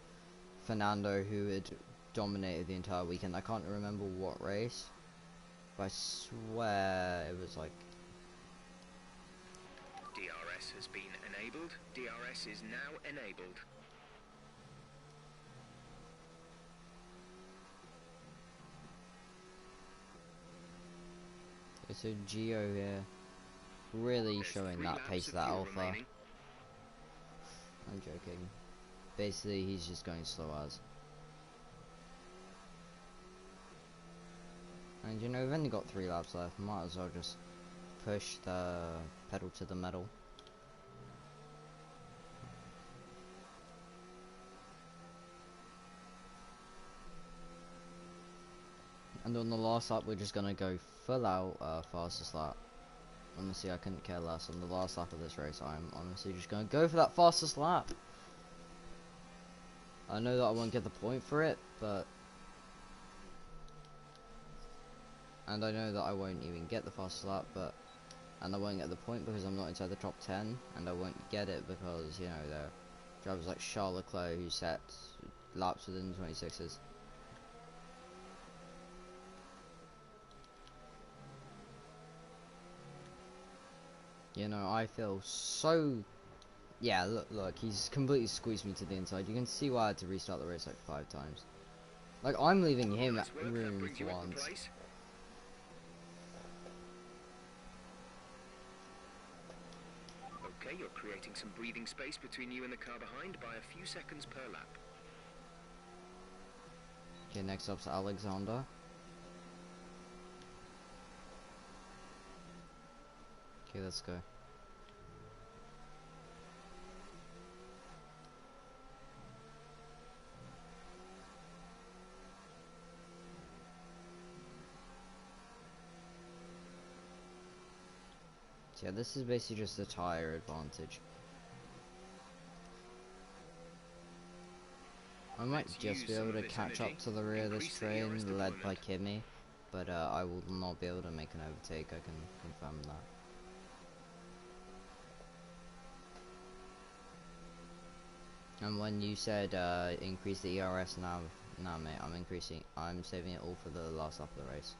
Speaker 1: Fernando, who had dominated the entire weekend. I can't remember what race, but I swear it was like...
Speaker 4: DRS has been enabled. DRS is now enabled.
Speaker 1: So Gio here, really showing that pace of that Alpha.
Speaker 4: Remaining.
Speaker 1: I'm joking. Basically, he's just going slow as. And you know, we've only got 3 laps left. Might as well just push the pedal to the metal. And on the last lap, we're just gonna go full out fastest lap. Honestly, I couldn't care less. On the last lap of this race, I'm honestly just going to go for that fastest lap. I know that I won't get the point for it, but... And I know that I won't even get the fastest lap, but... And I won't get the point because I'm not inside the top 10, and I won't get it because, you know, there are drivers like Charles Leclerc who set laps within the 26s. You know, I feel so... Yeah, look, he's completely squeezed me to the inside. You can see why I had to restart the race like 5 times. Like, I'm leaving him room for once.
Speaker 4: Okay, you're creating some breathing space between you and the car behind by a few seconds per lap.
Speaker 1: Okay, next up's Alexander. Okay, let's go. Yeah, this is basically just a tire advantage. I might just be able to catch up to the rear of this train led by Kimi, but I will not be able to make an overtake, I can confirm that. And when you said increase the ERS, now mate, I'm saving it all for the last lap of the race.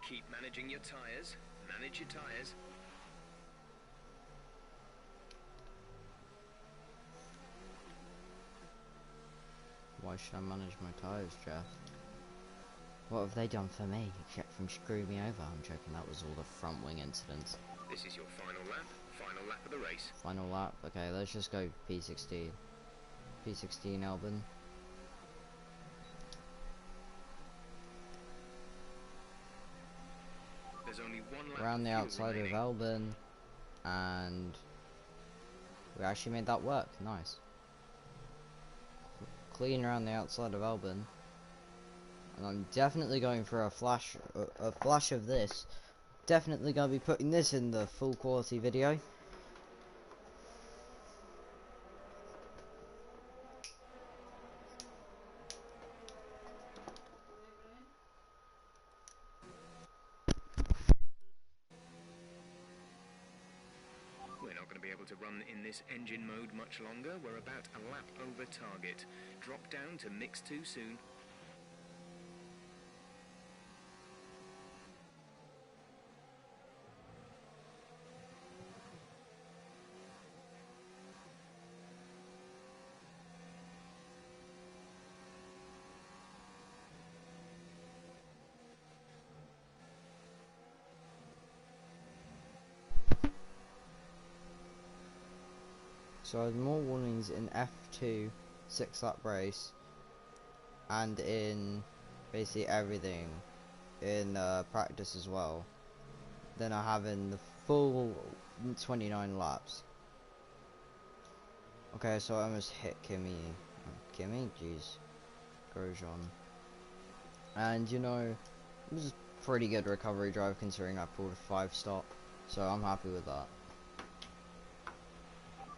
Speaker 4: Keep managing your tyres. Manage your tyres.
Speaker 1: Why should I manage my tyres, Jeff? What have they done for me, except from screwing me over? I'm joking, that was all the front wing incidents.
Speaker 4: This is your final lap of the race.
Speaker 1: Final lap, okay, let's just go P16. P16 Albon.
Speaker 4: There's only one lap
Speaker 1: Around the outside of Albon, and we actually made that work, nice. Clean around the outside of Albon, and I'm definitely going for a flash of this. Definitely going to be putting this in the full quality video.
Speaker 4: We're not going to be able to run in this engine mode much longer. We're about a lap over target. Drop down to mix 2 soon.
Speaker 1: So I had more warnings in F2 6-lap race and in basically everything in practice as well than I have in the full 29 laps. Okay, so I almost hit Kimi, jeez, Grosjean. And you know, it was a pretty good recovery drive considering I pulled a 5-stop, so I'm happy with that.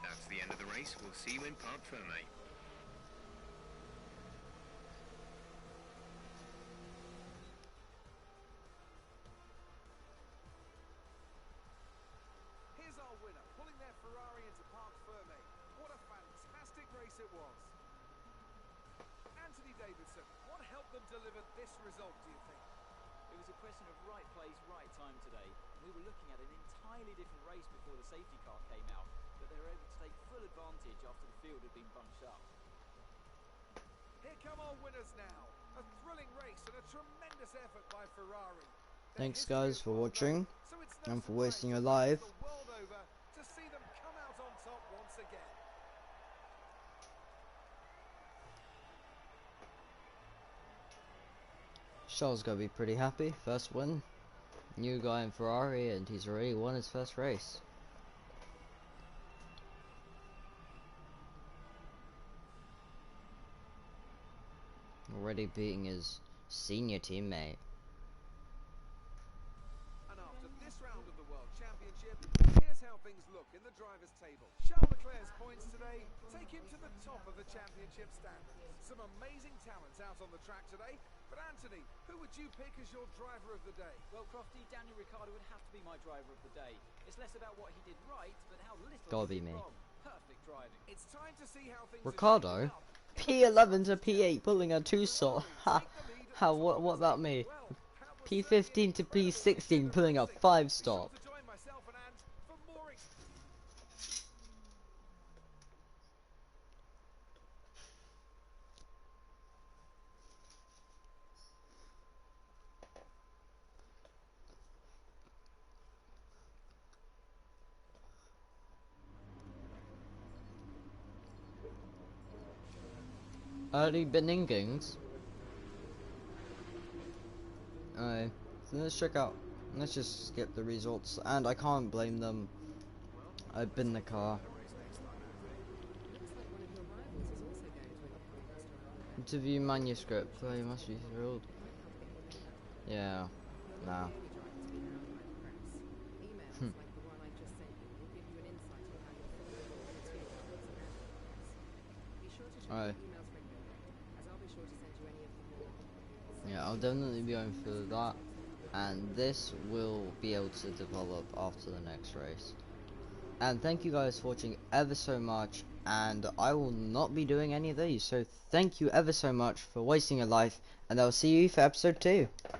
Speaker 4: That's the end of the race. We'll see you in Parc Fermé.
Speaker 12: Here's our winner, pulling their Ferrari into Parc Fermé. What a fantastic race it was. Anthony Davidson, what helped them deliver this result, do you think?
Speaker 2: It was a question of right place, right time today. We were looking at an entirely different race before the safety car came out, but they were able to take full advantage after the field had been bunched up.
Speaker 12: Here come our winners now. A thrilling race and a tremendous effort by Ferrari.
Speaker 1: Thanks guys for watching and for wasting your life.
Speaker 12: The world over to see them come out on top once again.
Speaker 1: Charles gonna be pretty happy. First win. New guy in Ferrari and he's already won his first race. already beating his senior teammate.
Speaker 12: And after this round of the World Championship, here's how things look in the drivers' table. Charles Leclerc's points today take him to the top of the championship standings. Some amazing talents out on the track today. But Anthony, who would you pick as your driver of the day?
Speaker 2: Well, Crofty, Daniel Ricciardo would have to be my driver of the day. It's less about what he did right, but how little
Speaker 1: Gotta
Speaker 2: he
Speaker 1: be
Speaker 2: did
Speaker 1: me.
Speaker 2: wrong. Perfect driving.
Speaker 12: It's time to see how things
Speaker 1: Ricardo, P11 to P8, pulling a 2-slot. Ha! How? What about me? P15 to P16, pulling a 5-stop. Early Beningings. Alright, so let's check out. Let's just skip the results, and I can't blame them. I've been in the car. Interview manuscript. Oh, you must be thrilled. Yeah. Nah. Alright. Yeah, I'll definitely be going for that, and this will be able to develop after the next race. And thank you guys for watching ever so much, and I will not be doing any of these, so thank you ever so much for wasting your life, and I'll see you for episode 2.